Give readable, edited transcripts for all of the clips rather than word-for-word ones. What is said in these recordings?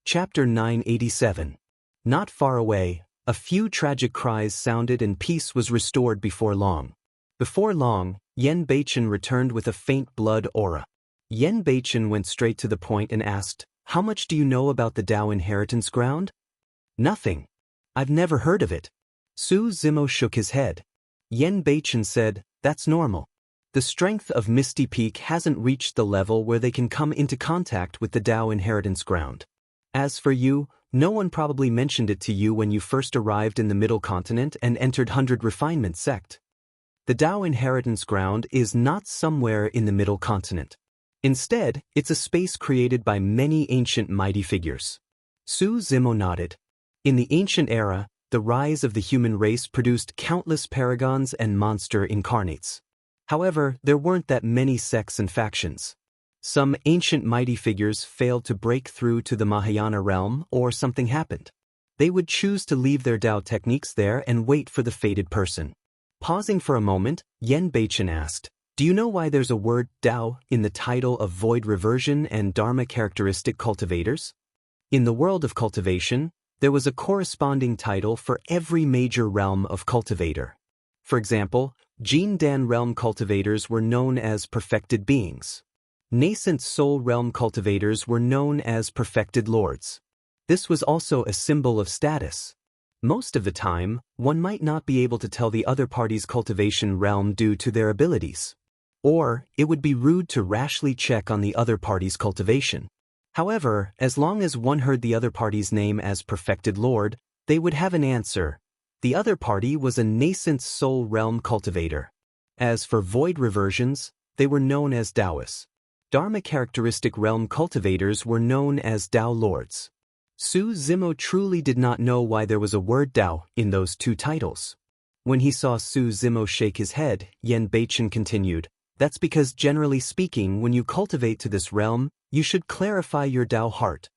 Chapter 987. Not far away, a few tragic cries sounded and peace was restored before long. Before long, Yen Beichen returned with a faint blood aura. Yen Beichen went straight to the point and asked, "How much do you know about the Dao inheritance ground?" "Nothing. I've never heard of it." Su Zimo shook his head. Yen Beichen said, "That's normal. The strength of Misty Peak hasn't reached the level where they can come into contact with the Dao inheritance ground. As for you, no one probably mentioned it to you when you first arrived in the Middle Continent and entered 100 Refinement Sect. The Dao inheritance ground is not somewhere in the Middle Continent. Instead, it's a space created by many ancient mighty figures." Su Zimo nodded. In the ancient era, the rise of the human race produced countless paragons and monster incarnates. However, there weren't that many sects and factions. Some ancient mighty figures failed to break through to the Mahayana realm, or something happened. They would choose to leave their Dao techniques there and wait for the fated person. Pausing for a moment, Yen Beichen asked, "Do you know why there's a word Dao in the title of Void Reversion and Dharma Characteristic Cultivators? In the world of cultivation, there was a corresponding title for every major realm of cultivator. For example, Jin Dan realm cultivators were known as perfected beings. Nascent soul realm cultivators were known as perfected lords. This was also a symbol of status. Most of the time, one might not be able to tell the other party's cultivation realm due to their abilities. Or, it would be rude to rashly check on the other party's cultivation. However, as long as one heard the other party's name as perfected lord, they would have an answer. The other party was a nascent soul realm cultivator. As for void reversions, they were known as Daoists. Dharma characteristic realm cultivators were known as Dao lords. Su Zimo truly did not know why there was a word Dao in those two titles. When he saw Su Zimo shake his head, Yen Beichen continued, "That's because generally speaking, when you cultivate to this realm, you should clarify your Dao heart."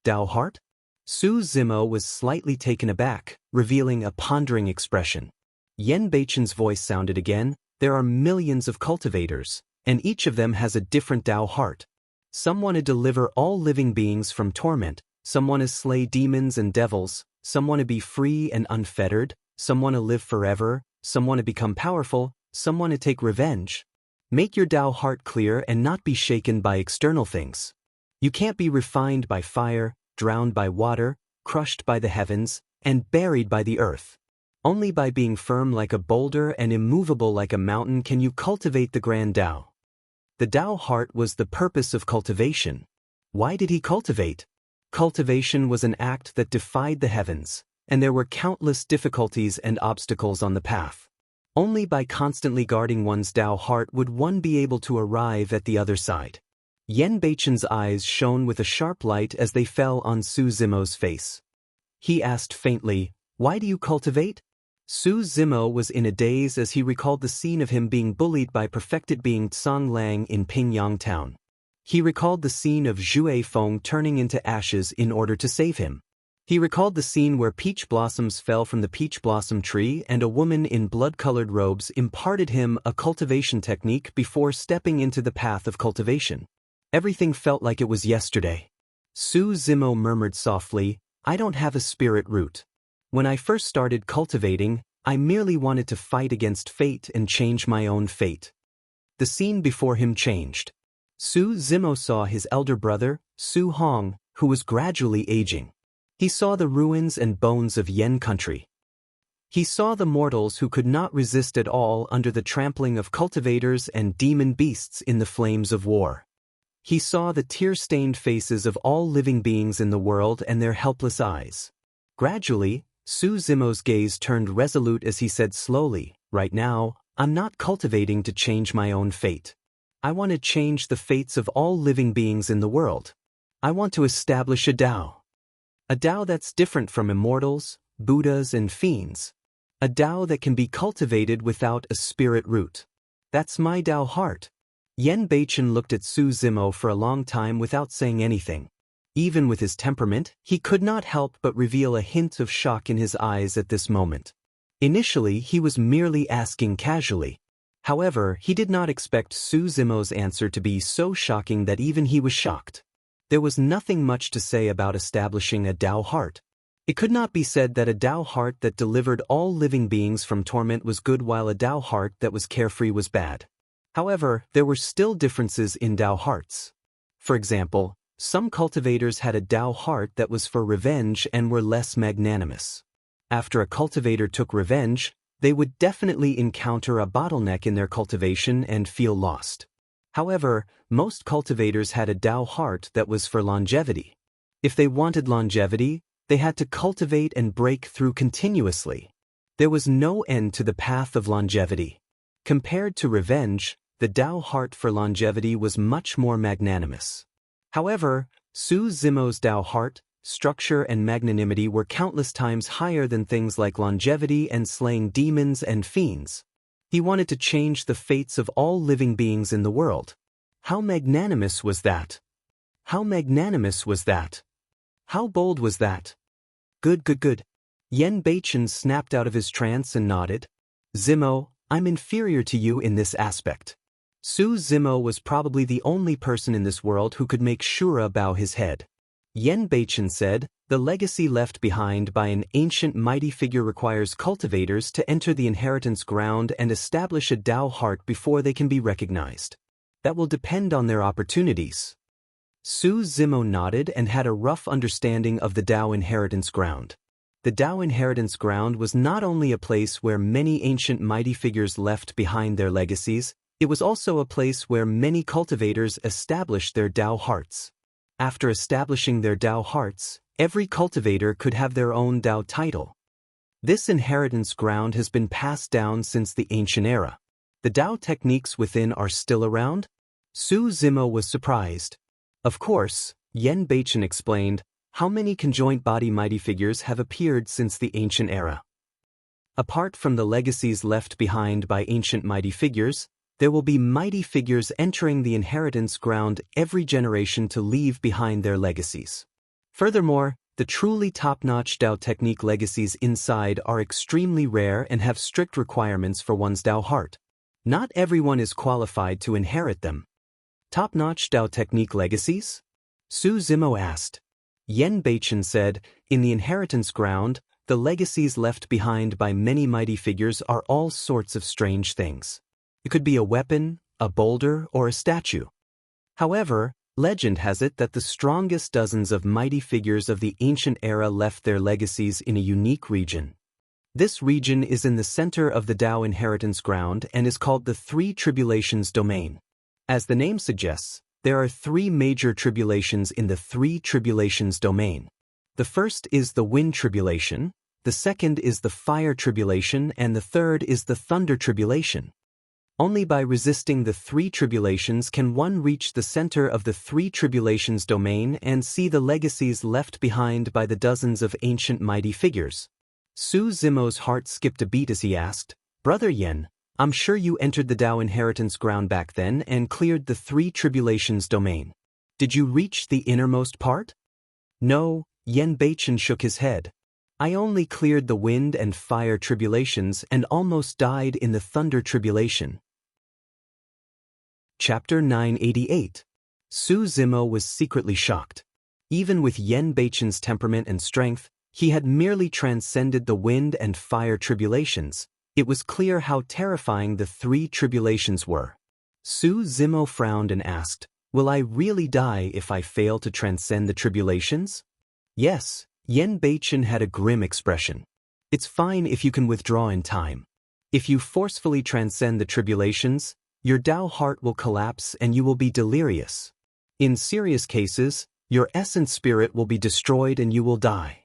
"Dao heart?" Su Zimo was slightly taken aback, revealing a pondering expression. Yen Beichen's voice sounded again, "There are millions of cultivators, and each of them has a different Dao heart. Some want to deliver all living beings from torment, some want to slay demons and devils, some want to be free and unfettered, some want to live forever, some want to become powerful, some want to take revenge. Make your Dao heart clear and not be shaken by external things. You can't be refined by fire, drowned by water, crushed by the heavens, and buried by the earth. Only by being firm like a boulder and immovable like a mountain can you cultivate the grand Dao." The Dao heart was the purpose of cultivation. Why did he cultivate? Cultivation was an act that defied the heavens, and there were countless difficulties and obstacles on the path. Only by constantly guarding one's Dao heart would one be able to arrive at the other side. Yen Beichen's eyes shone with a sharp light as they fell on Su Zimo's face. He asked faintly, "Why do you cultivate?" Su Zimo was in a daze as he recalled the scene of him being bullied by perfected being Tsang Lang in Pingyang town. He recalled the scene of Zhu Feng turning into ashes in order to save him. He recalled the scene where peach blossoms fell from the peach blossom tree and a woman in blood-colored robes imparted him a cultivation technique before stepping into the path of cultivation. Everything felt like it was yesterday. Su Zimo murmured softly, "I don't have a spirit root. When I first started cultivating, I merely wanted to fight against fate and change my own fate." The scene before him changed. Su Zimo saw his elder brother, Su Hong, who was gradually aging. He saw the ruins and bones of Yen country. He saw the mortals who could not resist at all under the trampling of cultivators and demon beasts in the flames of war. He saw the tear-stained faces of all living beings in the world and their helpless eyes. Gradually, Su Zimo's gaze turned resolute as he said slowly, "Right now, I'm not cultivating to change my own fate. I want to change the fates of all living beings in the world. I want to establish a Dao. A Dao that's different from immortals, Buddhas and fiends. A Dao that can be cultivated without a spirit root. That's my Dao heart." Yen Beichen looked at Su Zimo for a long time without saying anything. Even with his temperament, he could not help but reveal a hint of shock in his eyes at this moment. Initially, he was merely asking casually. However, he did not expect Su Zimo's answer to be so shocking that even he was shocked. There was nothing much to say about establishing a Tao heart. It could not be said that a Tao heart that delivered all living beings from torment was good while a Tao heart that was carefree was bad. However, there were still differences in Tao hearts. For example, some cultivators had a Tao heart that was for revenge and were less magnanimous. After a cultivator took revenge, they would definitely encounter a bottleneck in their cultivation and feel lost. However, most cultivators had a Tao heart that was for longevity. If they wanted longevity, they had to cultivate and break through continuously. There was no end to the path of longevity. Compared to revenge, the Tao heart for longevity was much more magnanimous. However, Su Zimo's Tao heart, structure and magnanimity were countless times higher than things like longevity and slaying demons and fiends. He wanted to change the fates of all living beings in the world. How magnanimous was that? How magnanimous was that? How bold was that? Good. Yen Beichen snapped out of his trance and nodded. Zimo, I'm inferior to you in this aspect. Su Zimo was probably the only person in this world who could make Shura bow his head. Yen Beichen said, the legacy left behind by an ancient mighty figure requires cultivators to enter the inheritance ground and establish a Tao heart before they can be recognized. That will depend on their opportunities. Su Zimo nodded and had a rough understanding of the Tao inheritance ground. The Tao inheritance ground was not only a place where many ancient mighty figures left behind their legacies, it was also a place where many cultivators established their Tao hearts. After establishing their Tao hearts, every cultivator could have their own Tao title. This inheritance ground has been passed down since the ancient era. The Tao techniques within are still around? Su Zimo was surprised. Of course, Yen Beichen explained, how many conjoint body mighty figures have appeared since the ancient era? Apart from the legacies left behind by ancient mighty figures, there will be mighty figures entering the inheritance ground every generation to leave behind their legacies. Furthermore, the truly top-notch Tao technique legacies inside are extremely rare and have strict requirements for one's Tao heart. Not everyone is qualified to inherit them. Top-notch Tao technique legacies? Su Zimo asked. Yen Beichen said, in the inheritance ground, the legacies left behind by many mighty figures are all sorts of strange things. It could be a weapon, a boulder, or a statue. However, legend has it that the strongest dozens of mighty figures of the ancient era left their legacies in a unique region. This region is in the center of the Tao inheritance ground and is called the Three Tribulations domain. As the name suggests, there are three major tribulations in the Three Tribulations domain. The first is the Wind Tribulation, the second is the Fire Tribulation, and the third is the Thunder Tribulation. Only by resisting the Three Tribulations can one reach the center of the Three Tribulations domain and see the legacies left behind by the dozens of ancient mighty figures. Su Zimo's heart skipped a beat as he asked, Brother Yen, I'm sure you entered the Tao inheritance ground back then and cleared the Three Tribulations domain. Did you reach the innermost part? No, Yen Beichen shook his head. I only cleared the Wind and Fire Tribulations and almost died in the Thunder Tribulation. Chapter 988. Su Zimo was secretly shocked. Even with Yen Beichen's temperament and strength, he had merely transcended the Wind and Fire Tribulations. It was clear how terrifying the Three Tribulations were. Su Zimo frowned and asked, Will I really die if I fail to transcend the tribulations? Yes, Yen Beichen had a grim expression. It's fine if you can withdraw in time. If you forcefully transcend the tribulations, your Tao heart will collapse and you will be delirious. In serious cases, your essence spirit will be destroyed and you will die.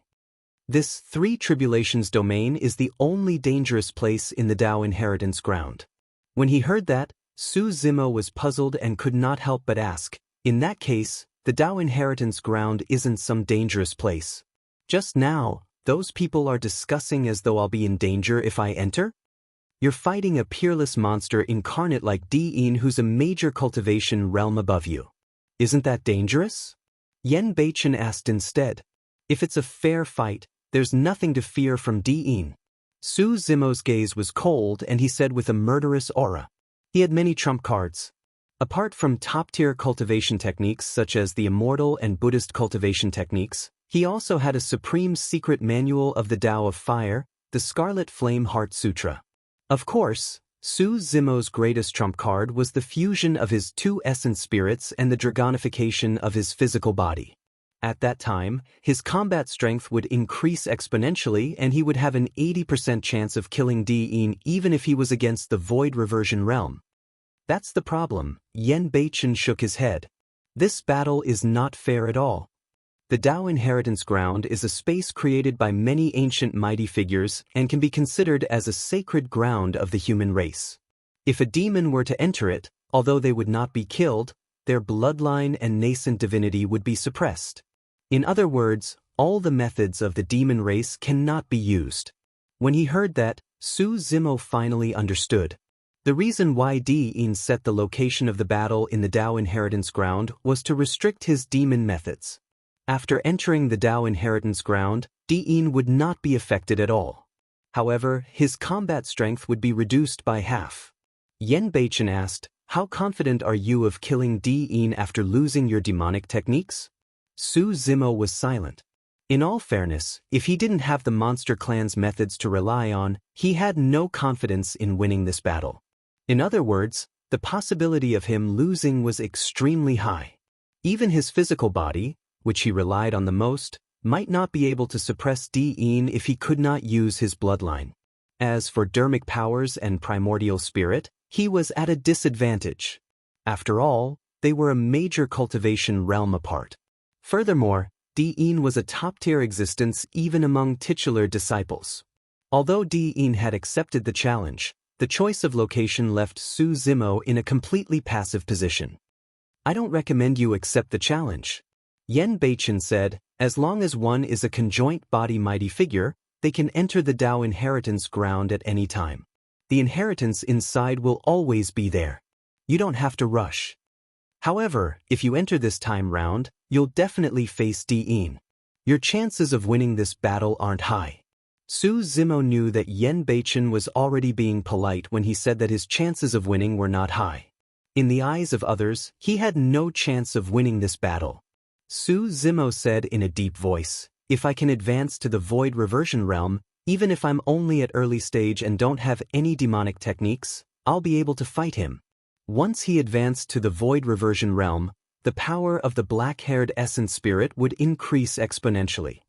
This Three Tribulations domain is the only dangerous place in the Tao inheritance ground. When he heard that, Su Zimo was puzzled and could not help but ask, in that case, the Tao inheritance ground isn't some dangerous place. Just now, those people are discussing as though I'll be in danger if I enter? You're fighting a peerless monster incarnate like Di'in who's a major cultivation realm above you. Isn't that dangerous? Yen Beichen asked instead. If it's a fair fight, there's nothing to fear from Di'in. Su Zimo's gaze was cold and he said with a murderous aura. He had many trump cards. Apart from top-tier cultivation techniques such as the immortal and Buddhist cultivation techniques, he also had a supreme secret manual of the Tao of Fire, the Scarlet Flame Heart Sutra. Of course, Su Zimo's greatest trump card was the fusion of his two essence spirits and the dragonification of his physical body. At that time, his combat strength would increase exponentially and he would have an 80% chance of killing Di-In even if he was against the Void Reversion Realm. That's the problem, Yan Beichen shook his head. This battle is not fair at all. The Tao Inheritance Ground is a space created by many ancient mighty figures and can be considered as a sacred ground of the human race. If a demon were to enter it, although they would not be killed, their bloodline and nascent divinity would be suppressed. In other words, all the methods of the demon race cannot be used. When he heard that, Su Zimo finally understood. The reason why Di-In set the location of the battle in the Tao Inheritance Ground was to restrict his demon methods. After entering the Tao Inheritance Ground, Di-In would not be affected at all. However, his combat strength would be reduced by half. Yan Beichen asked, "How confident are you of killing Di-In after losing your demonic techniques?" Su Zimo was silent. In all fairness, if he didn't have the Monster Clan's methods to rely on, he had no confidence in winning this battle. In other words, the possibility of him losing was extremely high. Even his physical body, which he relied on the most, might not be able to suppress Di-In if he could not use his bloodline. As for dermic powers and primordial spirit, he was at a disadvantage. After all, they were a major cultivation realm apart. Furthermore, Di-In was a top-tier existence even among titular disciples. Although Di-In had accepted the challenge, the choice of location left Su Zimo in a completely passive position. "I don't recommend you accept the challenge," Yan Beichen said. "As long as one is a conjoint body mighty figure, they can enter the Tao Inheritance Ground at any time. The inheritance inside will always be there. You don't have to rush. However, if you enter this time round, you'll definitely face Di-In. Your chances of winning this battle aren't high." Su Zimo knew that Yan Beichen was already being polite when he said that his chances of winning were not high. In the eyes of others, he had no chance of winning this battle. Su Zimo said in a deep voice, "If I can advance to the Void Reversion Realm, even if I'm only at early stage and don't have any demonic techniques, I'll be able to fight him." Once he advanced to the Void Reversion Realm, the power of the black-haired essence spirit would increase exponentially.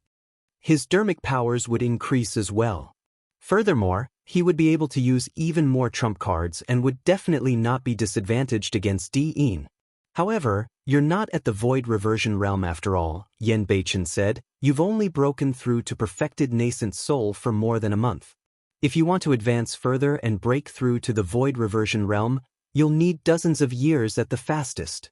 His dermic powers would increase as well. Furthermore, he would be able to use even more trump cards and would definitely not be disadvantaged against Di-In. "However, you're not at the Void Reversion Realm after all," Yan Beichen said. "You've only broken through to perfected nascent soul for more than a month. If you want to advance further and break through to the Void Reversion Realm, you'll need dozens of years at the fastest.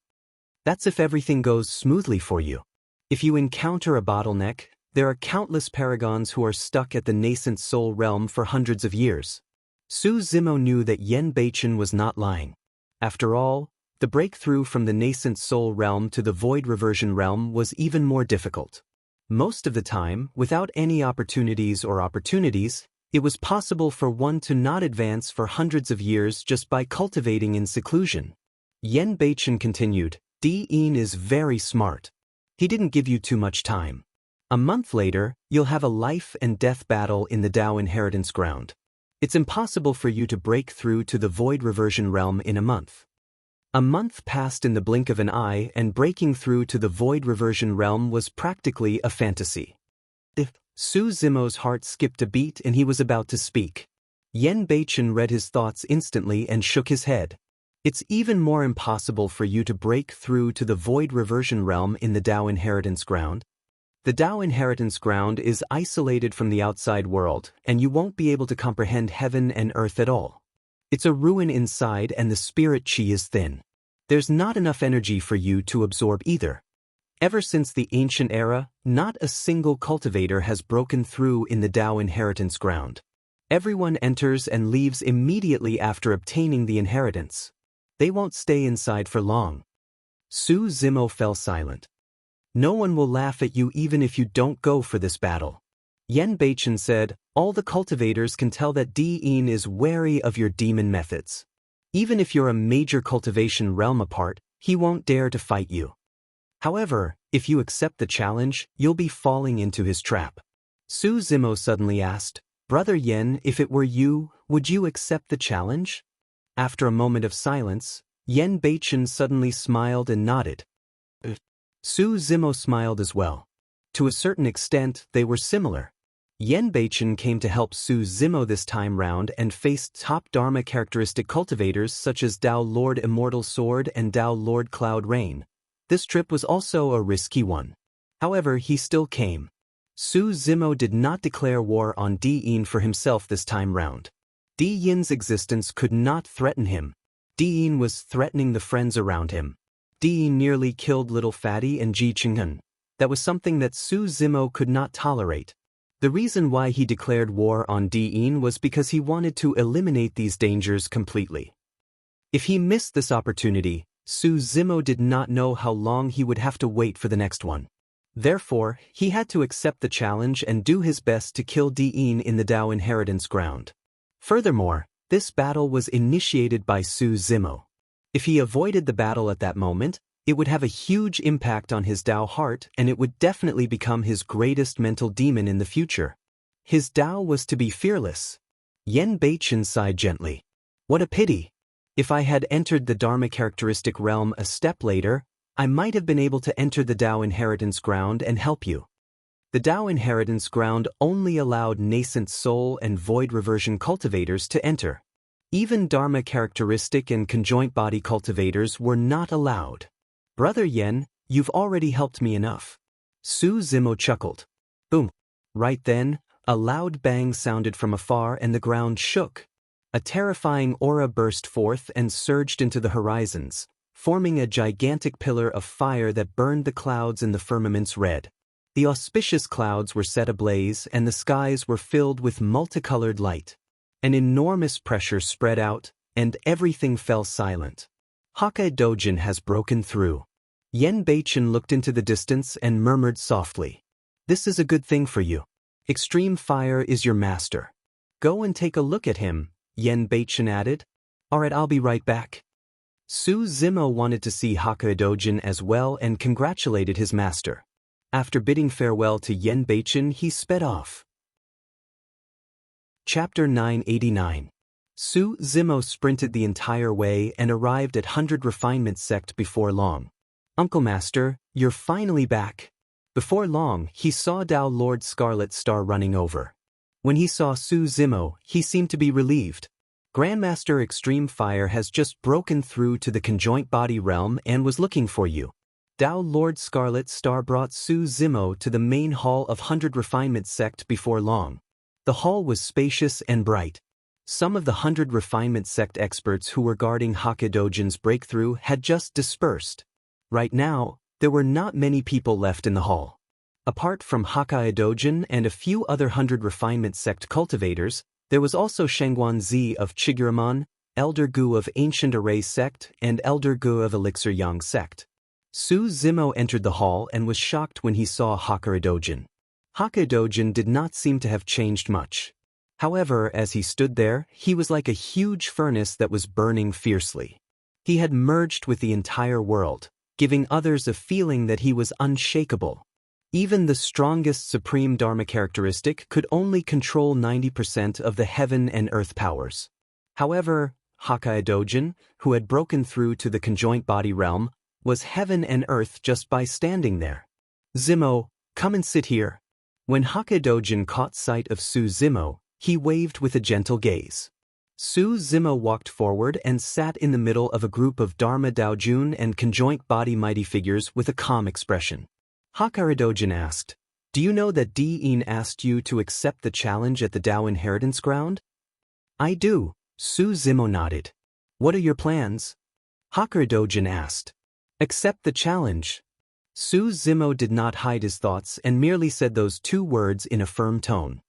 That's if everything goes smoothly for you. If you encounter a bottleneck, there are countless paragons who are stuck at the nascent soul realm for hundreds of years." Su Zimo knew that Yan Beichen was not lying. After all, the breakthrough from the nascent soul realm to the Void Reversion Realm was even more difficult. Most of the time, without any opportunities, it was possible for one to not advance for hundreds of years just by cultivating in seclusion. Yan Beichen continued, "Di-In is very smart. He didn't give you too much time. A month later, you'll have a life and death battle in the Tao Inheritance Ground. It's impossible for you to break through to the Void Reversion Realm in a month." A month passed in the blink of an eye, and breaking through to the Void Reversion Realm was practically a fantasy. Su Zimo's heart skipped a beat and he was about to speak. Yan Beichen read his thoughts instantly and shook his head. "It's even more impossible for you to break through to the Void Reversion Realm in the Tao Inheritance Ground. The Tao Inheritance Ground is isolated from the outside world, and you won't be able to comprehend heaven and earth at all. It's a ruin inside and the spirit chi is thin. There's not enough energy for you to absorb either. Ever since the ancient era, not a single cultivator has broken through in the Tao Inheritance Ground. Everyone enters and leaves immediately after obtaining the inheritance. They won't stay inside for long." Su Zimo fell silent. "No one will laugh at you even if you don't go for this battle." Yan Beichen said, "All the cultivators can tell that Di-In is wary of your demon methods. Even if you're a major cultivation realm apart, he won't dare to fight you. However, if you accept the challenge, you'll be falling into his trap. Su Zimo suddenly asked, Brother Yen, if it were you, would you accept the challenge? After a moment of silence, Yen Beichen suddenly smiled and nodded. Su Zimo smiled as well. To a certain extent, they were similar. Yen Beichen came to help Su Zimo this time round and faced top Dharma characteristic cultivators such as Tao Lord Immortal Sword and Tao Lord Cloud Rain. This trip was also a risky one. However, he still came. Su Zimo did not declare war on Di Yin for himself this time round. Di Yin's existence could not threaten him. Di Yin was threatening the friends around him. Di Yin nearly killed Little Fatty and Ji Qinghen. That was something that Su Zimo could not tolerate. The reason why he declared war on Di Yin was because he wanted to eliminate these dangers completely. If he missed this opportunity, Su Zimo did not know how long he would have to wait for the next one. Therefore, he had to accept the challenge and do his best to kill Di Yin in the Tao Inheritance Ground. Furthermore, this battle was initiated by Su Zimo. If he avoided the battle at that moment, it would have a huge impact on his Tao heart and it would definitely become his greatest mental demon in the future. His Tao was to be fearless. Yen Beichen sighed gently. What a pity. If I had entered the Dharma characteristic realm a step later, I might have been able to enter the Tao Inheritance Ground and help you. The Tao Inheritance Ground only allowed nascent soul and void reversion cultivators to enter. Even Dharma characteristic and conjoint body cultivators were not allowed. Brother Yen, you've already helped me enough. Su Zimo chuckled. Boom. Right then, a loud bang sounded from afar and the ground shook. A terrifying aura burst forth and surged into the horizons, forming a gigantic pillar of fire that burned the clouds in the firmaments red. The auspicious clouds were set ablaze and the skies were filled with multicolored light. An enormous pressure spread out, and everything fell silent. Hakka Dojin has broken through. Yen Beichen looked into the distance and murmured softly. This is a good thing for you. Extreme fire is your master. Go and take a look at him, Yen Beichen added. Alright, I'll be right back. Su Zimo wanted to see Hakka Dojin as well and congratulated his master. After bidding farewell to Yen Beichen, he sped off. Chapter 989. Su Zimo sprinted the entire way and arrived at 100 Refinement Sect before long. Uncle Master, you're finally back. Before long, he saw Tao Lord Scarlet Star running over. When he saw Su Zimo, he seemed to be relieved. Grandmaster Extreme Fire has just broken through to the conjoint body realm and was looking for you. Tao Lord Scarlet Star brought Su Zimo to the main hall of 100 Refinement Sect before long. The hall was spacious and bright. Some of the 100 Refinement Sect experts who were guarding Hakka Dojin's breakthrough had just dispersed. Right now, there were not many people left in the hall. Apart from Hakka Dojin and a few other 100 Refinement Sect cultivators, there was also Shangguan Zi of Chiguramon, Elder Gu of Ancient Array Sect, and Elder Gu of Elixir Yang Sect. Su Zimo entered the hall and was shocked when he saw Hakka Dojin. Hakka Dojin did not seem to have changed much. However, as he stood there, he was like a huge furnace that was burning fiercely. He had merged with the entire world, giving others a feeling that he was unshakable. Even the strongest Supreme Dharma characteristic could only control 90% of the heaven and earth powers. However, Hakka Dojin, who had broken through to the conjoint body realm, was heaven and earth just by standing there. Zimo, come and sit here. When Hakka Dojin caught sight of Su Zimo, he waved with a gentle gaze. Su Zimo walked forward and sat in the middle of a group of Dharma Daojun and conjoint body mighty figures with a calm expression. Hakka Dojin asked, Do you know that Di Yin asked you to accept the challenge at the Tao Inheritance Ground? I do, Su Zimo nodded. What are your plans? Hakka Dojin asked. Accept the challenge. Su Zimo did not hide his thoughts and merely said those two words in a firm tone.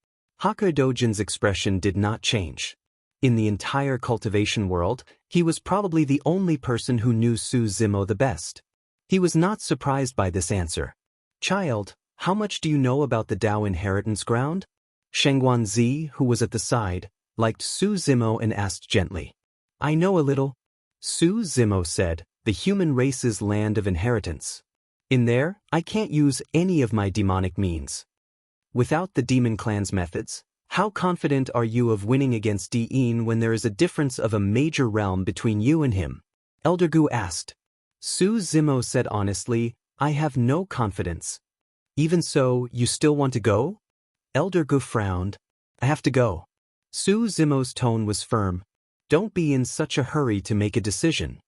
Hakka Dojin's expression did not change. In the entire cultivation world, he was probably the only person who knew Su Zimo the best. He was not surprised by this answer. Child, how much do you know about the Tao Inheritance Ground? Shangguan Zi, who was at the side, liked Su Zimo and asked gently. I know a little. Su Zimo said, the human race's land of inheritance. In there, I can't use any of my demonic means. Without the demon clan's methods, how confident are you of winning against Diin when there is a difference of a major realm between you and him? Elder Gu asked. Su Zimo said honestly, I have no confidence. Even so, you still want to go? Elder Gu frowned. I have to go. Su Zimo's tone was firm. Don't be in such a hurry to make a decision.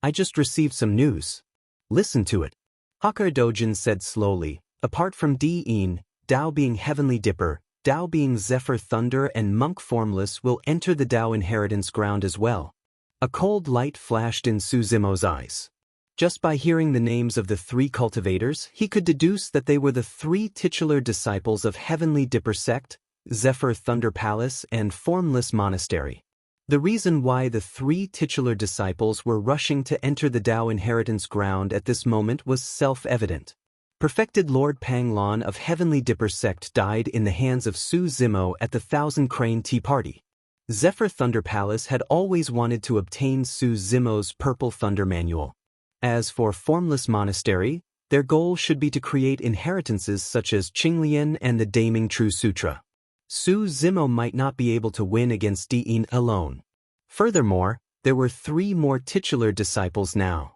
I just received some news. Listen to it. Hakar Dojin said slowly, apart from Diin, Dao being Heavenly Dipper, Dao being Zephyr Thunder and Monk Formless will enter the Dao inheritance ground as well. A cold light flashed in Su Zimo's eyes. Just by hearing the names of the 3 cultivators, he could deduce that they were the 3 titular disciples of Heavenly Dipper Sect, Zephyr Thunder Palace and Formless Monastery. The reason why the 3 titular disciples were rushing to enter the Dao inheritance ground at this moment was self-evident. Perfected Lord Panglon of Heavenly Dipper Sect died in the hands of Su Zimo at the Thousand Crane Tea Party. Zephyr Thunder Palace had always wanted to obtain Su Zimo's Purple Thunder Manual. As for Formless Monastery, their goal should be to create inheritances such as Qinglian and the Daming True Sutra. Su Zimo might not be able to win against Diin alone. Furthermore, there were 3 more titular disciples now.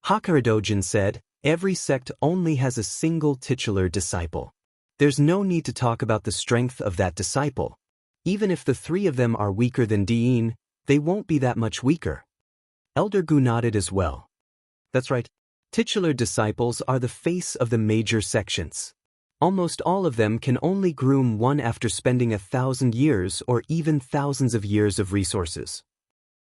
Hakaridojin said, every sect only has a single titular disciple. There's no need to talk about the strength of that disciple. Even if the 3 of them are weaker than Diin, they won't be that much weaker. Elder Gu nodded as well. That's right. Titular disciples are the face of the major sections. Almost all of them can only groom one after spending 1,000 years or even thousands of years of resources.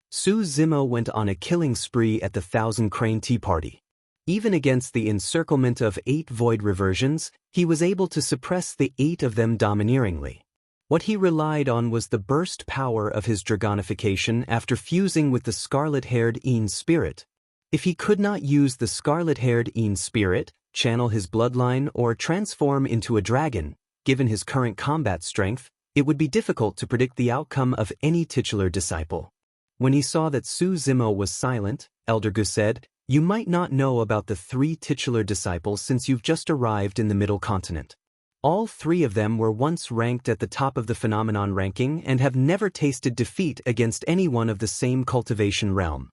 Su Zimo went on a killing spree at the Thousand Crane Tea Party. Even against the encirclement of 8 void reversions, he was able to suppress the 8 of them domineeringly. What he relied on was the burst power of his dragonification after fusing with the scarlet-haired Een spirit. If he could not use the scarlet-haired Een spirit, channel his bloodline or transform into a dragon, given his current combat strength, it would be difficult to predict the outcome of any titular disciple. When he saw that Su Zimo was silent, Elder Gu said, you might not know about the 3 titular disciples since you've just arrived in the Middle Continent. All 3 of them were once ranked at the top of the phenomenon ranking and have never tasted defeat against anyone of the same cultivation realm.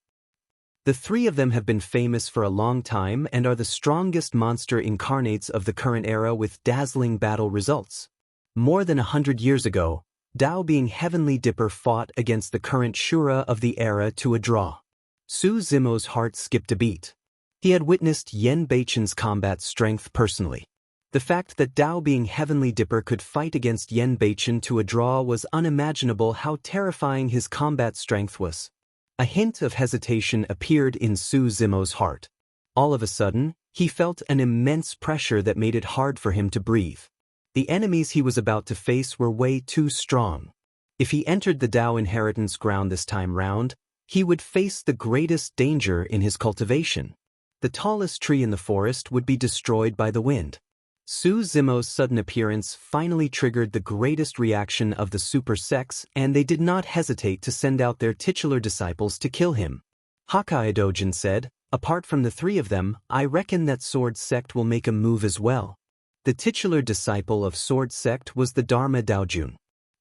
The 3 of them have been famous for a long time and are the strongest monster incarnates of the current era with dazzling battle results. More than 100 years ago, Dao being Heavenly Dipper fought against the current Shura of the era to a draw. Su Zimo's heart skipped a beat. He had witnessed Yen Beichen's combat strength personally. The fact that Dao being Heavenly Dipper could fight against Yen Beichen to a draw was unimaginable how terrifying his combat strength was. A hint of hesitation appeared in Su Zimo's heart. All of a sudden, he felt an immense pressure that made it hard for him to breathe. The enemies he was about to face were way too strong. If he entered the Dao inheritance ground this time round, he would face the greatest danger in his cultivation. The tallest tree in the forest would be destroyed by the wind. Su Zimo's sudden appearance finally triggered the greatest reaction of the super sects, and they did not hesitate to send out their titular disciples to kill him. Hakaidojin said, apart from the 3 of them, I reckon that Sword Sect will make a move as well. The titular disciple of Sword Sect was the Dharma Daojun.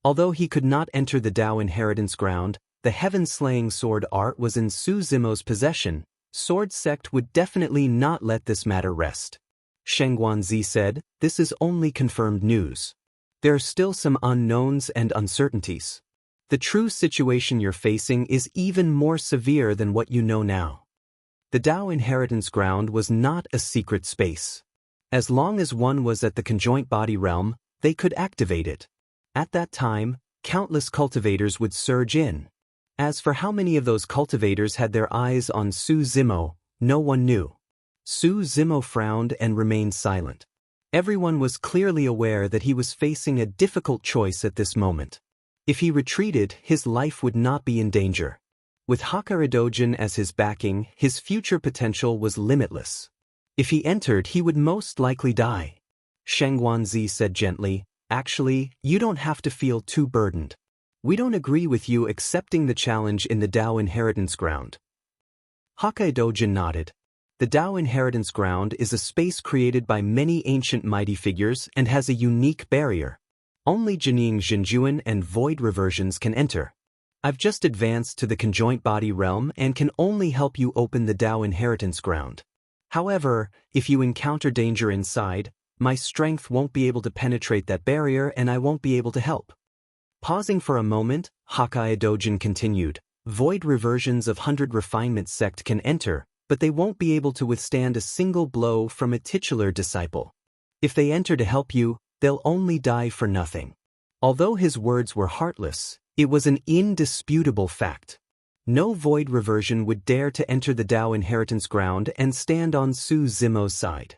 Although he could not enter the Dao inheritance ground, the heaven-slaying sword art was in Su Zimo's possession. Sword Sect would definitely not let this matter rest. Sheng Guanzi said, this is only confirmed news. There are still some unknowns and uncertainties. The true situation you're facing is even more severe than what you know now. The Dao inheritance ground was not a secret space. As long as one was at the conjoint body realm, they could activate it. At that time, countless cultivators would surge in. As for how many of those cultivators had their eyes on Su Zimo, no one knew. Su Zimo frowned and remained silent. Everyone was clearly aware that he was facing a difficult choice at this moment. If he retreated, his life would not be in danger. With Hakaridojin as his backing, his future potential was limitless. If he entered, he would most likely die. Sheng Guanzi said gently, actually, you don't have to feel too burdened. We don't agree with you accepting the challenge in the Dao inheritance ground. Hakaidojin nodded. The Tao Inheritance Ground is a space created by many ancient mighty figures and has a unique barrier. Only Jining Jinjuan and Void Reversions can enter. I've just advanced to the conjoint body realm and can only help you open the Tao Inheritance Ground. However, if you encounter danger inside, my strength won't be able to penetrate that barrier and I won't be able to help. Pausing for a moment, Hakaidojin continued. Void Reversions of 100 Refinement Sect can enter, but they won't be able to withstand a single blow from a titular disciple. If they enter to help you, they'll only die for nothing. Although his words were heartless, it was an indisputable fact. No Void Reversion would dare to enter the Tao Inheritance Ground and stand on Su Zimo's side.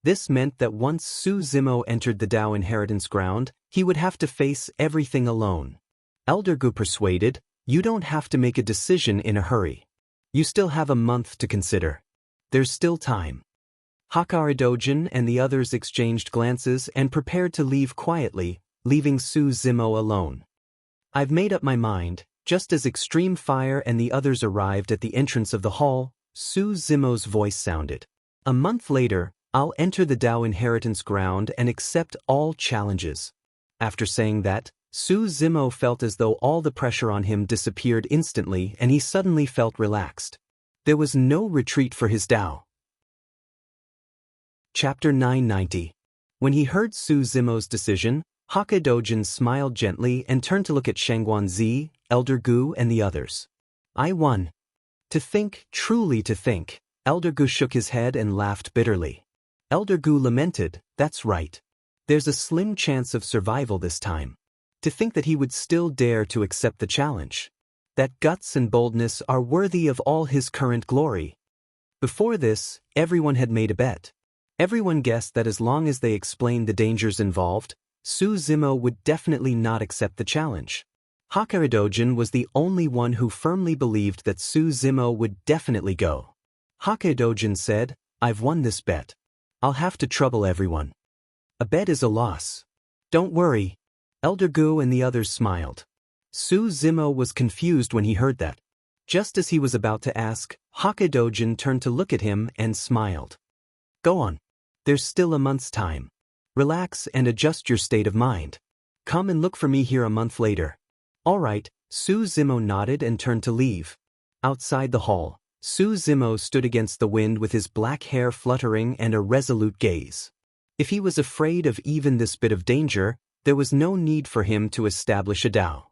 This meant that once Su Zimo entered the Tao Inheritance Ground, he would have to face everything alone. Elder Gu persuaded, you don't have to make a decision in a hurry. You still have a month to consider. There's still time. Hakaidojin and the others exchanged glances and prepared to leave quietly, leaving Su Zimo alone. I've made up my mind. Just as Extreme Fire and the others arrived at the entrance of the hall, Su Zimo's voice sounded. A month later, I'll enter the Tao Inheritance Ground and accept all challenges. After saying that, Su Zimo felt as though all the pressure on him disappeared instantly and he suddenly felt relaxed. There was no retreat for his Tao. Chapter 990. When he heard Su Zimo's decision, Hakaidojin smiled gently and turned to look at Shangguanzi, Elder Gu and the others. I won. To think, truly to think. Elder Gu shook his head and laughed bitterly. Elder Gu lamented, that's right. There's a slim chance of survival this time. To think that he would still dare to accept the challenge. That guts and boldness are worthy of all his current glory. Before this, everyone had made a bet. Everyone guessed that as long as they explained the dangers involved, Su Zimo would definitely not accept the challenge. Hakaidojin was the only one who firmly believed that Su Zimo would definitely go. Hakaidojin said, I've won this bet. I'll have to trouble everyone. A bet is a loss. Don't worry. Elder Gu and the others smiled. Su Zimo was confused when he heard that. Just as he was about to ask, Hakaidojin turned to look at him and smiled. Go on. There's still a month's time. Relax and adjust your state of mind. Come and look for me here a month later. All right, Su Zimo nodded and turned to leave. Outside the hall, Su Zimo stood against the wind with his black hair fluttering and a resolute gaze. If he was afraid of even this bit of danger, there was no need for him to establish a Tao.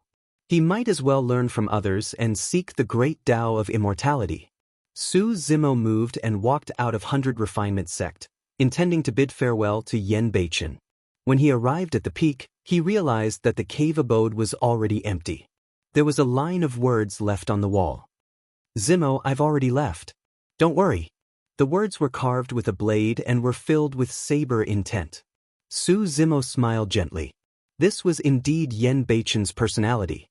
He might as well learn from others and seek the great Tao of immortality. Su Zimo moved and walked out of 100 Refinement Sect, intending to bid farewell to Yen Beichen. When he arrived at the peak, he realized that the cave abode was already empty. There was a line of words left on the wall. Zimo, I've already left. Don't worry. The words were carved with a blade and were filled with saber intent. Su Zimo smiled gently. This was indeed Yen Beichen's personality.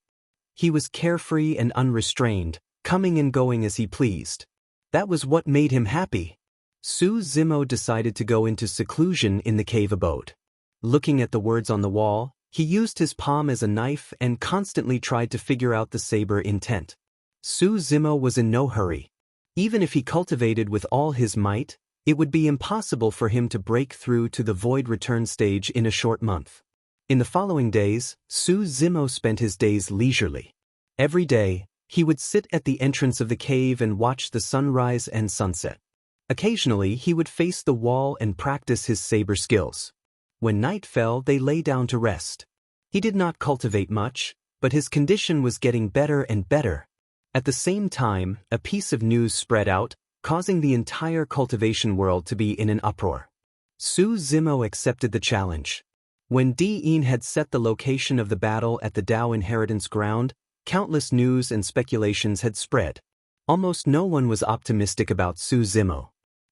He was carefree and unrestrained, coming and going as he pleased. That was what made him happy. Su Zimo decided to go into seclusion in the cave abode. Looking at the words on the wall, he used his palm as a knife and constantly tried to figure out the saber intent. Su Zimo was in no hurry. Even if he cultivated with all his might, it would be impossible for him to break through to the void return stage in a short month. In the following days, Su Zimo spent his days leisurely. Every day, he would sit at the entrance of the cave and watch the sunrise and sunset. Occasionally, he would face the wall and practice his saber skills. When night fell, they lay down to rest. He did not cultivate much, but his condition was getting better and better. At the same time, a piece of news spread out, causing the entire cultivation world to be in an uproar. Su Zimo accepted the challenge. When Di'in had set the location of the battle at the Tao Inheritance Ground, countless news and speculations had spread. Almost no one was optimistic about Su Zimo.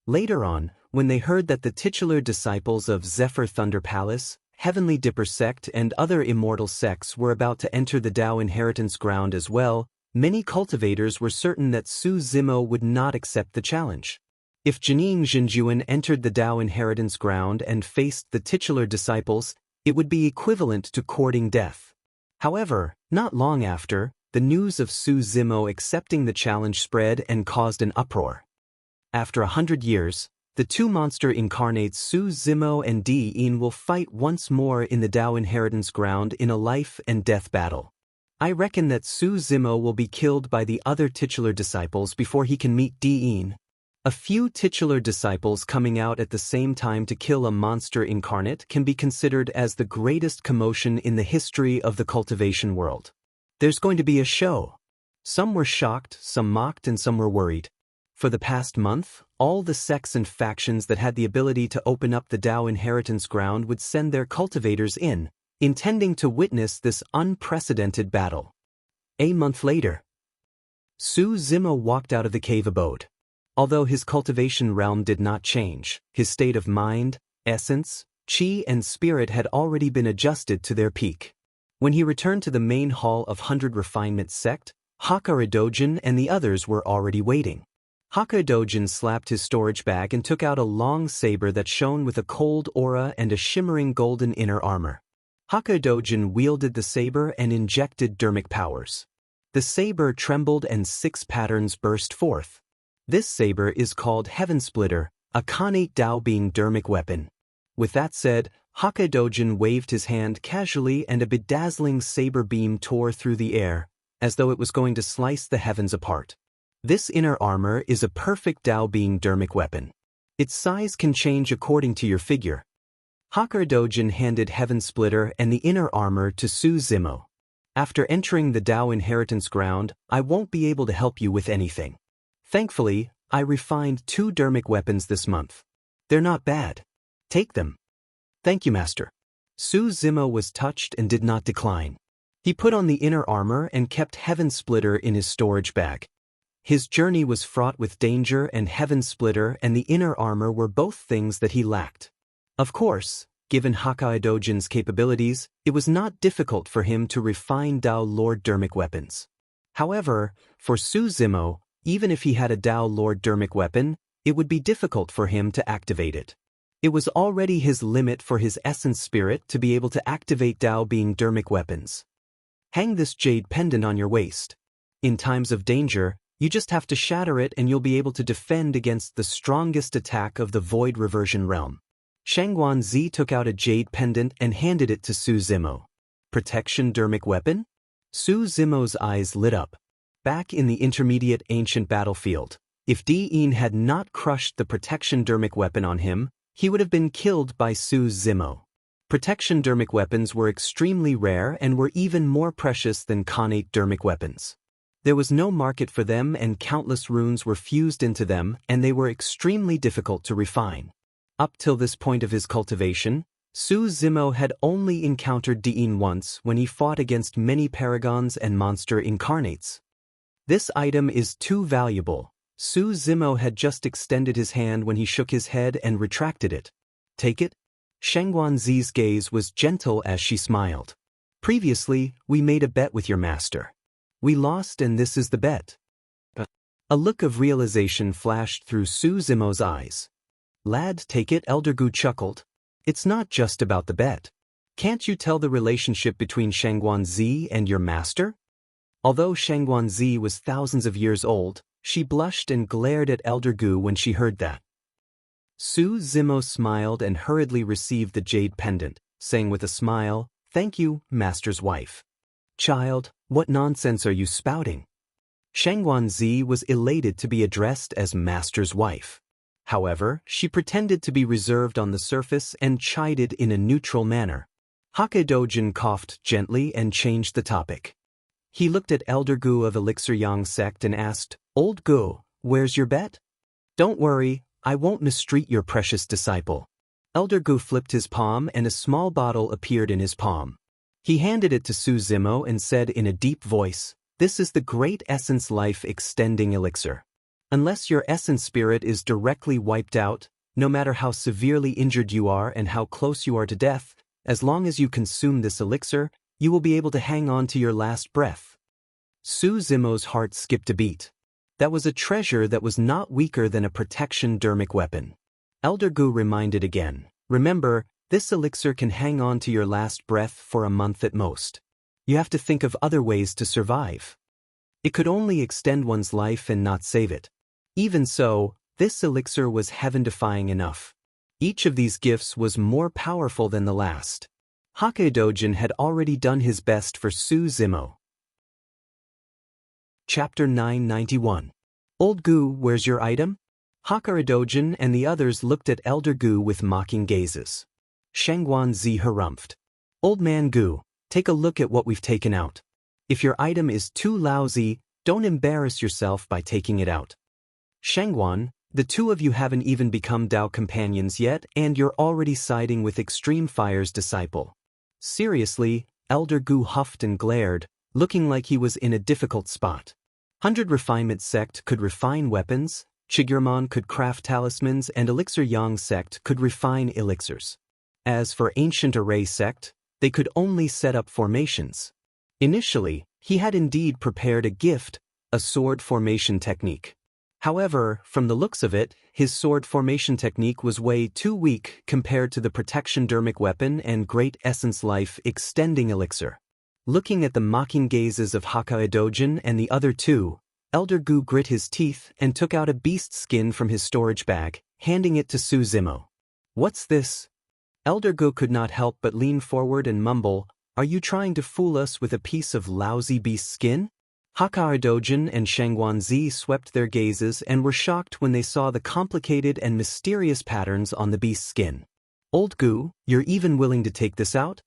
Later on, when they heard that the titular disciples of Zephyr Thunder Palace, Heavenly Dipper Sect and other immortal sects were about to enter the Tao Inheritance Ground as well, many cultivators were certain that Su Zimo would not accept the challenge. If Jining Jinjuan entered the Tao Inheritance Ground and faced the titular disciples, it would be equivalent to courting death. However, not long after, the news of Su Zimo accepting the challenge spread and caused an uproar. After 100 years, the two monster incarnates Su Zimo and Di-in will fight once more in the Dao inheritance ground in a life and death battle. I reckon that Su Zimo will be killed by the other titular disciples before he can meet Di-in. A few titular disciples coming out at the same time to kill a monster incarnate can be considered as the greatest commotion in the history of the cultivation world. There's going to be a show. Some were shocked, some mocked, and some were worried. For the past month, all the sects and factions that had the ability to open up the Dao inheritance ground would send their cultivators in, intending to witness this unprecedented battle. A month later, Su Zimo walked out of the cave abode. Although his cultivation realm did not change, his state of mind, essence, chi, and spirit had already been adjusted to their peak. When he returned to the main hall of 100 Refinement sect, Hakaridojin and the others were already waiting. Hakaridojin slapped his storage bag and took out a long saber that shone with a cold aura and a shimmering golden inner armor. Hakaridojin wielded the saber and injected dermic powers. The saber trembled and 6 patterns burst forth. This saber is called Heaven Splitter, a Khanate Dao being dermic weapon. With that said, Hakaridojin waved his hand casually and a bedazzling saber beam tore through the air, as though it was going to slice the heavens apart. This inner armor is a perfect Dao being dermic weapon. Its size can change according to your figure. Hakaridojin handed Heaven Splitter and the inner armor to Su Zimo. After entering the Dao inheritance ground, I won't be able to help you with anything. Thankfully, I refined 2 dermic weapons this month. They're not bad. Take them. Thank you, Master. Su Zimo was touched and did not decline. He put on the inner armor and kept Heaven Splitter in his storage bag. His journey was fraught with danger, and Heaven Splitter and the inner armor were both things that he lacked. Of course, given Hakaridojin's capabilities, it was not difficult for him to refine Dao Lord dermic weapons. However, for Su Zimo, even if he had a Dao Lord dermic weapon, it would be difficult for him to activate it. It was already his limit for his essence spirit to be able to activate Dao being dermic weapons. Hang this jade pendant on your waist. In times of danger, you just have to shatter it and you'll be able to defend against the strongest attack of the Void Reversion realm. Shangguan Zi took out a jade pendant and handed it to Su Zimo. Protection dermic weapon? Su Zimo's eyes lit up. Back in the intermediate ancient battlefield, if Di-in had not crushed the protection dermic weapon on him, he would have been killed by Su Zimo. Protection dermic weapons were extremely rare and were even more precious than Khanate dermic weapons. There was no market for them and countless runes were fused into them, and they were extremely difficult to refine. Up till this point of his cultivation, Su Zimo had only encountered Di-in once when he fought against many paragons and monster incarnates. This item is too valuable. Su Zimo had just extended his hand when he shook his head and retracted it. Take it? Shangguan Zi's gaze was gentle as she smiled. Previously, we made a bet with your master. We lost, and this is the bet. A look of realization flashed through Su Zimo's eyes. Lad, take it, Elder Gu chuckled. It's not just about the bet. Can't you tell the relationship between Shangguan Zi and your master? Although Shangguan Zi was thousands of years old, she blushed and glared at Elder Gu when she heard that. Su Zimo smiled and hurriedly received the jade pendant, saying with a smile, "Thank you, master's wife." "Child, what nonsense are you spouting?" Shangguan Zi was elated to be addressed as master's wife. However, she pretended to be reserved on the surface and chided in a neutral manner. Hakaridojin coughed gently and changed the topic. He looked at Elder Gu of Elixir Yang sect and asked, "Old Gu, where's your bet?" "Don't worry, I won't mistreat your precious disciple." Elder Gu flipped his palm and a small bottle appeared in his palm. He handed it to Su Zimo and said in a deep voice, "This is the great essence life extending elixir. Unless your essence spirit is directly wiped out, no matter how severely injured you are and how close you are to death, as long as you consume this elixir, you will be able to hang on to your last breath." Su Zimo's heart skipped a beat. That was a treasure that was not weaker than a protection dermic weapon. Elder Gu reminded again, "Remember, this elixir can hang on to your last breath for a month at most. You have to think of other ways to survive." It could only extend one's life and not save it. Even so, this elixir was heaven-defying enough. Each of these gifts was more powerful than the last. Hakaedojin had already done his best for Su Zimo. Chapter 991. Old Gu, where's your item? Hakaedojin and the others looked at Elder Gu with mocking gazes. Shangguan Zi harumphed. Old man Gu, take a look at what we've taken out. If your item is too lousy, don't embarrass yourself by taking it out. Shangguan, the two of you haven't even become Dao companions yet and you're already siding with Extreme Fire's disciple. Seriously, Elder Gu huffed and glared, looking like he was in a difficult spot. 100 Refinement Sect could refine weapons, Chigurmon could craft talismans and Elixir Yang Sect could refine elixirs. As for Ancient Array Sect, they could only set up formations. Initially, he had indeed prepared a gift, a sword formation technique. However, from the looks of it, his sword formation technique was way too weak compared to the Protection Dermic Weapon and Great Essence Life Extending Elixir. Looking at the mocking gazes of Hakaedojin and the other two, Elder Gu grit his teeth and took out a beast skin from his storage bag, handing it to Su Zimo. What's this? Elder Gu could not help but lean forward and mumble, are you trying to fool us with a piece of lousy beast skin? Hakaedojin and Shangguan Zi swept their gazes and were shocked when they saw the complicated and mysterious patterns on the beast skin. Old Gu, you're even willing to take this out?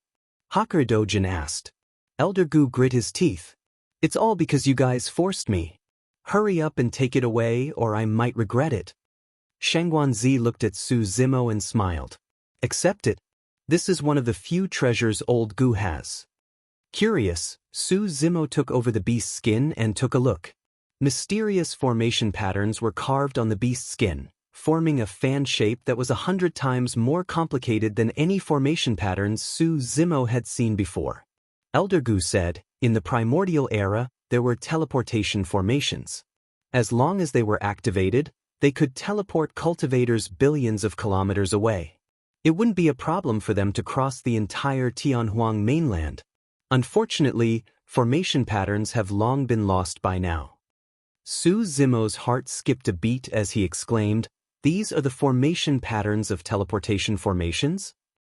Hakaedojin asked. Elder Gu grit his teeth. It's all because you guys forced me. Hurry up and take it away or I might regret it. Shangguan Zi looked at Su Zimo and smiled. Accept it. This is one of the few treasures Old Gu has. Curious, Su Zimo took over the beast's skin and took a look. Mysterious formation patterns were carved on the beast's skin, forming a fan shape that was 100 times more complicated than any formation patterns Su Zimo had seen before. Elder Gu said, in the primordial era, there were teleportation formations. As long as they were activated, they could teleport cultivators billions of kilometers away. It wouldn't be a problem for them to cross the entire Tianhuang mainland. Unfortunately, formation patterns have long been lost by now. Su Zimo's heart skipped a beat as he exclaimed, these are the formation patterns of teleportation formations?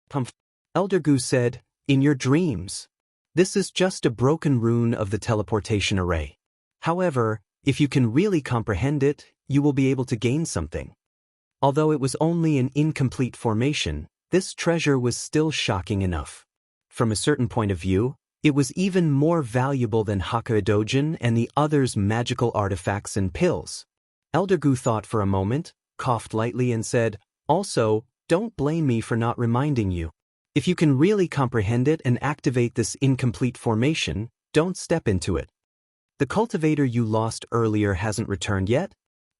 Pumph. Elder Gu said, in your dreams. This is just a broken rune of the teleportation array. However, if you can really comprehend it, you will be able to gain something. Although it was only an incomplete formation, this treasure was still shocking enough. From a certain point of view, it was even more valuable than Hakaedojin and the others' magical artifacts and pills. Elder Gu thought for a moment, coughed lightly and said, also, don't blame me for not reminding you. If you can really comprehend it and activate this incomplete formation, don't step into it. The cultivator you lost earlier hasn't returned yet?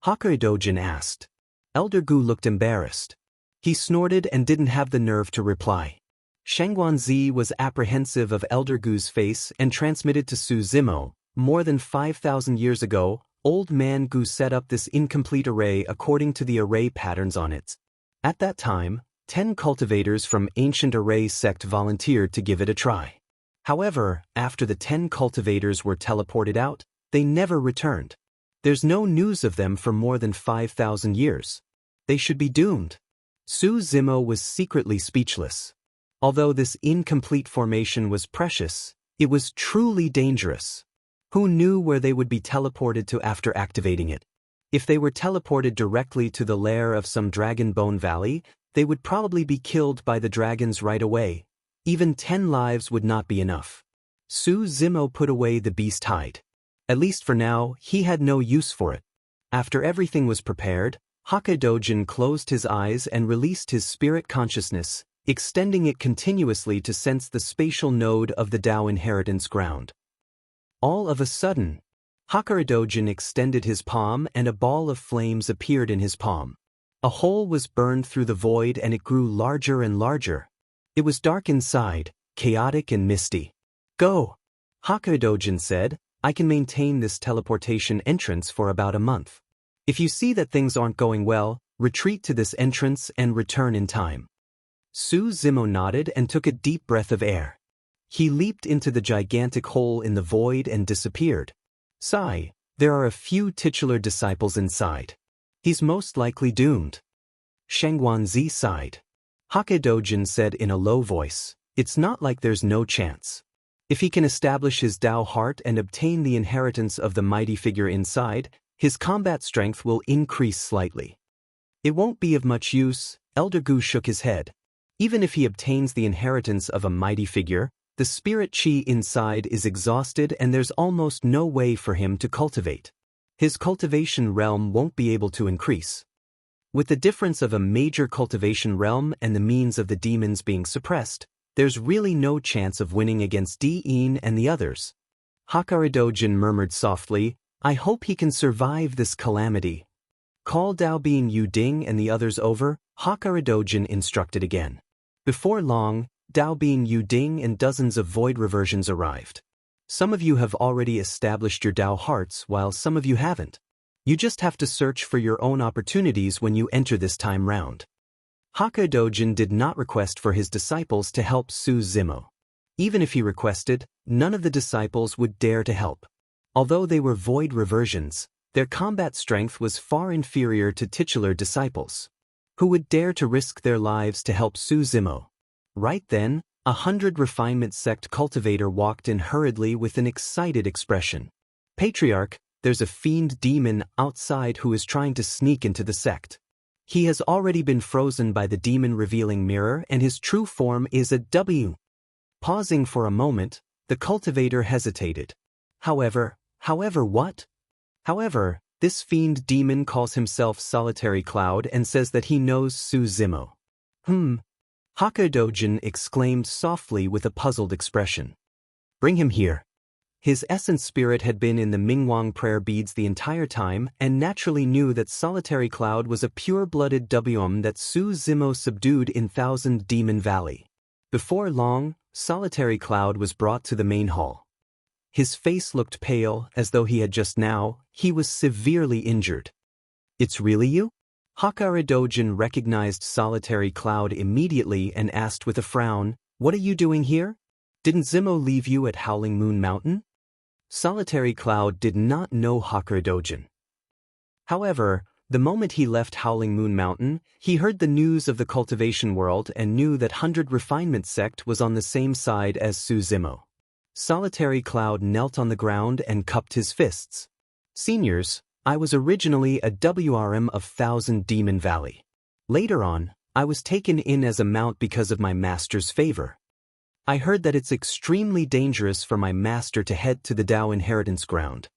Hakaedojin asked. Elder Gu looked embarrassed. He snorted and didn't have the nerve to reply. Shangguan Zi was apprehensive of Elder Gu's face and transmitted to Su Zimo, more than 5,000 years ago, Old Man Gu set up this incomplete array according to the array patterns on it. At that time, 10 cultivators from Ancient Array Sect volunteered to give it a try. However, after the 10 cultivators were teleported out, they never returned. There's no news of them for more than 5,000 years. They should be doomed. Su Zimo was secretly speechless. Although this incomplete formation was precious, it was truly dangerous. Who knew where they would be teleported to after activating it? If they were teleported directly to the lair of some Dragon Bone Valley, they would probably be killed by the dragons right away. Even 10 lives would not be enough. Su Zimo put away the beast hide. At least for now, he had no use for it. After everything was prepared, Hakaedojin closed his eyes and released his spirit consciousness, extending it continuously to sense the spatial node of the Dao inheritance ground. All of a sudden, Hakaedojin extended his palm and a ball of flames appeared in his palm. A hole was burned through the void and it grew larger and larger. It was dark inside, chaotic and misty. Go! Hakaedojin said, I can maintain this teleportation entrance for about a month. If you see that things aren't going well, retreat to this entrance and return in time. Su Zimo nodded and took a deep breath of air. He leaped into the gigantic hole in the void and disappeared. Sigh, there are a few titular disciples inside. He's most likely doomed. Shangguanzi sighed. Hakedojin said in a low voice, it's not like there's no chance. If he can establish his Tao heart and obtain the inheritance of the mighty figure inside, his combat strength will increase slightly. It won't be of much use, Elder Gu shook his head. Even if he obtains the inheritance of a mighty figure, the spirit chi inside is exhausted and there's almost no way for him to cultivate. His cultivation realm won't be able to increase. With the difference of a major cultivation realm and the means of the demons being suppressed, there's really no chance of winning against Di-in and the others. Hakaridojin murmured softly, I hope he can survive this calamity. Call Daobin Yuding and the others over, Hakaridojin instructed again. Before long, Daobin Yuding and dozens of void reversions arrived. Some of you have already established your Tao hearts while some of you haven't. You just have to search for your own opportunities when you enter this time round. Hakedojin did not request for his disciples to help Su Zimo. Even if he requested, none of the disciples would dare to help. Although they were void reversions, their combat strength was far inferior to titular disciples. Who would dare to risk their lives to help Su Zimo? Right then, 100 refinement sect cultivator walked in hurriedly with an excited expression. Patriarch, there's a fiend demon outside who is trying to sneak into the sect. He has already been frozen by the demon-revealing mirror and his true form is a W. Pausing for a moment, the cultivator hesitated. However, what? However, this fiend demon calls himself Solitary Cloud and says that he knows Su Zimo. Hakedojin exclaimed softly with a puzzled expression. Bring him here. His essence spirit had been in the Mingwang prayer beads the entire time and naturally knew that Solitary Cloud was a pure-blooded WM that Su Zimo subdued in Thousand Demon Valley. Before long, Solitary Cloud was brought to the main hall. His face looked pale, as though he was severely injured. It's really you? Hakaridojin recognized Solitary Cloud immediately and asked with a frown, what are you doing here? Didn't Zimo leave you at Howling Moon Mountain? Solitary Cloud did not know Hakaridojin. However, the moment he left Howling Moon Mountain, he heard the news of the cultivation world and knew that 100 Refinement Sect was on the same side as Su Zimo. Solitary Cloud knelt on the ground and cupped his fists. Seniors, I was originally a WRM of Thousand Demon Valley. Later on, I was taken in as a mount because of my master's favor. I heard that it's extremely dangerous for my master to head to the Tao inheritance ground.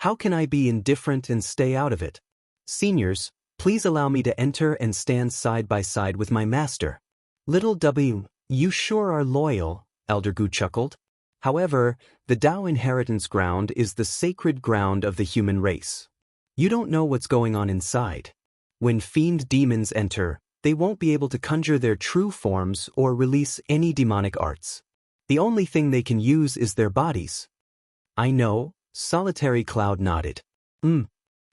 How can I be indifferent and stay out of it? Seniors, please allow me to enter and stand side by side with my master. Little W, you sure are loyal, Elder Gu chuckled. However, the Tao inheritance ground is the sacred ground of the human race. You don't know what's going on inside. When fiend demons enter, they won't be able to conjure their true forms or release any demonic arts. The only thing they can use is their bodies. I know, Solitary Cloud nodded.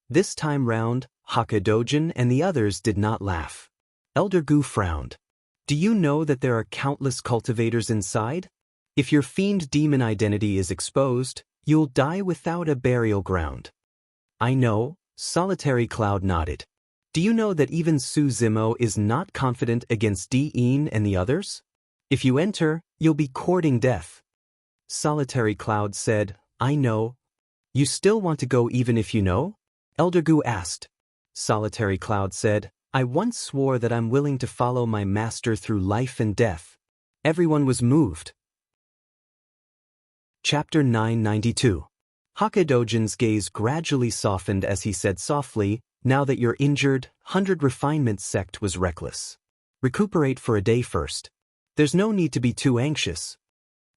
This time round, Hakedojin and the others did not laugh. Elder Gu frowned. Do you know that there are countless cultivators inside? If your fiend demon identity is exposed, you'll die without a burial ground. I know, Solitary Cloud nodded. Do you know that even Su Zimo is not confident against Di-in and the others? If you enter, you'll be courting death. Solitary Cloud said, I know. You still want to go even if you know? Elder Gu asked. Solitary Cloud said, I once swore that I'm willing to follow my master through life and death. Everyone was moved. Chapter 992. Hakedojin's gaze gradually softened as he said softly, now that you're injured, 100 Refinement Sect was reckless. Recuperate for a day first. There's no need to be too anxious.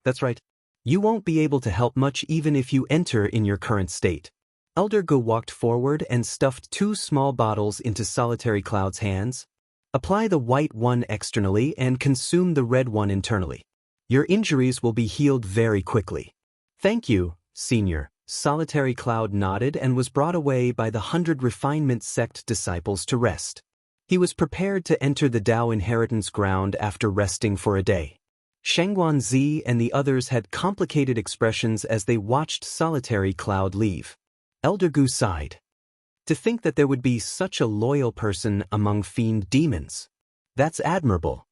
That's right. You won't be able to help much even if you enter in your current state. Elder Gu walked forward and stuffed 2 small bottles into Solitary Cloud's hands. Apply the white one externally and consume the red one internally. Your injuries will be healed very quickly. Thank you, Senior. Solitary Cloud nodded and was brought away by the 100 Refinement Sect disciples to rest. He was prepared to enter the Tao inheritance ground after resting for a day. Shangguanzi and the others had complicated expressions as they watched Solitary Cloud leave. Elder Gu sighed. To think that there would be such a loyal person among fiend demons. That's admirable.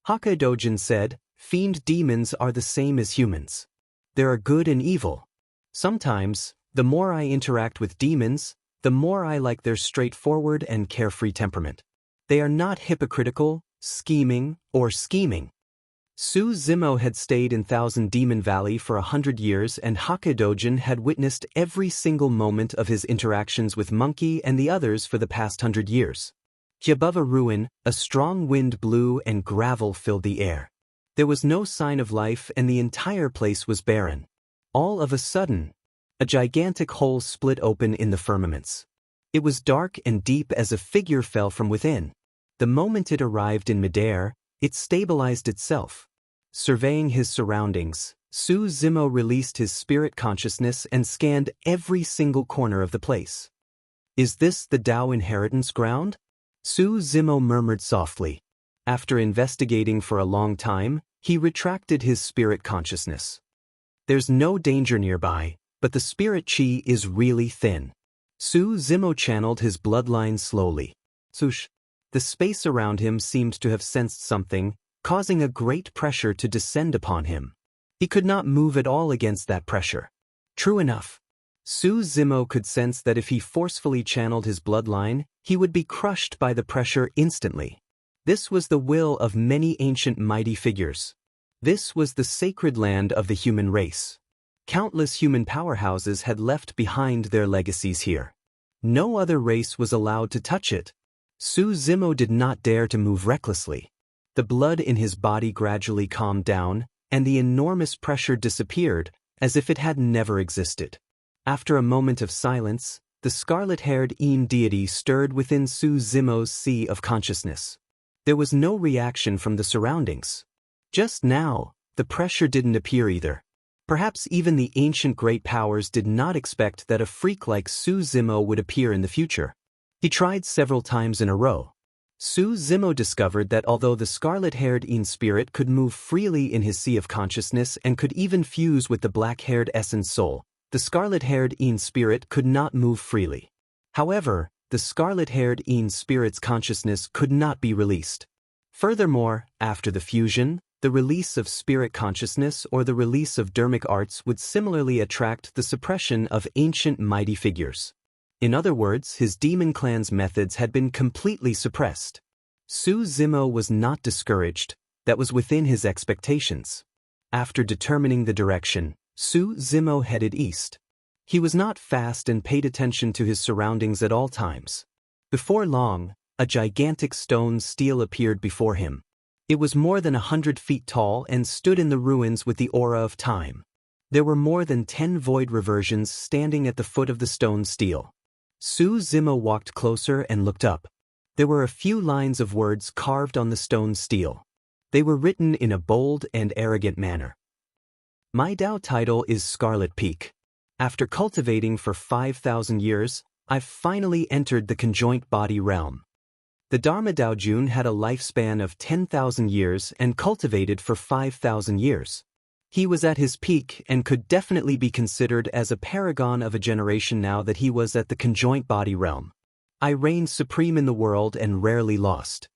Hakka said, fiend demons are the same as humans. There are good and evil. Sometimes, the more I interact with demons, the more I like their straightforward and carefree temperament. They are not hypocritical, scheming. Su Zimo had stayed in Thousand Demon Valley for 100 years, and Hakka had witnessed every single moment of his interactions with Monkey and the others for the past 100 years. Above a ruin, a strong wind blew and gravel filled the air. There was no sign of life and the entire place was barren. All of a sudden, a gigantic hole split open in the firmaments. It was dark and deep as a figure fell from within. The moment it arrived in midair, it stabilized itself. Surveying his surroundings, Su Zimo released his spirit consciousness and scanned every single corner of the place. Is this the Tao inheritance ground? Su Zimo murmured softly. After investigating for a long time, he retracted his spirit consciousness. There's no danger nearby, but the spirit chi is really thin. Su Zimo channeled his bloodline slowly. Swoosh. The space around him seemed to have sensed something, causing a great pressure to descend upon him. He could not move at all against that pressure. True enough. Su Zimo could sense that if he forcefully channeled his bloodline, he would be crushed by the pressure instantly. This was the will of many ancient mighty figures. This was the sacred land of the human race. Countless human powerhouses had left behind their legacies here. No other race was allowed to touch it. Su Zimo did not dare to move recklessly. The blood in his body gradually calmed down, and the enormous pressure disappeared, as if it had never existed. After a moment of silence, the scarlet-haired Een deity stirred within Su Zimo's sea of consciousness. There was no reaction from the surroundings. Just now, the pressure didn't appear either. Perhaps even the ancient great powers did not expect that a freak like Su Zimo would appear in the future. He tried several times in a row. Su Zimo discovered that although the scarlet-haired Een spirit could move freely in his sea of consciousness and could even fuse with the black-haired essence soul, the scarlet-haired Een spirit could not move freely. However, the scarlet-haired Een spirit's consciousness could not be released. Furthermore, after the fusion, the release of spirit consciousness or the release of dermic arts would similarly attract the suppression of ancient mighty figures. In other words, his demon clan's methods had been completely suppressed. Su Zimo was not discouraged. That was within his expectations. After determining the direction, Su Zimo headed east. He was not fast and paid attention to his surroundings at all times. Before long, a gigantic stone stele appeared before him. It was more than 100 feet tall and stood in the ruins with the aura of time. There were more than 10 void reversions standing at the foot of the stone stele. Su Zimo walked closer and looked up. There were a few lines of words carved on the stone stele. They were written in a bold and arrogant manner. My Tao title is Scarlet Peak. After cultivating for 5,000 years, I've finally entered the conjoint body realm. The Dharma Tao Jun had a lifespan of 10,000 years and cultivated for 5,000 years. He was at his peak and could definitely be considered as a paragon of a generation now that he was at the conjoint body realm. I reigned supreme in the world and rarely lost.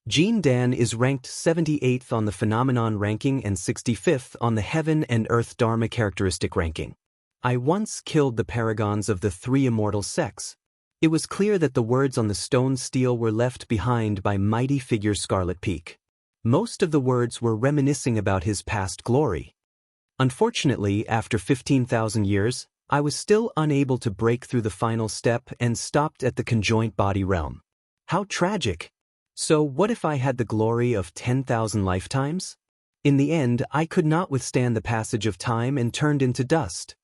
Jin Dan is ranked 78th on the phenomenon ranking and 65th on the heaven and earth dharma characteristic ranking. I once killed the paragons of the 3 immortal sects. It was clear that the words on the stone stele were left behind by mighty figure Scarlet Peak. Most of the words were reminiscing about his past glory. Unfortunately, after 15,000 years, I was still unable to break through the final step and stopped at the conjoint body realm. How tragic! So what if I had the glory of 10,000 lifetimes? In the end, I could not withstand the passage of time and turned into dust.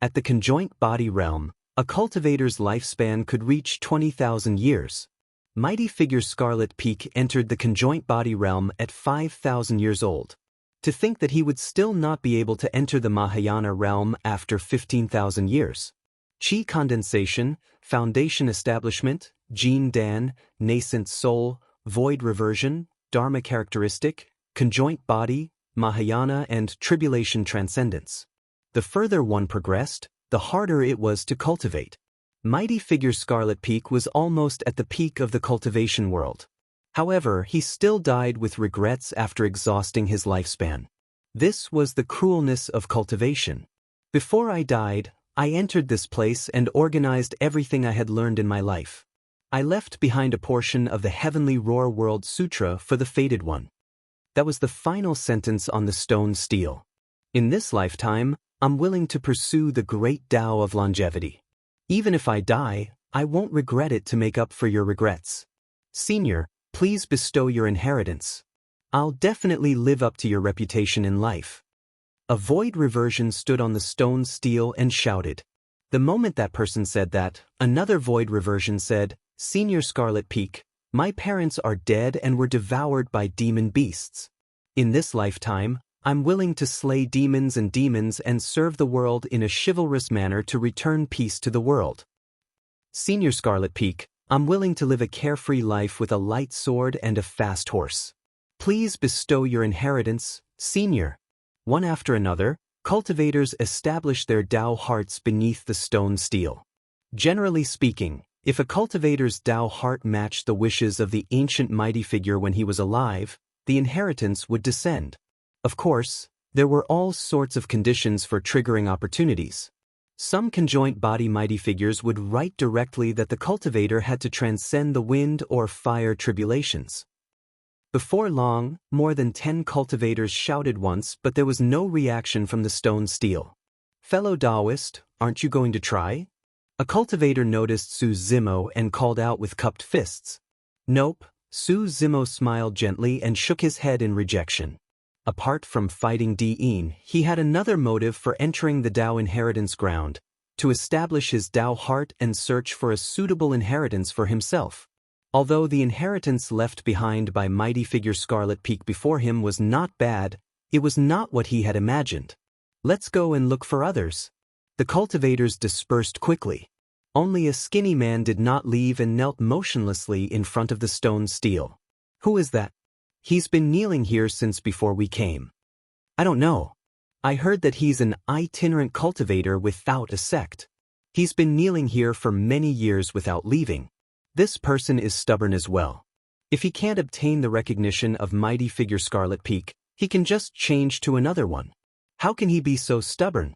At the conjoint body realm, a cultivator's lifespan could reach 20,000 years. Mighty figure Scarlet Peak entered the conjoint body realm at 5,000 years old. To think that he would still not be able to enter the Mahayana realm after 15,000 years. Qi condensation, foundation establishment, Jin Dan, nascent soul, void reversion, dharma characteristic, conjoint body, Mahayana and tribulation transcendence. The further one progressed, the harder it was to cultivate. Mighty figure Scarlet Peak was almost at the peak of the cultivation world. However, he still died with regrets after exhausting his lifespan. This was the cruelness of cultivation. Before I died, I entered this place and organized everything I had learned in my life. I left behind a portion of the Heavenly Roar World Sutra for the Fated One. That was the final sentence on the stone stele. In this lifetime, I'm willing to pursue the great Tao of longevity. Even if I die, I won't regret it to make up for your regrets. Senior, please bestow your inheritance. I'll definitely live up to your reputation in life. A void reversion stood on the stone stele and shouted. The moment that person said that, another void reversion said, Senior Scarlet Peak, my parents are dead and were devoured by demon beasts. In this lifetime, I'm willing to slay demons and serve the world in a chivalrous manner to return peace to the world. Senior Scarlet Peak, I'm willing to live a carefree life with a light sword and a fast horse. Please bestow your inheritance, Senior. One after another, cultivators establish their Tao hearts beneath the stone stele. Generally speaking, if a cultivator's Tao heart matched the wishes of the ancient mighty figure when he was alive, the inheritance would descend. Of course, there were all sorts of conditions for triggering opportunities. Some conjoint body mighty figures would write directly that the cultivator had to transcend the wind or fire tribulations. Before long, more than 10 cultivators shouted once, but there was no reaction from the stone stele. Fellow Taoist, aren't you going to try? A cultivator noticed Su Zimo and called out with cupped fists. Nope, Su Zimo smiled gently and shook his head in rejection. Apart from fighting Di'in, he had another motive for entering the Tao inheritance ground, to establish his Tao heart and search for a suitable inheritance for himself. Although the inheritance left behind by mighty figure Scarlet Peak before him was not bad, it was not what he had imagined. Let's go and look for others. The cultivators dispersed quickly. Only a skinny man did not leave and knelt motionlessly in front of the stone stele. Who is that? He's been kneeling here since before we came. I don't know. I heard that he's an itinerant cultivator without a sect. He's been kneeling here for many years without leaving. This person is stubborn as well. If he can't obtain the recognition of mighty figure Scarlet Peak, he can just change to another one. How can he be so stubborn?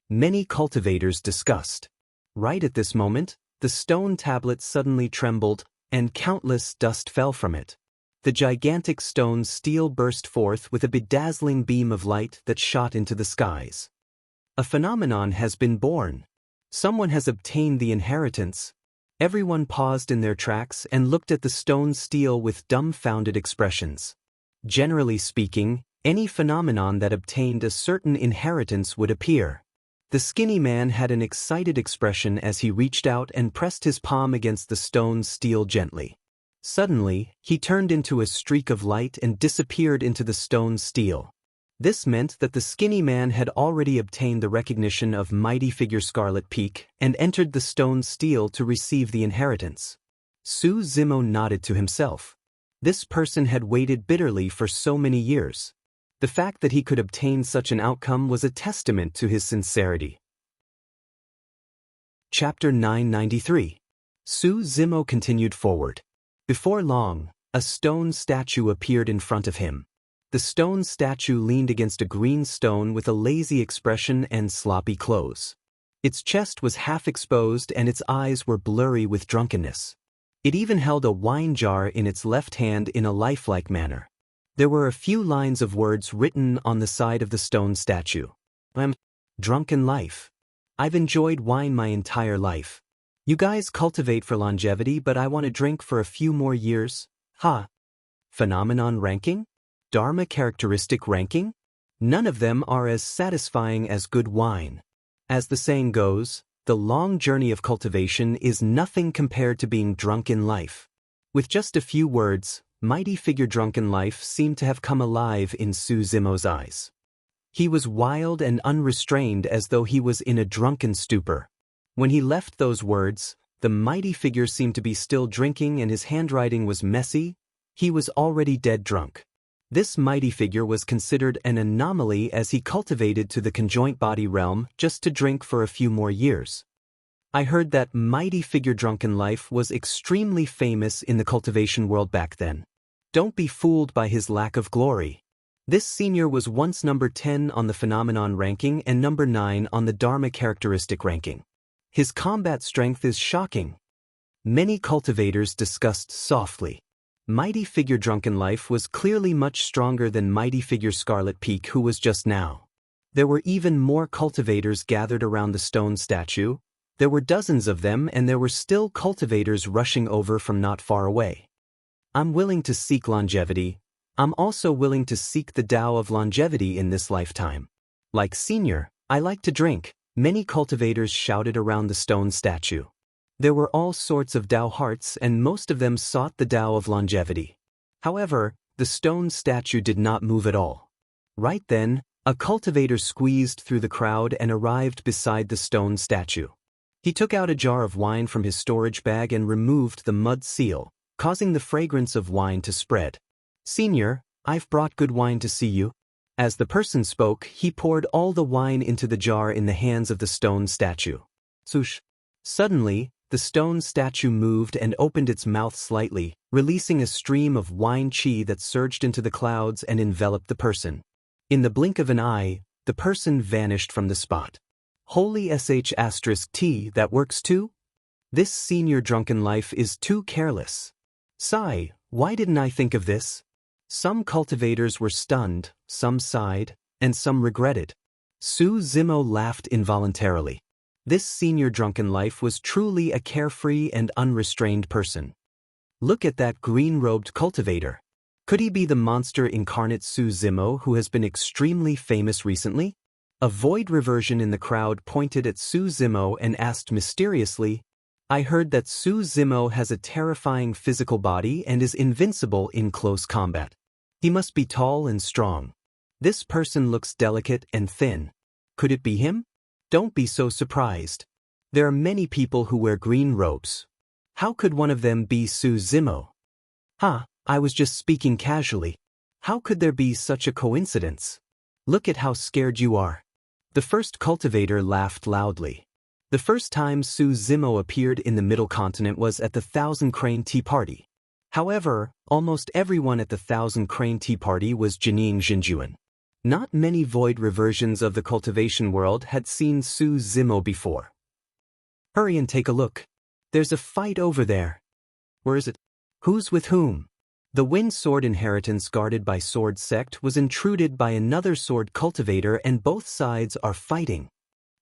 Many cultivators discussed. Right at this moment, the stone tablet suddenly trembled, and countless dust fell from it. The gigantic stone stele burst forth with a bedazzling beam of light that shot into the skies. A phenomenon has been born. Someone has obtained the inheritance. Everyone paused in their tracks and looked at the stone stele with dumbfounded expressions. Generally speaking, any phenomenon that obtained a certain inheritance would appear. The skinny man had an excited expression as he reached out and pressed his palm against the stone stele gently. Suddenly, he turned into a streak of light and disappeared into the stone stele. This meant that the skinny man had already obtained the recognition of mighty figure Scarlet Peak and entered the stone stele to receive the inheritance. Su Zimo nodded to himself. This person had waited bitterly for so many years. The fact that he could obtain such an outcome was a testament to his sincerity. Chapter 993. Su Zimo continued forward. Before long, a stone statue appeared in front of him. The stone statue leaned against a green stone with a lazy expression and sloppy clothes. Its chest was half exposed and its eyes were blurry with drunkenness. It even held a wine jar in its left hand in a lifelike manner. There were a few lines of words written on the side of the stone statue. Drunken life. I've enjoyed wine my entire life. You guys cultivate for longevity, but I want to drink for a few more years. Ha! Phenomenon ranking? Dharma characteristic ranking? None of them are as satisfying as good wine. As the saying goes, the long journey of cultivation is nothing compared to being drunk in life. With just a few words, mighty figure drunken life seemed to have come alive in Su Zimo's eyes. He was wild and unrestrained as though he was in a drunken stupor. When he left those words, the mighty figure seemed to be still drinking and his handwriting was messy. He was already dead drunk. This mighty figure was considered an anomaly as he cultivated to the conjoint body realm just to drink for a few more years. I heard that mighty figure drunken life was extremely famous in the cultivation world back then. Don't be fooled by his lack of glory. This senior was once number 10 on the phenomenon ranking and number 9 on the Dharma characteristic ranking. His combat strength is shocking. Many cultivators discussed softly. Mighty figure drunken life was clearly much stronger than mighty figure Scarlet Peak, who was just now. There were even more cultivators gathered around the stone statue. There were dozens of them, and there were still cultivators rushing over from not far away. I'm willing to seek longevity. I'm also willing to seek the Tao of longevity in this lifetime. Like senior, I like to drink, many cultivators shouted around the stone statue. There were all sorts of Tao hearts, and most of them sought the Tao of longevity. However, the stone statue did not move at all. Right then, a cultivator squeezed through the crowd and arrived beside the stone statue. He took out a jar of wine from his storage bag and removed the mud seal, causing the fragrance of wine to spread. Senior, I've brought good wine to see you. As the person spoke, he poured all the wine into the jar in the hands of the stone statue. Swoosh! Suddenly, the stone statue moved and opened its mouth slightly, releasing a stream of wine chi that surged into the clouds and enveloped the person. In the blink of an eye, the person vanished from the spot. Holy sh*t, that works too? This senior drunken life is too careless. Sigh, why didn't I think of this? Some cultivators were stunned, some sighed, and some regretted. Su Zimo laughed involuntarily. This senior drunken life was truly a carefree and unrestrained person. Look at that green-robed cultivator. Could he be the monster incarnate Su Zimo who has been extremely famous recently? A void reversion in the crowd pointed at Su Zimo and asked mysteriously, I heard that Su Zimo has a terrifying physical body and is invincible in close combat. He must be tall and strong. This person looks delicate and thin. Could it be him? Don't be so surprised. There are many people who wear green robes. How could one of them be Su Zimo? I was just speaking casually. How could there be such a coincidence? Look at how scared you are. The first cultivator laughed loudly. The first time Su Zimo appeared in the Middle Continent was at the Thousand Crane Tea Party. However, almost everyone at the Thousand Crane Tea Party was Jining Jinjuan. Not many void reversions of the cultivation world had seen Su Zimo before. Hurry and take a look. There's a fight over there. Where is it? Who's with whom? The Wind Sword inheritance guarded by Sword Sect was intruded by another sword cultivator, and both sides are fighting.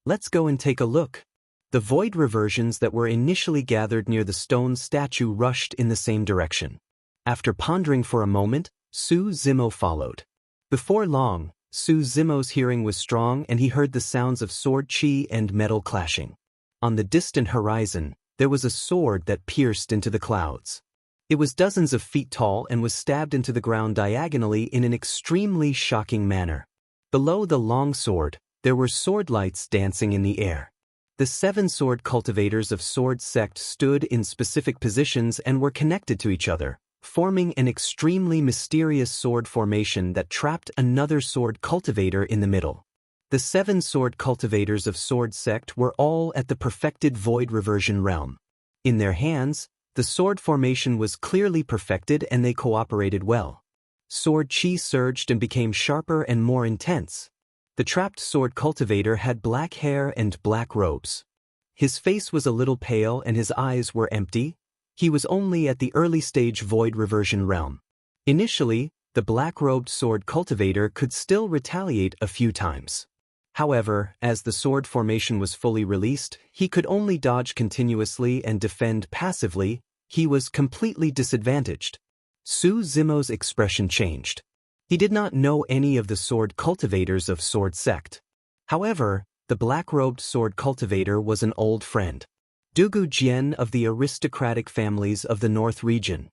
Let's go and take a look. The void reversions that were initially gathered near the stone statue rushed in the same direction. After pondering for a moment, Su Zimo followed. Before long, Su Zimo's hearing was strong and he heard the sounds of sword chi and metal clashing. On the distant horizon, there was a sword that pierced into the clouds. It was dozens of feet tall and was stabbed into the ground diagonally in an extremely shocking manner. Below the long sword, there were sword lights dancing in the air. The 7 sword cultivators of Sword Sect stood in specific positions and were connected to each other, forming an extremely mysterious sword formation that trapped another sword cultivator in the middle. The 7 sword cultivators of Sword Sect were all at the perfected void reversion realm. In their hands, the sword formation was clearly perfected and they cooperated well. Sword chi surged and became sharper and more intense. The trapped sword cultivator had black hair and black robes. His face was a little pale and his eyes were empty. He was only at the early stage void reversion realm. Initially, the black-robed sword cultivator could still retaliate a few times. However, as the sword formation was fully released, he could only dodge continuously and defend passively. He was completely disadvantaged. Su Zimo's expression changed. He did not know any of the sword cultivators of Sword Sect. However, the black-robed sword cultivator was an old friend. Dugu Jian of the aristocratic families of the North region.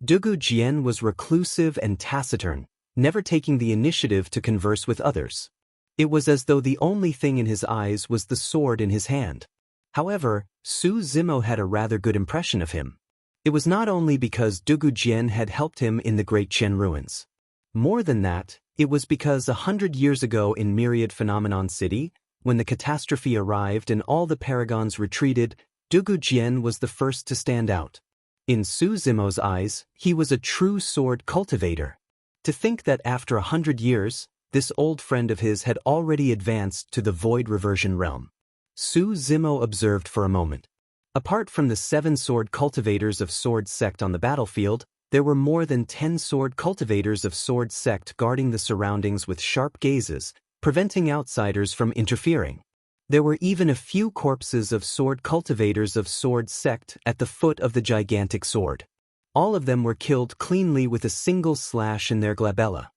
Dugu Jian was reclusive and taciturn, never taking the initiative to converse with others. It was as though the only thing in his eyes was the sword in his hand. However, Su Zimo had a rather good impression of him. It was not only because Dugu Jian had helped him in the Great Chen ruins. More than that, it was because 100 years ago in Myriad Phenomenon City, When the catastrophe arrived and all the paragons retreated, Dugu Jian was the first to stand out. In Su Zimo's eyes, he was a true sword cultivator. To think that after 100 years, this old friend of his had already advanced to the void reversion realm. Su Zimo observed for a moment. Apart from the 7 sword cultivators of Sword Sect on the battlefield, there were more than 10 sword cultivators of Sword Sect guarding the surroundings with sharp gazes, preventing outsiders from interfering. There were even a few corpses of sword cultivators of Sword Sect at the foot of the gigantic sword. All of them were killed cleanly with a single slash in their glabella.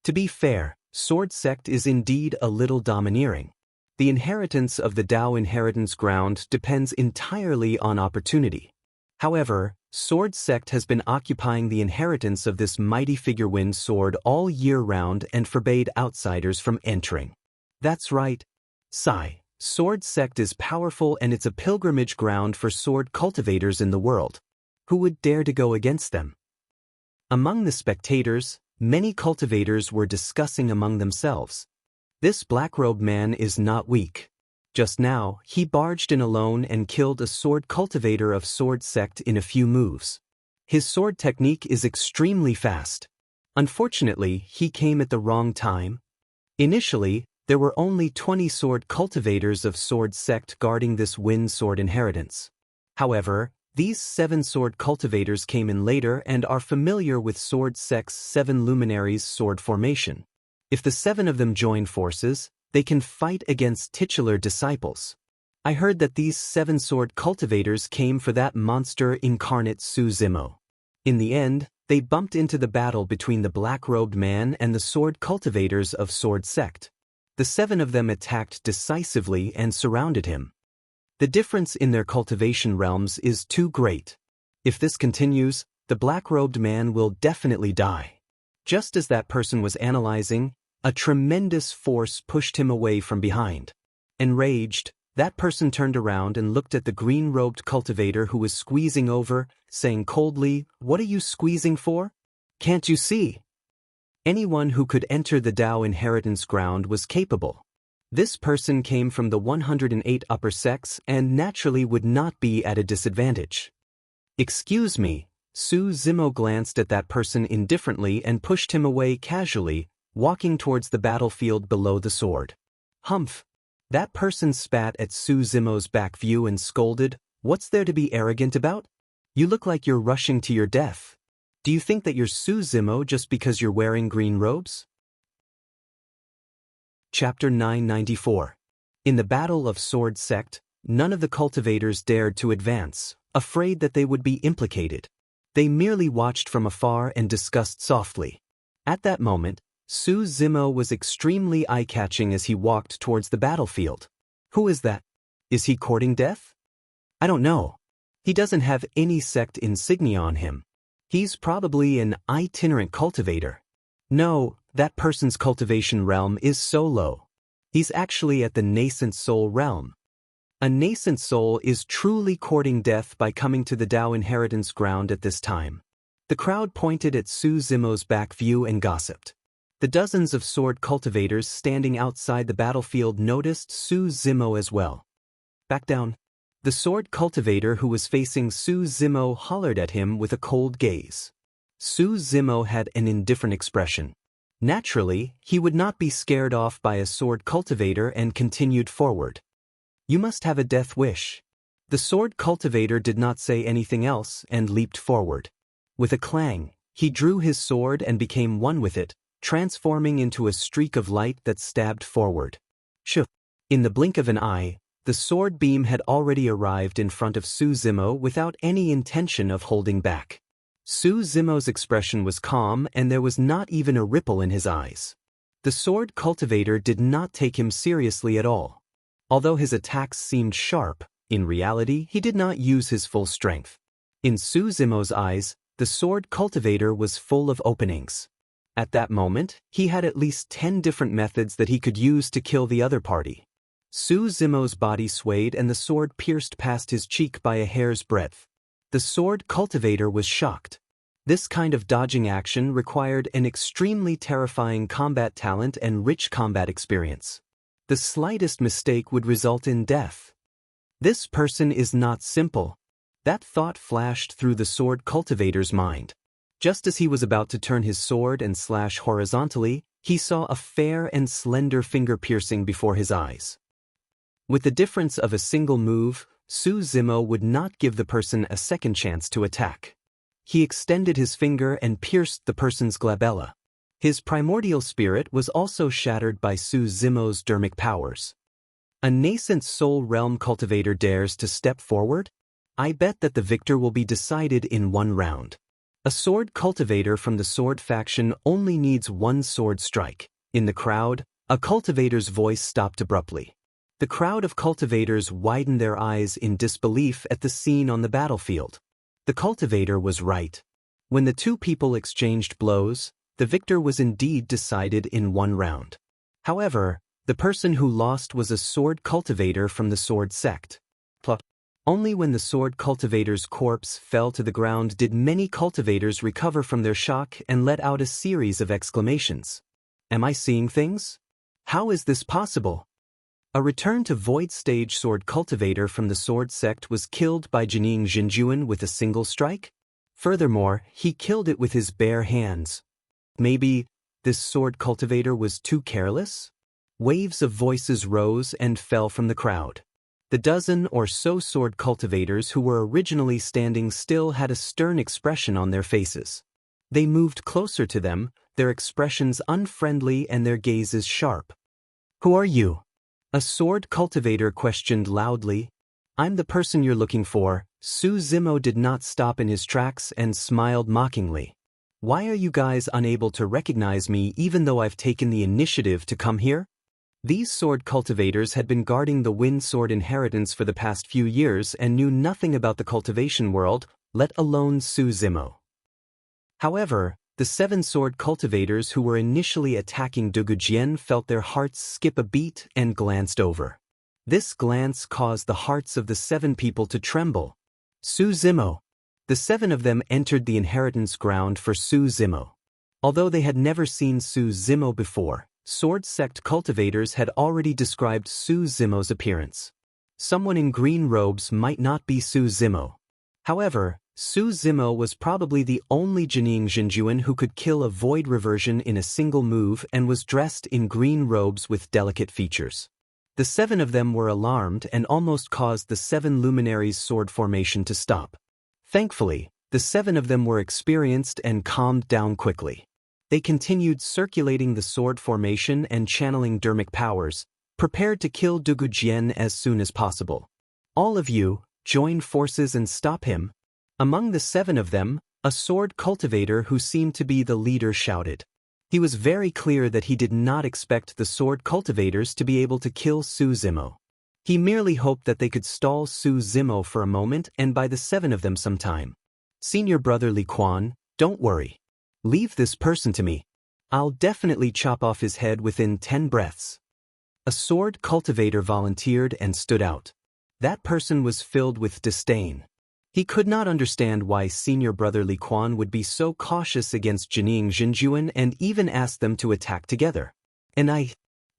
To be fair, Sword Sect is indeed a little domineering. The inheritance of the Dao inheritance ground depends entirely on opportunity. However, Sword Sect has been occupying the inheritance of this mighty figure-wind sword all year round and forbade outsiders from entering. That's right. Sigh. Sword Sect is powerful and it's a pilgrimage ground for sword cultivators in the world. Who would dare to go against them? Among the spectators, many cultivators were discussing among themselves. This black-robed man is not weak. Just now, he barged in alone and killed a sword cultivator of Sword Sect in a few moves. His sword technique is extremely fast. Unfortunately, he came at the wrong time. Initially, there were only 20 sword cultivators of Sword Sect guarding this wind sword inheritance. However, these 7 sword cultivators came in later and are familiar with Sword Sect's 7 luminaries sword formation. If the 7 of them join forces, they can fight against titular disciples. I heard that these 7 sword cultivators came for that monster incarnate Su Zimo. In the end, they bumped into the battle between the black-robed man and the sword cultivators of Sword Sect. The 7 of them attacked decisively and surrounded him. The difference in their cultivation realms is too great. If this continues, the black-robed man will definitely die. Just as that person was analyzing, a tremendous force pushed him away from behind. Enraged, that person turned around and looked at the green-robed cultivator who was squeezing over, saying coldly, "What are you squeezing for? Can't you see?" Anyone who could enter the Dao inheritance ground was capable. This person came from the 108 upper sects and naturally would not be at a disadvantage. "Excuse me," Su Zimo glanced at that person indifferently and pushed him away casually, walking towards the battlefield below the sword. "Humph." That person spat at Su Zimo's back view and scolded, "What's there to be arrogant about? You look like you're rushing to your death. Do you think that you're Su Zimo just because you're wearing green robes?" Chapter 994. In the Battle of Sword Sect, none of the cultivators dared to advance, afraid that they would be implicated. They merely watched from afar and discussed softly. At that moment, Su Zimo was extremely eye-catching as he walked towards the battlefield. Who is that? Is he courting death? I don't know. He doesn't have any sect insignia on him. He's probably an itinerant cultivator. No, that person's cultivation realm is so low. He's actually at the nascent soul realm. A nascent soul is truly courting death by coming to the Dao inheritance ground at this time. The crowd pointed at Su Zimo's back view and gossiped. The dozens of sword cultivators standing outside the battlefield noticed Su Zimo as well. "Back down." The sword cultivator who was facing Su Zimo hollered at him with a cold gaze. Su Zimo had an indifferent expression. Naturally, he would not be scared off by a sword cultivator and continued forward. "You must have a death wish." The sword cultivator did not say anything else and leaped forward. With a clang, he drew his sword and became one with it, transforming into a streak of light that stabbed forward. Shoo! In the blink of an eye, the sword beam had already arrived in front of Su Zimo without any intention of holding back. Su Zimo's expression was calm and there was not even a ripple in his eyes. The sword cultivator did not take him seriously at all. Although his attacks seemed sharp, in reality he did not use his full strength. In Su Zimo's eyes, the sword cultivator was full of openings. At that moment, he had at least 10 different methods that he could use to kill the other party. Su Zimo's body swayed and the sword pierced past his cheek by a hair's breadth. The sword cultivator was shocked. This kind of dodging action required an extremely terrifying combat talent and rich combat experience. The slightest mistake would result in death. This person is not simple. That thought flashed through the sword cultivator's mind. Just as he was about to turn his sword and slash horizontally, he saw a fair and slender finger piercing before his eyes. With the difference of a single move, Su Zimo would not give the person a second chance to attack. He extended his finger and pierced the person's glabella. His primordial spirit was also shattered by Su Zimo's dermic powers. A nascent soul realm cultivator dares to step forward? I bet that the victor will be decided in one round. A sword cultivator from the sword faction only needs one sword strike. In the crowd, a cultivator's voice stopped abruptly. The crowd of cultivators widened their eyes in disbelief at the scene on the battlefield. The cultivator was right. When the two people exchanged blows, the victor was indeed decided in one round. However, the person who lost was a sword cultivator from the sword sect. Only when the sword cultivator's corpse fell to the ground did many cultivators recover from their shock and let out a series of exclamations. Am I seeing things? How is this possible? A return to void stage sword cultivator from the sword sect was killed by Jining Jinjuan with a single strike? Furthermore, he killed it with his bare hands. Maybe this sword cultivator was too careless? Waves of voices rose and fell from the crowd. The dozen or so sword cultivators who were originally standing still had a stern expression on their faces. They moved closer to them, their expressions unfriendly and their gazes sharp. Who are you? A sword cultivator questioned loudly. I'm the person you're looking for. Su Zimo did not stop in his tracks and smiled mockingly. Why are you guys unable to recognize me even though I've taken the initiative to come here? These sword cultivators had been guarding the wind sword inheritance for the past few years and knew nothing about the cultivation world, let alone Su Zimo. However, the 7 sword cultivators who were initially attacking Dugujian felt their hearts skip a beat and glanced over. This glance caused the hearts of the 7 people to tremble. Su Zimo. The 7 of them entered the inheritance ground for Su Zimo. Although they had never seen Su Zimo before, sword sect cultivators had already described Su Zimo's appearance. Someone in green robes might not be Su Zimo. However, Su Zimo was probably the only Jining Jinjuan who could kill a void reversion in a single move and was dressed in green robes with delicate features. The 7 of them were alarmed and almost caused the 7 luminaries' sword formation to stop. Thankfully, the 7 of them were experienced and calmed down quickly. They continued circulating the sword formation and channeling dermic powers, prepared to kill Dugujian as soon as possible. All of you, join forces and stop him. Among the 7 of them, a sword cultivator who seemed to be the leader shouted. He was very clear that he did not expect the sword cultivators to be able to kill Su Zimo. He merely hoped that they could stall Su Zimo for a moment and buy the 7 of them some time. Senior brother Li Quan, don't worry. Leave this person to me. I'll definitely chop off his head within 10 breaths. A sword cultivator volunteered and stood out. That person was filled with disdain. He could not understand why senior brother Li Quan would be so cautious against Jining Jinjuan and even asked them to attack together.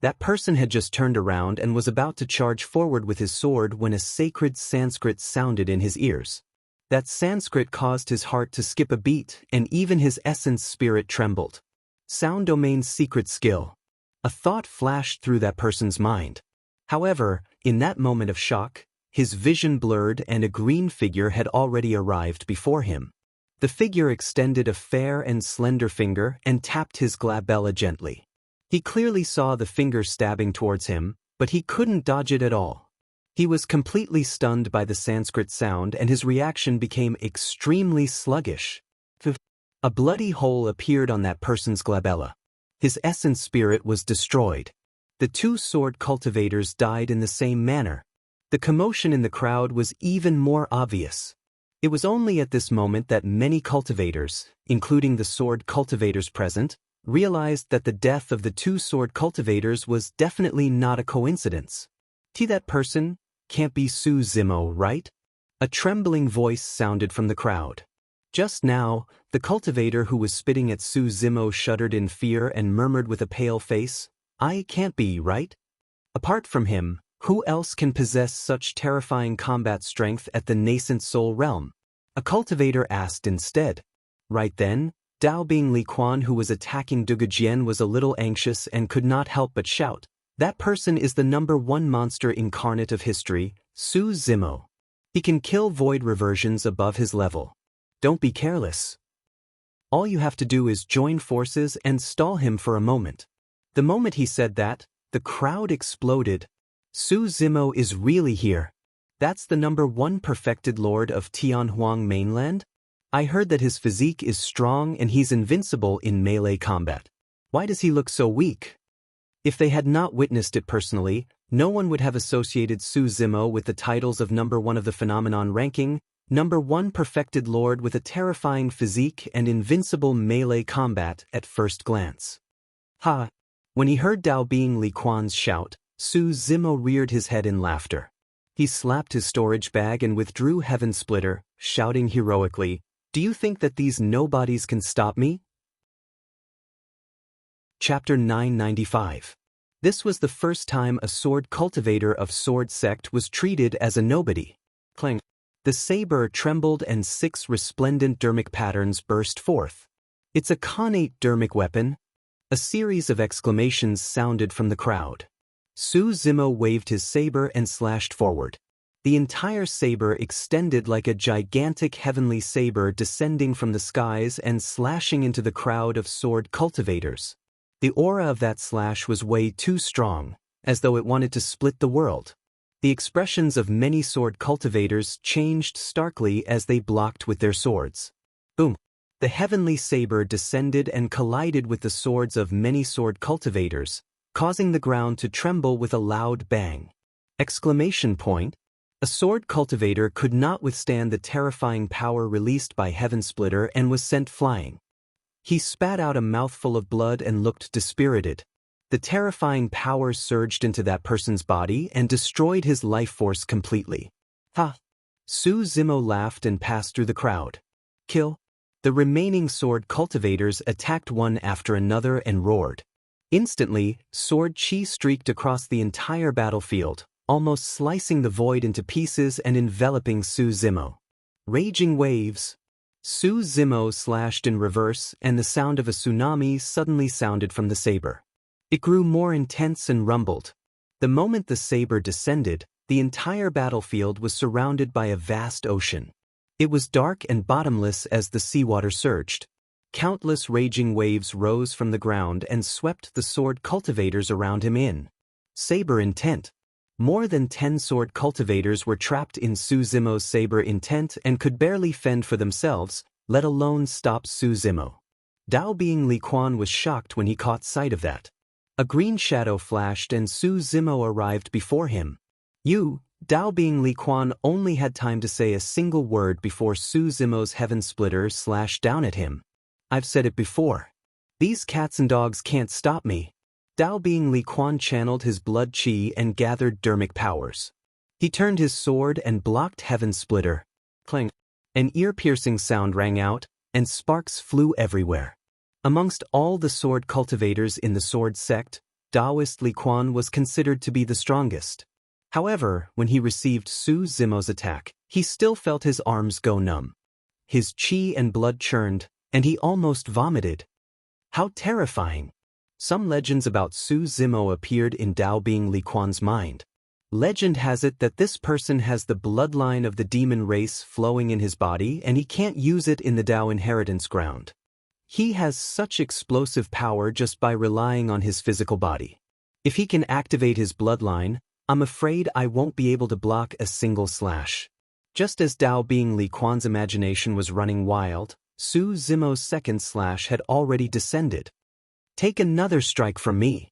That person had just turned around and was about to charge forward with his sword when a sacred Sanskrit sounded in his ears. That Sanskrit caused his heart to skip a beat and even his essence spirit trembled. Sound domain's secret skill. A thought flashed through that person's mind. However, in that moment of shock, his vision blurred and a green figure had already arrived before him. The figure extended a fair and slender finger and tapped his glabella gently. He clearly saw the finger stabbing towards him, but he couldn't dodge it at all. He was completely stunned by the Sanskrit sound and his reaction became extremely sluggish. A bloody hole appeared on that person's glabella. His essence spirit was destroyed. The 2 sword cultivators died in the same manner. The commotion in the crowd was even more obvious. It was only at this moment that many cultivators, including the sword cultivators present, realized that the death of the 2 sword cultivators was definitely not a coincidence. That person can't be Su Zimo, right? A trembling voice sounded from the crowd. Just now, the cultivator who was spitting at Su Zimo shuddered in fear and murmured with a pale face, I can't be, right? Apart from him, who else can possess such terrifying combat strength at the nascent soul realm? A cultivator asked instead. Right then, Dao Bing Li Quan, who was attacking Duge Jian, was a little anxious and could not help but shout, "That person is the #1 monster incarnate of history, Su Zimo. He can kill void reversions above his level. Don't be careless. All you have to do is join forces and stall him for a moment." The moment he said that, the crowd exploded. Su Zimo is really here. That's the #1 perfected lord of Tianhuang mainland? I heard that his physique is strong and he's invincible in melee combat. Why does he look so weak? If they had not witnessed it personally, no one would have associated Su Zimo with the titles of #1 of the phenomenon ranking, #1 perfected lord with a terrifying physique and invincible melee combat at first glance. Ha! When he heard Dao Bing Li Quan's shout, Su Zimo reared his head in laughter. He slapped his storage bag and withdrew Heaven Splitter, shouting heroically, "Do you think that these nobodies can stop me?" Chapter 995. This was the first time a sword cultivator of Sword Sect was treated as a nobody. Clang. The saber trembled and 6 resplendent dermic patterns burst forth. "It's a connate dermic weapon." A series of exclamations sounded from the crowd. Su Zimo waved his saber and slashed forward. The entire saber extended like a gigantic heavenly saber descending from the skies and slashing into the crowd of sword cultivators. The aura of that slash was way too strong, as though it wanted to split the world. The expressions of many sword cultivators changed starkly as they blocked with their swords. Boom! The heavenly saber descended and collided with the swords of many sword cultivators, causing the ground to tremble with a loud bang. Exclamation point! A sword cultivator could not withstand the terrifying power released by Heaven Splitter and was sent flying. He spat out a mouthful of blood and looked dispirited. The terrifying power surged into that person's body and destroyed his life force completely. Ha! Su Zimo laughed and passed through the crowd. Kill! The remaining sword cultivators attacked one after another and roared. Instantly, sword chi streaked across the entire battlefield, almost slicing the void into pieces and enveloping Su Zimo. Raging waves. Su Zimo slashed in reverse, and the sound of a tsunami suddenly sounded from the saber. It grew more intense and rumbled. The moment the saber descended, the entire battlefield was surrounded by a vast ocean. It was dark and bottomless as the seawater surged. Countless raging waves rose from the ground and swept the sword cultivators around him in. Saber intent. More than 10 sword cultivators were trapped in Su Zimo's saber intent and could barely fend for themselves, let alone stop Su Zimo. Dao Bing Li Quan was shocked when he caught sight of that. A green shadow flashed and Su Zimo arrived before him. Dao Bing Li Quan only had time to say a single word before Su Zimo's Heaven Splitter slashed down at him. I've said it before. These cats and dogs can't stop me. Dao Bing Li Quan channeled his blood chi and gathered dermic powers. He turned his sword and blocked Heaven Splitter. Clang! An ear-piercing sound rang out, and sparks flew everywhere. Amongst all the sword cultivators in the Sword Sect, Daoist Li Quan was considered to be the strongest. However, when he received Su Zimo's attack, he still felt his arms go numb. His chi and blood churned, and he almost vomited. How terrifying! Some legends about Su Zimo appeared in Dao Bing Li Quan's mind. Legend has it that this person has the bloodline of the demon race flowing in his body and he can't use it in the Dao inheritance ground. He has such explosive power just by relying on his physical body. If he can activate his bloodline, I'm afraid I won't be able to block a single slash. Just as Dao Bing Li Quan's imagination was running wild, Su Zimo's second slash had already descended. Take another strike from me.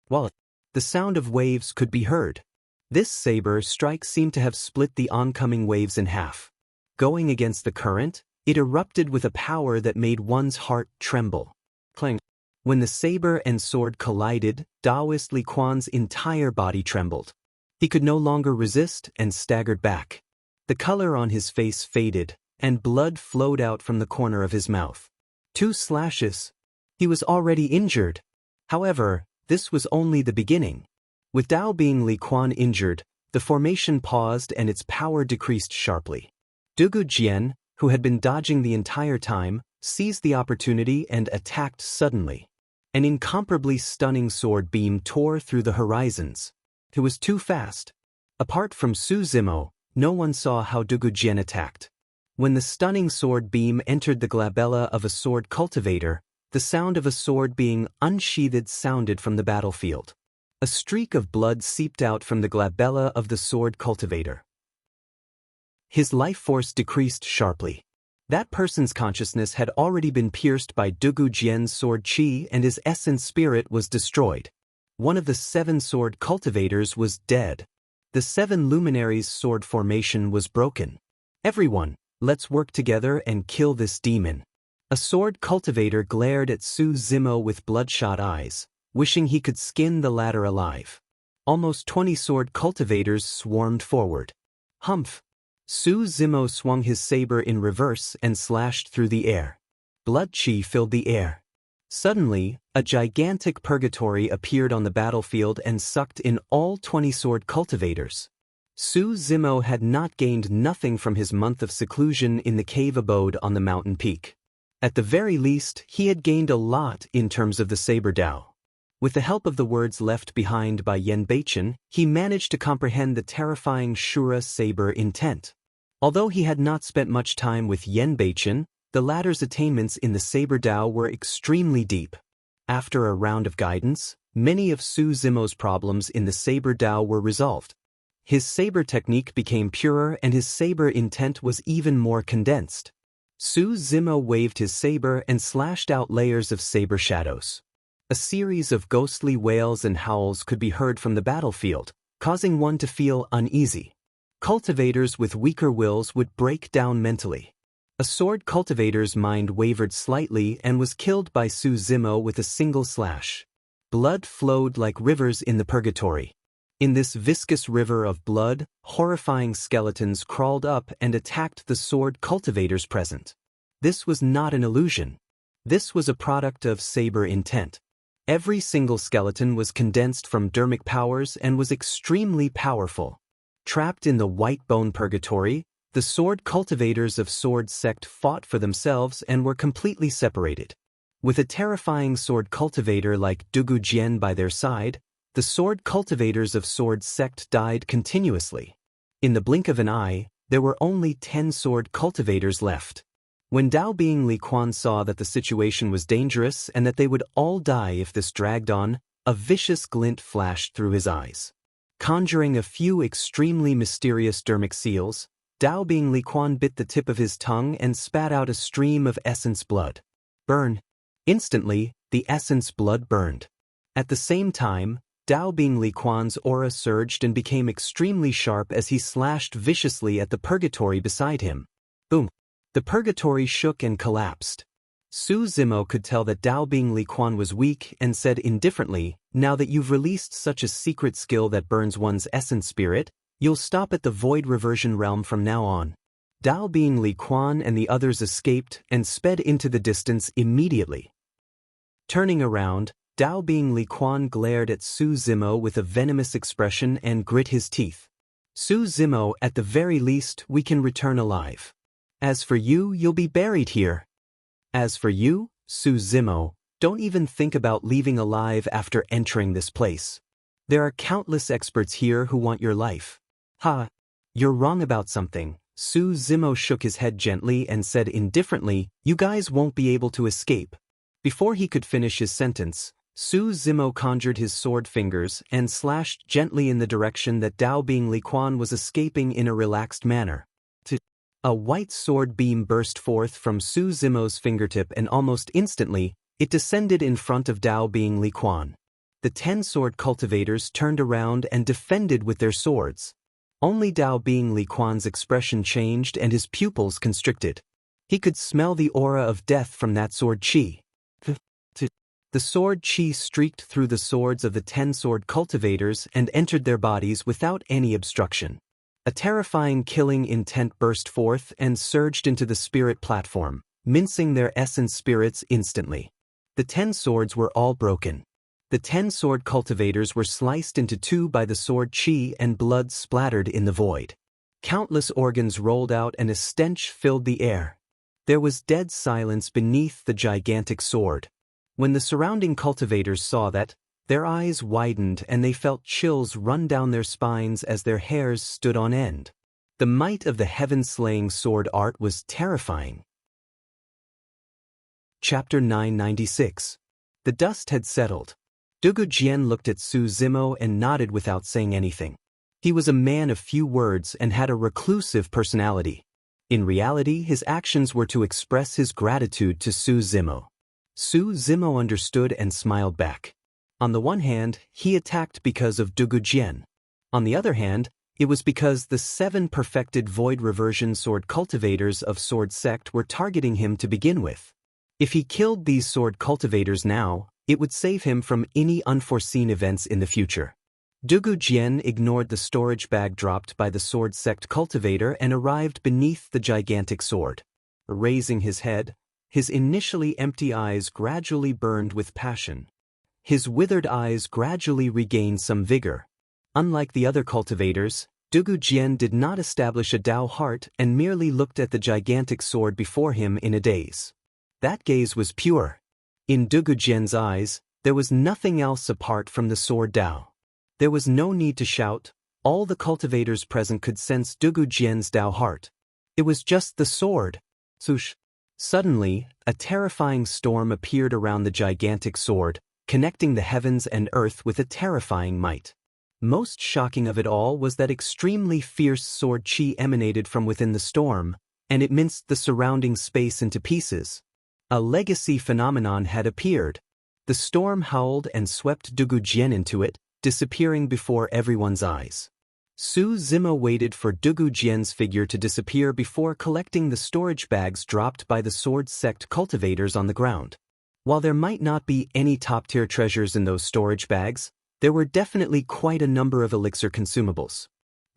Well, the sound of waves could be heard. This saber strike seemed to have split the oncoming waves in half. Going against the current, it erupted with a power that made one's heart tremble. Clang! When the saber and sword collided, Daoist Li Quan's entire body trembled. He could no longer resist and staggered back. The color on his face faded, and blood flowed out from the corner of his mouth. 2 slashes. He was already injured. However, this was only the beginning. With Dao Bing Li Quan injured, the formation paused and its power decreased sharply. Dugu Jian, who had been dodging the entire time, seized the opportunity and attacked suddenly. An incomparably stunning sword beam tore through the horizons. It was too fast. Apart from Su Zimo, no one saw how Dugu Jian attacked. When the stunning sword beam entered the glabella of a sword cultivator, the sound of a sword being unsheathed sounded from the battlefield. A streak of blood seeped out from the glabella of the sword cultivator. His life force decreased sharply. That person's consciousness had already been pierced by Dugu Jian's sword chi and his essence spirit was destroyed. One of the 7 sword cultivators was dead. The 7 luminaries' sword formation was broken. Everyone, let's work together and kill this demon. A sword cultivator glared at Su Zimo with bloodshot eyes, wishing he could skin the latter alive. Almost 20 sword cultivators swarmed forward. Humph! Su Zimo swung his saber in reverse and slashed through the air. Blood chi filled the air. Suddenly, a gigantic purgatory appeared on the battlefield and sucked in all 20 sword cultivators. Su Zimo had not gained nothing from his month of seclusion in the cave abode on the mountain peak. At the very least, he had gained a lot in terms of the saber Dao. With the help of the words left behind by Yan Beichen, he managed to comprehend the terrifying Shura saber intent. Although he had not spent much time with Yan Beichen, the latter's attainments in the saber Dao were extremely deep. After a round of guidance, many of Su Zimo's problems in the saber Dao were resolved. His saber technique became purer and his saber intent was even more condensed. Su Zimo waved his saber and slashed out layers of saber shadows. A series of ghostly wails and howls could be heard from the battlefield, causing one to feel uneasy. Cultivators with weaker wills would break down mentally. A sword cultivator's mind wavered slightly and was killed by Su Zimo with a single slash. Blood flowed like rivers in the purgatory. In this viscous river of blood, horrifying skeletons crawled up and attacked the sword cultivators present. This was not an illusion. This was a product of saber intent. Every single skeleton was condensed from dermic powers and was extremely powerful. Trapped in the white bone purgatory, the sword cultivators of Sword Sect fought for themselves and were completely separated. With a terrifying sword cultivator like Dugu Jian by their side, the sword cultivators of Sword Sect died continuously. In the blink of an eye, there were only 10 sword cultivators left. When Dao Bing Li Quan saw that the situation was dangerous and that they would all die if this dragged on, a vicious glint flashed through his eyes. Conjuring a few extremely mysterious dermic seals, Dao Bing Li Quan bit the tip of his tongue and spat out a stream of essence blood. Burn! Instantly, the essence blood burned. At the same time, Dao Bing Li Quan's aura surged and became extremely sharp as he slashed viciously at the purgatory beside him. Boom! The purgatory shook and collapsed. Su Zimo could tell that Dao Bing Li Quan was weak and said indifferently, "Now that you've released such a secret skill that burns one's essence spirit, you'll stop at the void reversion realm from now on." Dao Bing Li Quan and the others escaped and sped into the distance immediately. Turning around, Dao Bing Li Quan glared at Su Zimo with a venomous expression and grit his teeth. "Su Zimo, at the very least, we can return alive. As for you, you'll be buried here. As for you, Su Zimo, don't even think about leaving alive after entering this place. There are countless experts here who want your life." "Ha! You're wrong about something." Su Zimo shook his head gently and said indifferently, "You guys won't be able to escape." Before he could finish his sentence, Su Zimo conjured his sword fingers and slashed gently in the direction that Dao Bing Li Quan was escaping in a relaxed manner. A white sword beam burst forth from Su Zimo's fingertip and almost instantly, it descended in front of Dao Bing Li Quan. The 10 sword cultivators turned around and defended with their swords. Only Dao Bing Li Quan's expression changed and his pupils constricted. He could smell the aura of death from that sword chi. The sword chi streaked through the swords of the 10 sword cultivators and entered their bodies without any obstruction. A terrifying killing intent burst forth and surged into the spirit platform, mincing their essence spirits instantly. The 10 swords were all broken. The 10 sword cultivators were sliced into two by the sword chi and blood splattered in the void. Countless organs rolled out and a stench filled the air. There was dead silence beneath the gigantic sword. When the surrounding cultivators saw that, their eyes widened and they felt chills run down their spines as their hairs stood on end. The might of the heaven-slaying sword art was terrifying. Chapter 996. The dust had settled. Dugu Jian looked at Su Zimo and nodded without saying anything. He was a man of few words and had a reclusive personality. In reality, his actions were to express his gratitude to Su Zimo. Su Zimo understood and smiled back. On the one hand, he attacked because of Dugu Jian. On the other hand, it was because the 7 perfected void reversion sword cultivators of Sword Sect were targeting him to begin with. If he killed these sword cultivators now, it would save him from any unforeseen events in the future. Dugu Jian ignored the storage bag dropped by the Sword Sect cultivator and arrived beneath the gigantic sword. Raising his head, his initially empty eyes gradually burned with passion. His withered eyes gradually regained some vigor. Unlike the other cultivators, Dugu Jian did not establish a Dao heart and merely looked at the gigantic sword before him in a daze. That gaze was pure. In Dugu Jian's eyes, there was nothing else apart from the sword Dao. There was no need to shout. All the cultivators present could sense Dugu Jian's Dao heart. It was just the sword. Swoosh. Suddenly, a terrifying storm appeared around the gigantic sword, connecting the heavens and earth with a terrifying might. Most shocking of it all was that extremely fierce sword chi emanated from within the storm, and it minced the surrounding space into pieces. A legacy phenomenon had appeared. The storm howled and swept Dugu Jian into it, disappearing before everyone's eyes. Su Zimo waited for Dugu Jian's figure to disappear before collecting the storage bags dropped by the Sword Sect cultivators on the ground. While there might not be any top-tier treasures in those storage bags, there were definitely quite a number of elixir consumables.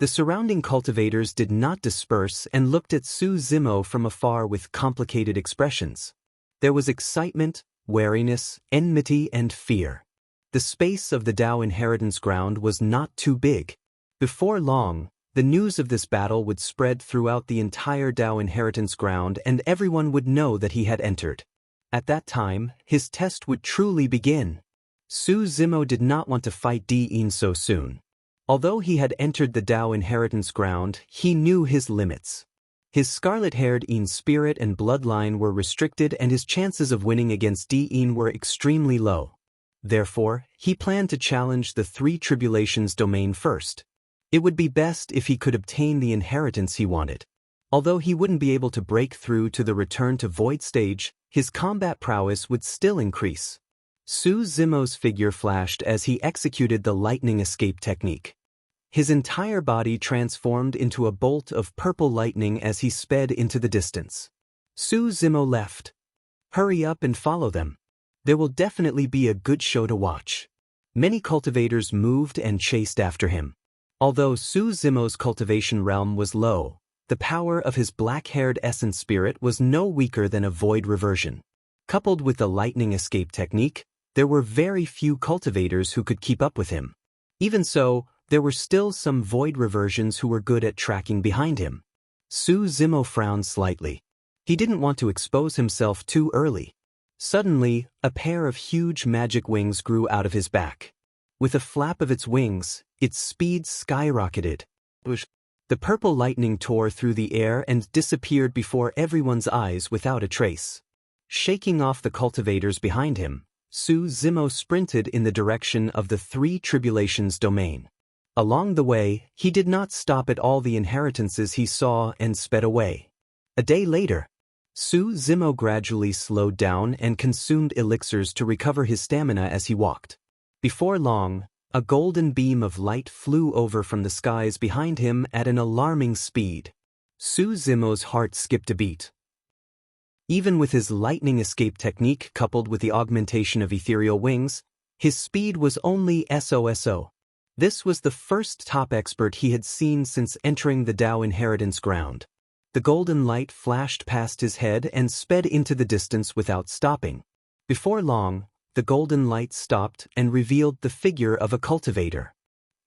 The surrounding cultivators did not disperse and looked at Su Zimo from afar with complicated expressions. There was excitement, wariness, enmity, and fear. The space of the Dao inheritance ground was not too big. Before long, the news of this battle would spread throughout the entire Dao inheritance ground and everyone would know that he had entered. At that time, his test would truly begin. Su Zimo did not want to fight Di Yin so soon. Although he had entered the Dao inheritance ground, he knew his limits. His scarlet-haired Yin spirit and bloodline were restricted and his chances of winning against Di Yin were extremely low. Therefore, he planned to challenge the 3 tribulations domain first. It would be best if he could obtain the inheritance he wanted. Although he wouldn't be able to break through to the return to void stage, his combat prowess would still increase. Su Zimo's figure flashed as he executed the lightning escape technique. His entire body transformed into a bolt of purple lightning as he sped into the distance. Su Zimo left. Hurry up and follow them. There will definitely be a good show to watch. Many cultivators moved and chased after him. Although Su Zimo's cultivation realm was low, the power of his black-haired essence spirit was no weaker than a void reversion. Coupled with the lightning escape technique, there were very few cultivators who could keep up with him. Even so, there were still some void reversions who were good at tracking behind him. Su Zimo frowned slightly. He didn't want to expose himself too early. Suddenly, a pair of huge magic wings grew out of his back. With a flap of its wings, its speed skyrocketed. The purple lightning tore through the air and disappeared before everyone's eyes without a trace. Shaking off the cultivators behind him, Su Zimo sprinted in the direction of the 3 tribulations domain. Along the way, he did not stop at all the inheritances he saw and sped away. A day later, Su Zimo gradually slowed down and consumed elixirs to recover his stamina as he walked. Before long, a golden beam of light flew over from the skies behind him at an alarming speed. Su Zimo's heart skipped a beat. Even with his lightning escape technique coupled with the augmentation of ethereal wings, his speed was only SOSO. This was the first top expert he had seen since entering the Dao inheritance ground. The golden light flashed past his head and sped into the distance without stopping. Before long, the golden light stopped and revealed the figure of a cultivator.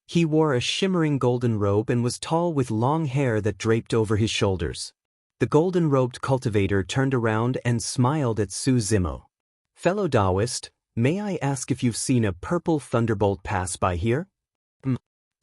He wore a shimmering golden robe and was tall with long hair that draped over his shoulders. The golden-robed cultivator turned around and smiled at Su Zimo. "Fellow Taoist, may I ask if you've seen a purple thunderbolt pass by here?"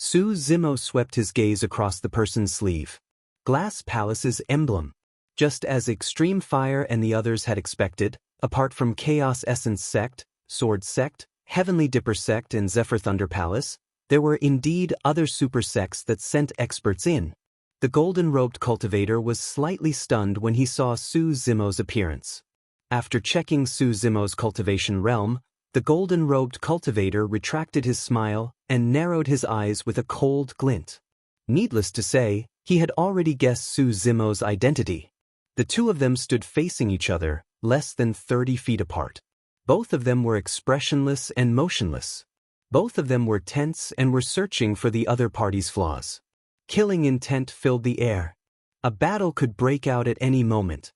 Su Zimo swept his gaze across the person's sleeve. Glass Palace's emblem. Just as Extreme Fire and the others had expected, apart from Chaos Essence Sect, Sword Sect, Heavenly Dipper Sect and Zephyr Thunder Palace, there were indeed other super sects that sent experts in. The golden-robed cultivator was slightly stunned when he saw Su Zimo's appearance. After checking Su Zimo's cultivation realm, the golden-robed cultivator retracted his smile and narrowed his eyes with a cold glint. Needless to say, he had already guessed Su Zimo's identity. The two of them stood facing each other, less than 30 feet apart. Both of them were expressionless and motionless. Both of them were tense and were searching for the other party's flaws. Killing intent filled the air. A battle could break out at any moment.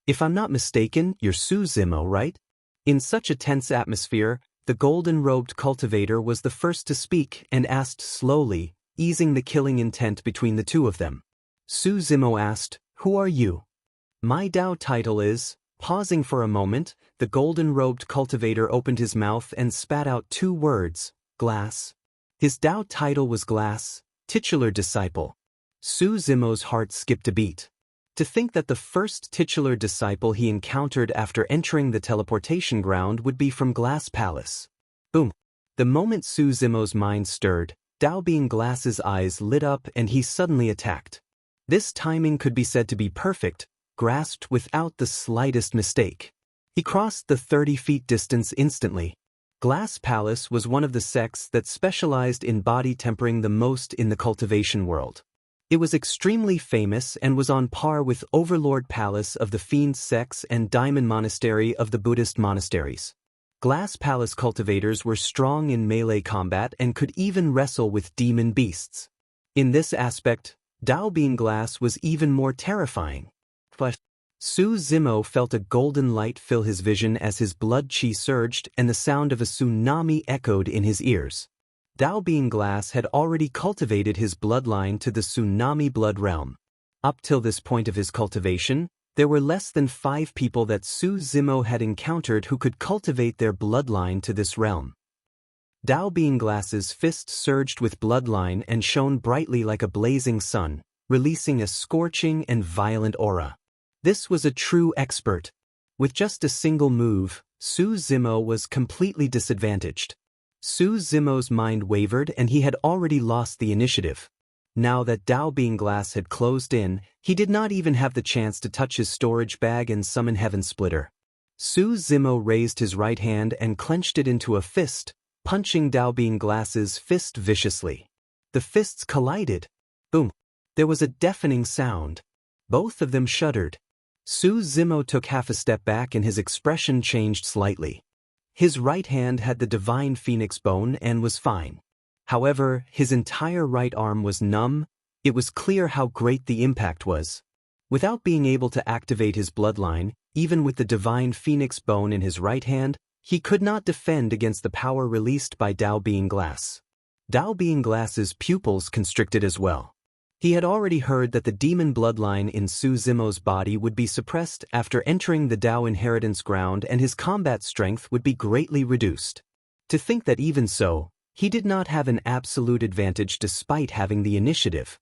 "If I'm not mistaken, you're Su Zimo, right?" In such a tense atmosphere, the golden-robed cultivator was the first to speak and asked slowly, easing the killing intent between the two of them. Su Zimo asked, "Who are you?" "My Dao title is..." Pausing for a moment, the golden-robed cultivator opened his mouth and spat out two words, "Glass." His Dao title was Glass, titular disciple. Su Zimo's heart skipped a beat. To think that the first titular disciple he encountered after entering the teleportation ground would be from Glass Palace. Boom. The moment Su Zimo's mind stirred, Dao Being Glass's eyes lit up and he suddenly attacked. This timing could be said to be perfect, grasped without the slightest mistake. He crossed the 30 feet distance instantly. Glass Palace was one of the sects that specialized in body tempering the most in the cultivation world. It was extremely famous and was on par with Overlord Palace of the Fiend sects and Diamond Monastery of the Buddhist monasteries. Glass Palace cultivators were strong in melee combat and could even wrestle with demon beasts. In this aspect, Dao Being Glass was even more terrifying. But Su Zimo felt a golden light fill his vision as his blood chi surged and the sound of a tsunami echoed in his ears. Dao Being Glass had already cultivated his bloodline to the tsunami blood realm. Up till this point of his cultivation, there were less than 5 people that Su Zimo had encountered who could cultivate their bloodline to this realm. Dao Being Glass's fist surged with bloodline and shone brightly like a blazing sun, releasing a scorching and violent aura. This was a true expert. With just a single move, Su Zimo was completely disadvantaged. Su Zimo's mind wavered and he had already lost the initiative. Now that Dao Being Glass had closed in, he did not even have the chance to touch his storage bag and summon Heaven Splitter. Su Zimo raised his right hand and clenched it into a fist, punching Dao Being Glass's fist viciously. The fists collided. Boom. There was a deafening sound. Both of them shuddered. Su Zimo took half a step back and his expression changed slightly. His right hand had the divine phoenix bone and was fine. However, his entire right arm was numb. It was clear how great the impact was. Without being able to activate his bloodline, even with the divine phoenix bone in his right hand, he could not defend against the power released by Dao Being Glass. Dao Being Glass's pupils constricted as well. He had already heard that the demon bloodline in Su Zimo's body would be suppressed after entering the Dao inheritance ground and his combat strength would be greatly reduced. To think that even so, he did not have an absolute advantage despite having the initiative.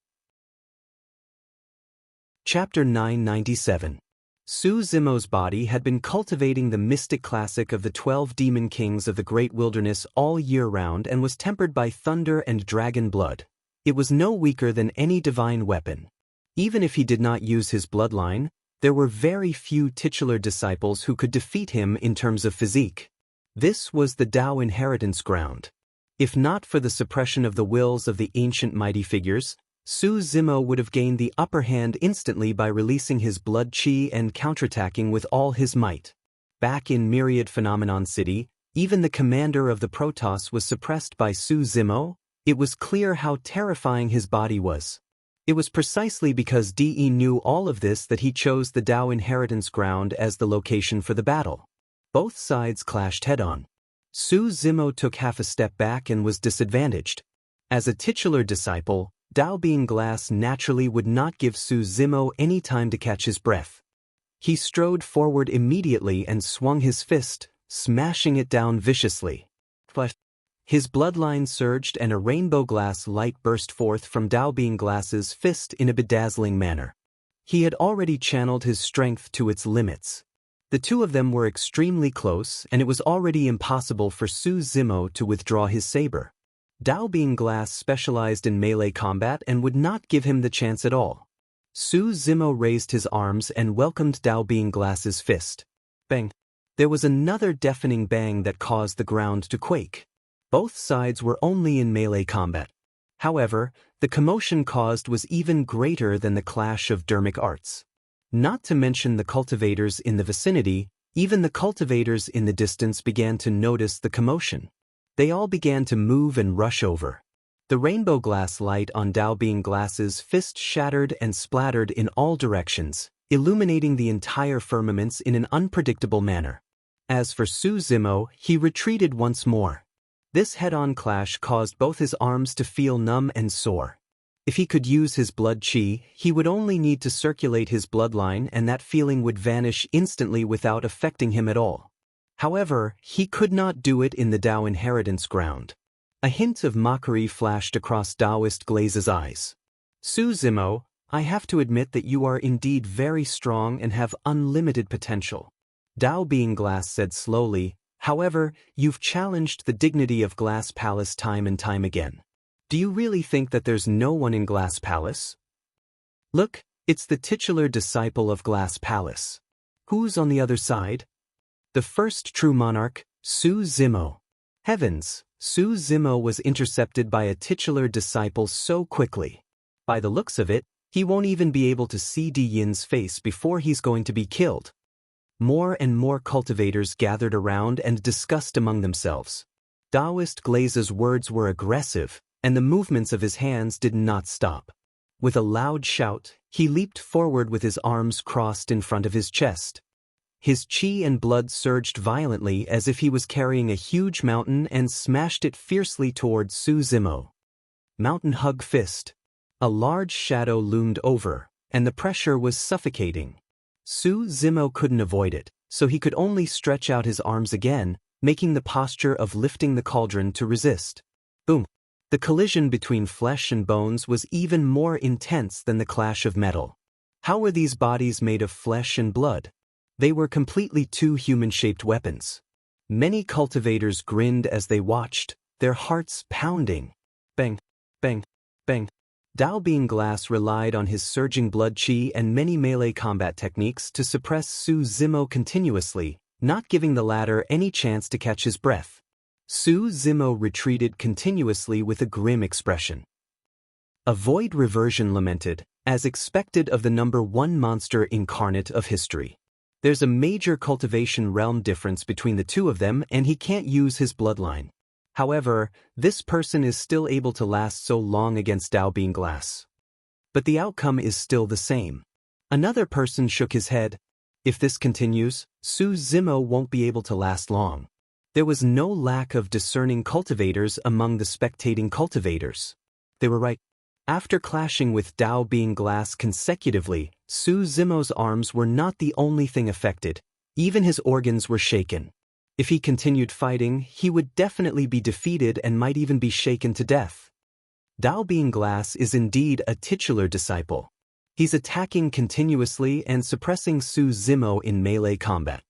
Chapter 997. Su Zimo's body had been cultivating the mystic classic of the 12 demon kings of the great wilderness all year round and was tempered by thunder and dragon blood. It was no weaker than any divine weapon. Even if he did not use his bloodline, there were very few titular disciples who could defeat him in terms of physique. This was the Dao inheritance ground. If not for the suppression of the wills of the ancient mighty figures, Su Zimo would have gained the upper hand instantly by releasing his blood chi and counterattacking with all his might. Back in Myriad Phenomenon City, even the commander of the Protoss was suppressed by Su Zimo. It was clear how terrifying his body was. It was precisely because DE knew all of this that he chose the Dao inheritance ground as the location for the battle. Both sides clashed head-on. Su Zimo took half a step back and was disadvantaged. As a titular disciple, Dao being glass naturally would not give Su Zimo any time to catch his breath. He strode forward immediately and swung his fist, smashing it down viciously. His bloodline surged and a rainbow glass light burst forth from Dao being glass's fist in a bedazzling manner. He had already channeled his strength to its limits. The two of them were extremely close, and it was already impossible for Su Zimo to withdraw his saber. Dao being glass specialized in melee combat and would not give him the chance at all. Su Zimo raised his arms and welcomed Dao being glass's fist. Bang! There was another deafening bang that caused the ground to quake. Both sides were only in melee combat. However, the commotion caused was even greater than the clash of dermic arts. Not to mention the cultivators in the vicinity, even the cultivators in the distance began to notice the commotion. They all began to move and rush over. The rainbow glass light on Dao being glass's fist shattered and splattered in all directions, illuminating the entire firmaments in an unpredictable manner. As for Su Zimo, he retreated once more. This head-on clash caused both his arms to feel numb and sore. If he could use his blood chi, he would only need to circulate his bloodline and that feeling would vanish instantly without affecting him at all. However, he could not do it in the Dao inheritance ground. A hint of mockery flashed across Daoist Glaze's eyes. Su Zimo, I have to admit that you are indeed very strong and have unlimited potential. Dao being glass said slowly, however, you've challenged the dignity of Glass Palace time and time again. Do you really think that there's no one in Glass Palace? Look, it's the titular disciple of Glass Palace. Who's on the other side? The first true monarch, Su Zimo. Heavens, Su Zimo was intercepted by a titular disciple so quickly. By the looks of it, he won't even be able to see Di Yin's face before he's going to be killed. More and more cultivators gathered around and discussed among themselves. Daoist Glaze's words were aggressive, and the movements of his hands did not stop. With a loud shout, he leaped forward with his arms crossed in front of his chest. His chi and blood surged violently as if he was carrying a huge mountain and smashed it fiercely towards Su Zimo. Mountain hug fist. A large shadow loomed over, and the pressure was suffocating. Su Zimo couldn't avoid it, so he could only stretch out his arms again, making the posture of lifting the cauldron to resist. Boom! The collision between flesh and bones was even more intense than the clash of metal. How were these bodies made of flesh and blood? They were completely two human-shaped weapons. Many cultivators grinned as they watched, their hearts pounding. Bang, bang, bang. Dao being glass relied on his surging blood chi and many melee combat techniques to suppress Su Zimo continuously, not giving the latter any chance to catch his breath. Su Zimo retreated continuously with a grim expression. A void reversion lamented, as expected of the number one monster incarnate of history. There's a major cultivation realm difference between the two of them and he can't use his bloodline. However, this person is still able to last so long against Dao being glass. But the outcome is still the same. Another person shook his head. If this continues, Su Zimo won't be able to last long. There was no lack of discerning cultivators among the spectating cultivators. They were right. After clashing with Dao being glass consecutively, Su Zimo's arms were not the only thing affected. Even his organs were shaken. If he continued fighting, he would definitely be defeated and might even be shaken to death. Dao being glass is indeed a titular disciple. He's attacking continuously and suppressing Su Zimo in melee combat.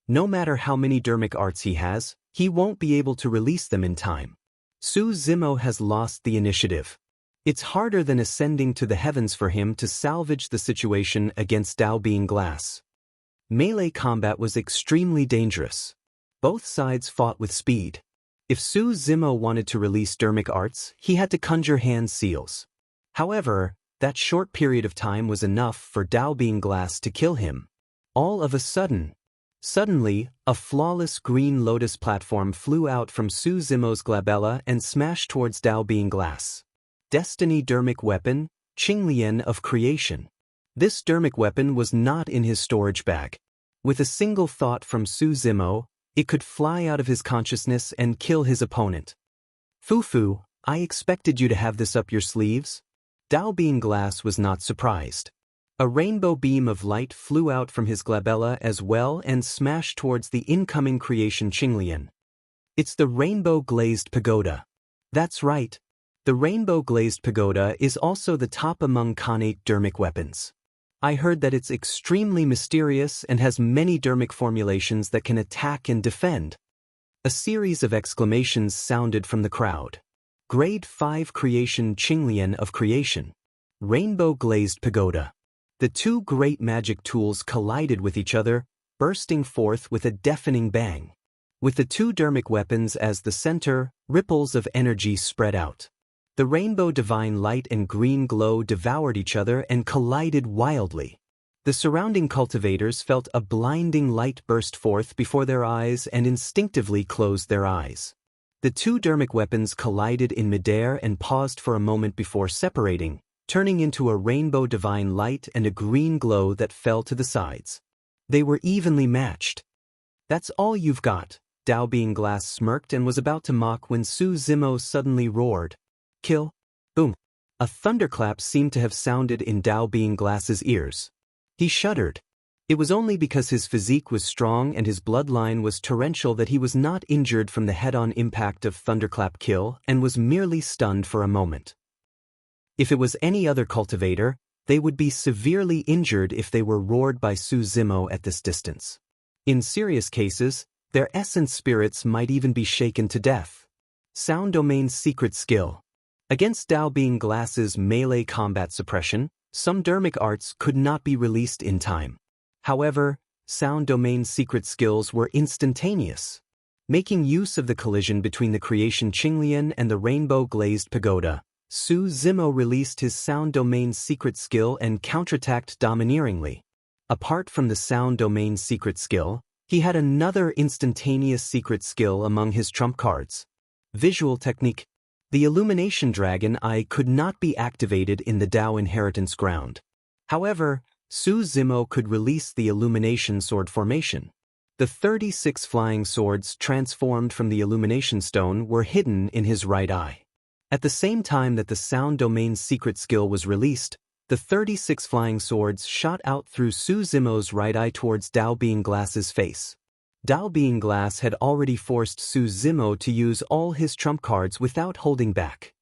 No matter how many dermic arts he has, he won't be able to release them in time. Su Zimo has lost the initiative. It's harder than ascending to the heavens for him to salvage the situation against Dao being glass. Melee combat was extremely dangerous. Both sides fought with speed. If Su Zimo wanted to release dermic arts, he had to conjure hand seals. However, that short period of time was enough for Dao being glass to kill him. All of a sudden, a flawless green lotus platform flew out from Su Zimo's glabella and smashed towards Dao being glass. Destiny dermic weapon, Qinglian of creation. This dermic weapon was not in his storage bag. With a single thought from Su Zimo, It could fly out of his consciousness and kill his opponent. Fufu, I expected you to have this up your sleeves? Dao Being Glass was not surprised. A rainbow beam of light flew out from his glabella as well and smashed towards the incoming creation Qinglian. It's the Rainbow Glazed Pagoda. That's right. The Rainbow Glazed Pagoda is also the top among Khanate dermic weapons. I heard that it's extremely mysterious and has many dermic formulations that can attack and defend. A series of exclamations sounded from the crowd. Grade 5 Creation Qinglian of Creation. Rainbow Glazed Pagoda. The two great magic tools collided with each other, bursting forth with a deafening bang. With the two dermic weapons as the center, ripples of energy spread out. The rainbow divine light and green glow devoured each other and collided wildly. The surrounding cultivators felt a blinding light burst forth before their eyes and instinctively closed their eyes. The two dermic weapons collided in midair and paused for a moment before separating, turning into a rainbow divine light and a green glow that fell to the sides. They were evenly matched. That's all you've got, Dao Being Glass smirked and was about to mock when Su Zimo suddenly roared. Kill. Boom. A thunderclap seemed to have sounded in Dao Being Glass's ears. He shuddered. It was only because his physique was strong and his bloodline was torrential that he was not injured from the head-on impact of thunderclap kill and was merely stunned for a moment. If it was any other cultivator, they would be severely injured if they were roared by Su Zimo at this distance. In serious cases, their essence spirits might even be shaken to death. Sound Domain's secret skill. Against Dao Being Glass's melee combat suppression, some dermic arts could not be released in time. However, Sound Domain's secret skills were instantaneous. Making use of the collision between the creation Qinglian and the Rainbow Glazed Pagoda, Su Zimo released his Sound Domain's secret skill and counterattacked domineeringly. Apart from the Sound Domain's secret skill, he had another instantaneous secret skill among his trump cards. Visual Technique. The Illumination Dragon Eye could not be activated in the Dao Inheritance Ground. However, Su Zimo could release the Illumination Sword formation. The 36 flying swords transformed from the Illumination Stone were hidden in his right eye. At the same time that the Sound Domain's secret skill was released, the 36 flying swords shot out through Su Zimo's right eye towards Dao Being Glass's face. Dao Being Glass had already forced Su Zimo to use all his trump cards without holding back.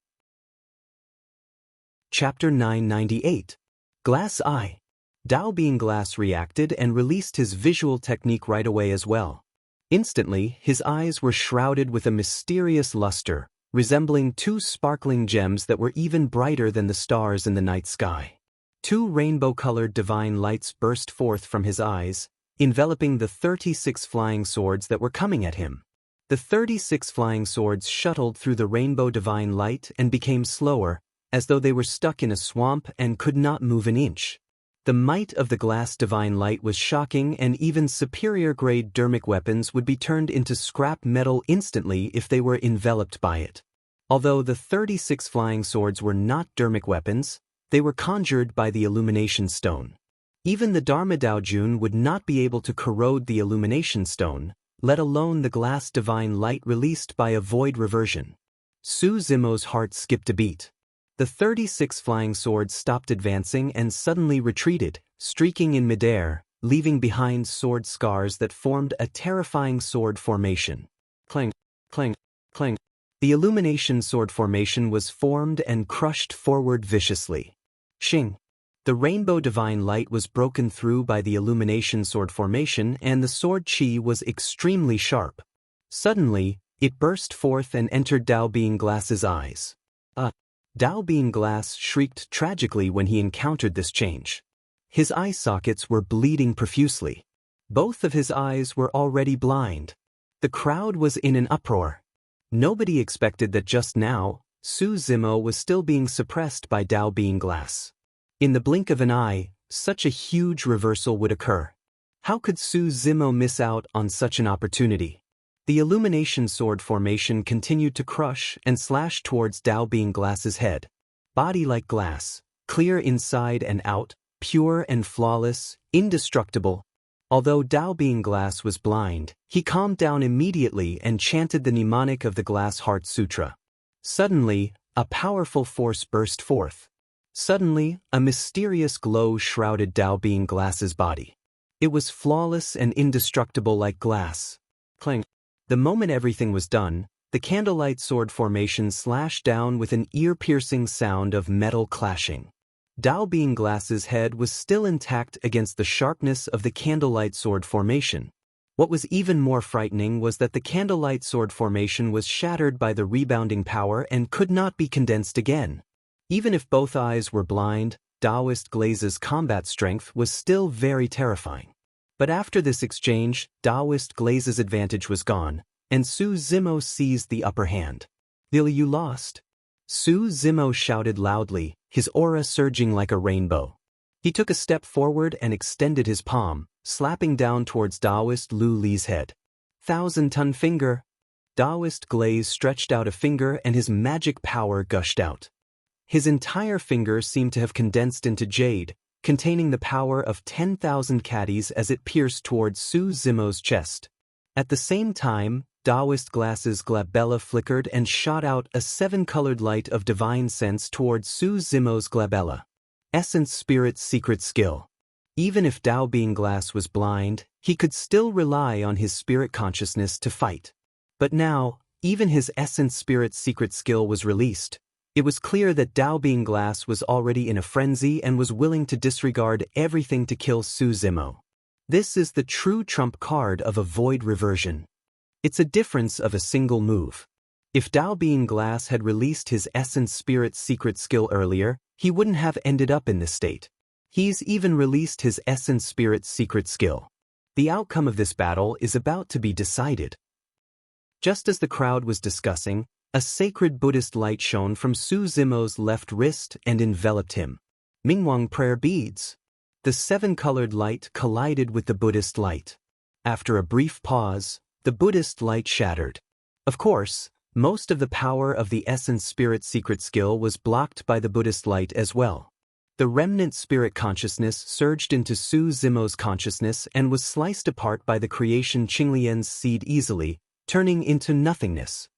Chapter 998. Glass Eye. Dao Being Glass reacted and released his visual technique right away as well. Instantly, his eyes were shrouded with a mysterious luster, resembling two sparkling gems that were even brighter than the stars in the night sky. Two rainbow-colored divine lights burst forth from his eyes, enveloping the 36 flying swords that were coming at him. The 36 flying swords shuttled through the rainbow divine light and became slower, as though they were stuck in a swamp and could not move an inch. The might of the glass divine light was shocking, and even superior-grade dermic weapons would be turned into scrap metal instantly if they were enveloped by it. Although the 36 flying swords were not dermic weapons, they were conjured by the Illumination Stone. Even the Dharma Dao Jun would not be able to corrode the Illumination Stone, let alone the glass divine light released by a void reversion. Su Zimo's heart skipped a beat. The 36 flying swords stopped advancing and suddenly retreated, streaking in midair, leaving behind sword scars that formed a terrifying sword formation. Clang, clang, clang. The Illumination Sword formation was formed and crushed forward viciously. Shing. The rainbow divine light was broken through by the Illumination Sword formation, and the sword chi was extremely sharp. Suddenly, it burst forth and entered Dao Being Glass's eyes. Dao Being Glass shrieked tragically when he encountered this change. His eye sockets were bleeding profusely. Both of his eyes were already blind. The crowd was in an uproar. Nobody expected that just now, Su Zimo was still being suppressed by Dao Being Glass. In the blink of an eye, such a huge reversal would occur. How could Su Zimo miss out on such an opportunity? The Illumination Sword formation continued to crush and slash towards Dao Being Glass's head. Body like glass, clear inside and out, pure and flawless, indestructible. Although Dao Being Glass was blind, he calmed down immediately and chanted the mnemonic of the Glass Heart Sutra. Suddenly, a powerful force burst forth. Suddenly, a mysterious glow shrouded Dao Being Glass's body. It was flawless and indestructible like glass. Clang. The moment everything was done, the candlelight sword formation slashed down with an ear-piercing sound of metal clashing. Dao Being Glass's head was still intact against the sharpness of the candlelight sword formation. What was even more frightening was that the candlelight sword formation was shattered by the rebounding power and could not be condensed again. Even if both eyes were blind, Taoist Glaze's combat strength was still very terrifying. But after this exchange, Taoist Glaze's advantage was gone, and Su Zimo seized the upper hand. "Lily, you lost." Su Zimo shouted loudly, his aura surging like a rainbow. He took a step forward and extended his palm, slapping down towards Taoist Lu Li's head. "1,000-ton finger." Taoist Glaze stretched out a finger and his magic power gushed out. His entire finger seemed to have condensed into jade, containing the power of 10,000 caddies as it pierced towards Su Zimo's chest. At the same time, Taoist Glass's glabella flickered and shot out a 7-colored light of divine sense towards Su Zimo's glabella. Essence Spirit's secret skill. Even if Dao Being Glass was blind, he could still rely on his spirit consciousness to fight. But now, even his Essence Spirit's secret skill was released. It was clear that Dao Being Glass was already in a frenzy and was willing to disregard everything to kill Su Zimo. This is the true trump card of a void reversion. It's a difference of a single move. If Dao Being Glass had released his Essence Spirit's secret skill earlier, he wouldn't have ended up in this state. He's even released his Essence Spirit's secret skill. The outcome of this battle is about to be decided. Just as the crowd was discussing, a sacred Buddhist light shone from Su Zimo's left wrist and enveloped him. Mingwang prayer beads. The 7-colored light collided with the Buddhist light. After a brief pause, the Buddhist light shattered. Of course, most of the power of the Essence Spirit secret skill was blocked by the Buddhist light as well. The remnant spirit consciousness surged into Su Zimo's consciousness and was sliced apart by the creation Qinglian's seed easily, turning into nothingness.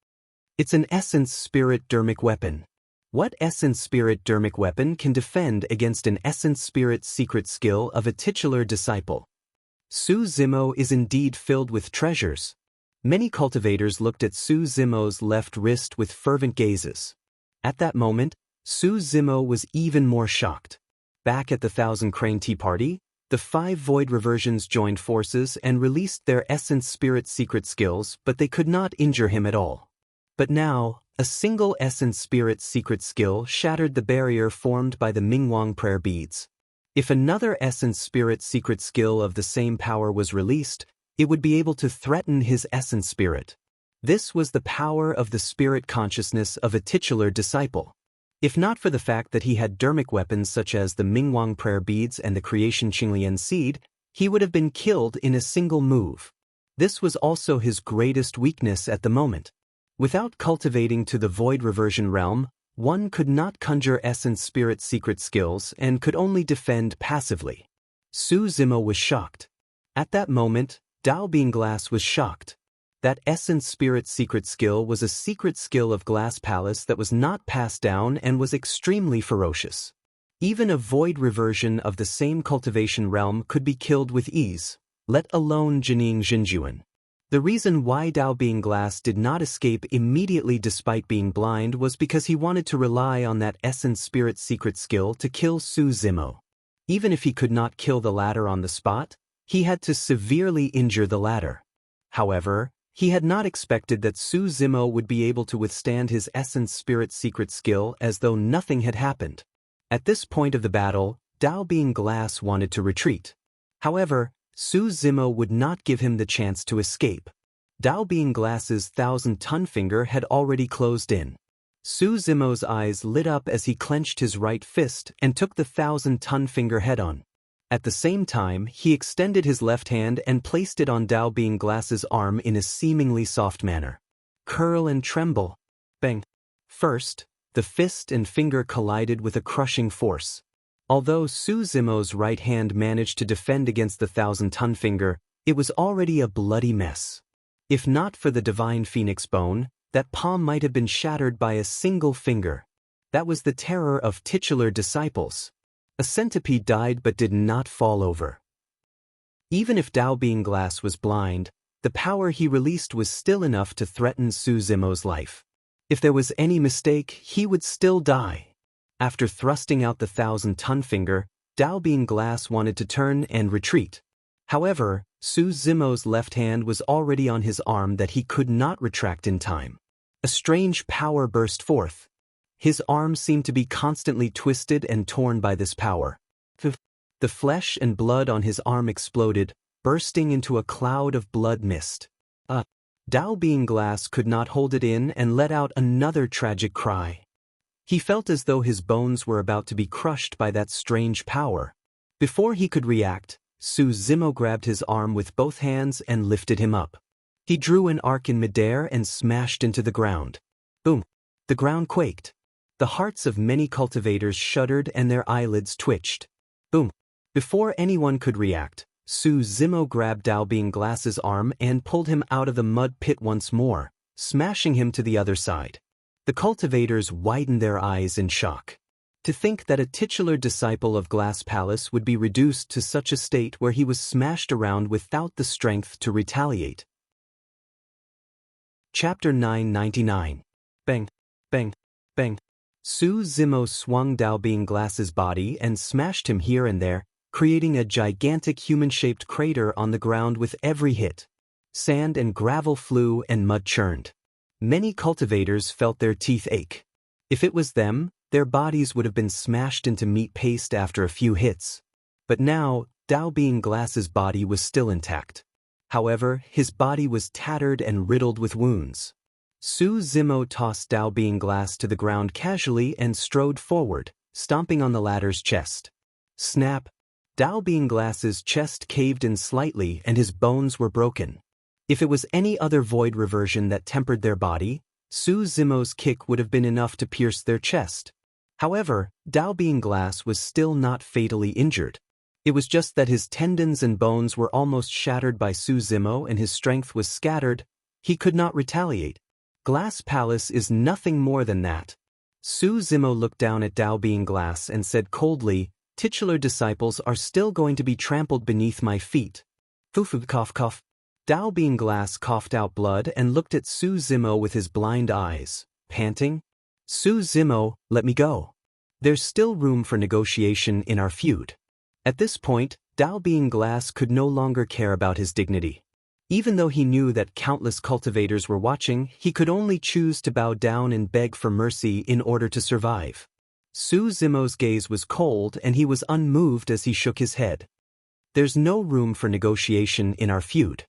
It's an Essence Spirit dermic weapon. What Essence Spirit dermic weapon can defend against an Essence Spirit secret skill of a titular disciple? Su Zimo is indeed filled with treasures. Many cultivators looked at Su Zimo's left wrist with fervent gazes. At that moment, Su Zimo was even more shocked. Back at the Thousand Crane Tea Party, the 5 void reversions joined forces and released their Essence Spirit secret skills, but they could not injure him at all. But now, a single Essence Spirit secret skill shattered the barrier formed by the Mingwang prayer beads. If another Essence Spirit secret skill of the same power was released, it would be able to threaten his Essence Spirit. This was the power of the spirit consciousness of a titular disciple. If not for the fact that he had dermic weapons such as the Mingwang prayer beads and the creation Qinglian seed, he would have been killed in a single move. This was also his greatest weakness at the moment. Without cultivating to the void reversion realm, one could not conjure Essence Spirit secret skills and could only defend passively. Su Zimo was shocked. At that moment, Dao Being Glass was shocked. That Essence Spirit secret skill was a secret skill of Glass Palace that was not passed down and was extremely ferocious. Even a void reversion of the same cultivation realm could be killed with ease, let alone Jining Jinjuan. The reason why Dao Being Glass did not escape immediately despite being blind was because he wanted to rely on that Essence Spirit secret skill to kill Su Zimo. Even if he could not kill the latter on the spot, he had to severely injure the latter. However, he had not expected that Su Zimo would be able to withstand his Essence Spirit secret skill as though nothing had happened. At this point of the battle, Dao Being Glass wanted to retreat. However, Su Zimo would not give him the chance to escape. Dao Being Glass's 1,000-ton finger had already closed in. Su Zimo's eyes lit up as he clenched his right fist and took the 1,000-ton finger head-on. At the same time, he extended his left hand and placed it on Dao Being Glass's arm in a seemingly soft manner. Curl and tremble. Bang. First, the fist and finger collided with a crushing force. Although Su Zimo's right hand managed to defend against the 1,000-ton finger, it was already a bloody mess. If not for the divine phoenix bone, that palm might have been shattered by a single finger. That was the terror of titular disciples. A centipede died but did not fall over. Even if Dao Being Glass was blind, the power he released was still enough to threaten Su Zimo's life. If there was any mistake, he would still die. After thrusting out the 1,000-ton finger, Dao Being Glass wanted to turn and retreat. However, Su Zimo's left hand was already on his arm that he could not retract in time. A strange power burst forth. His arm seemed to be constantly twisted and torn by this power. The flesh and blood on his arm exploded, bursting into a cloud of blood mist. Dao Being Glass could not hold it in and let out another tragic cry. He felt as though his bones were about to be crushed by that strange power. Before he could react, Su Zimo grabbed his arm with both hands and lifted him up. He drew an arc in midair and smashed into the ground. Boom! The ground quaked. The hearts of many cultivators shuddered and their eyelids twitched. Boom! Before anyone could react, Su Zimo grabbed Dao Being Glass's arm and pulled him out of the mud pit once more, smashing him to the other side. The cultivators widened their eyes in shock. To think that a titular disciple of Glass Palace would be reduced to such a state where he was smashed around without the strength to retaliate. Chapter 999. Bang, bang, bang. Su Zimo swung Dao Being Glass's body and smashed him here and there, creating a gigantic human-shaped crater on the ground with every hit. Sand and gravel flew and mud churned. Many cultivators felt their teeth ache. If it was them, their bodies would have been smashed into meat paste after a few hits. But now, Dao Being Glass's body was still intact. However, his body was tattered and riddled with wounds. Su Zimo tossed Dao Being Glass to the ground casually and strode forward, stomping on the latter's chest. Snap! Dao Being Glass's chest caved in slightly and his bones were broken. If it was any other void reversion that tempered their body, Su Zimo's kick would have been enough to pierce their chest. However, Dao Being Glass was still not fatally injured. It was just that his tendons and bones were almost shattered by Su Zimo and his strength was scattered. He could not retaliate. Glass Palace is nothing more than that. Su Zimo looked down at Dao Being Glass and said coldly, "Titular disciples are still going to be trampled beneath my feet." Fufu cough cough. Dao Being Glass coughed out blood and looked at Su Zimo with his blind eyes, panting. "Su Zimo, let me go. There's still room for negotiation in our feud." At this point, Dao Being Glass could no longer care about his dignity. Even though he knew that countless cultivators were watching, he could only choose to bow down and beg for mercy in order to survive. Su Zimo's gaze was cold and he was unmoved as he shook his head. "There's no room for negotiation in our feud."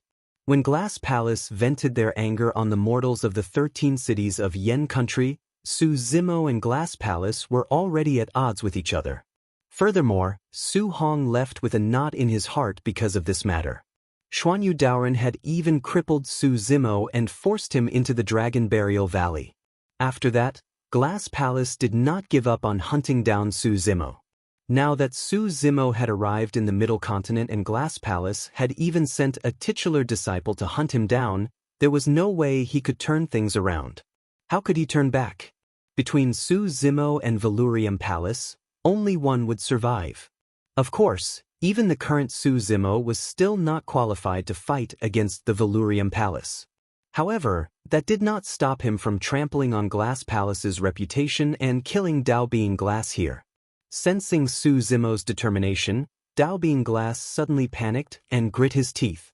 When Glass Palace vented their anger on the mortals of the 13 cities of Yen Country, Su Zimo and Glass Palace were already at odds with each other. Furthermore, Su Hong left with a knot in his heart because of this matter. Xuanyu Daoren had even crippled Su Zimo and forced him into the Dragon Burial Valley. After that, Glass Palace did not give up on hunting down Su Zimo. Now that Su Zimo had arrived in the Middle Continent and Glass Palace had even sent a titular disciple to hunt him down, there was no way he could turn things around. How could he turn back? Between Su Zimo and Valurium Palace, only one would survive. Of course, even the current Su Zimo was still not qualified to fight against the Valurium Palace. However, that did not stop him from trampling on Glass Palace's reputation and killing Dao Being Glass here. Sensing Su Zimo's determination, Dao Being Glass suddenly panicked and grit his teeth.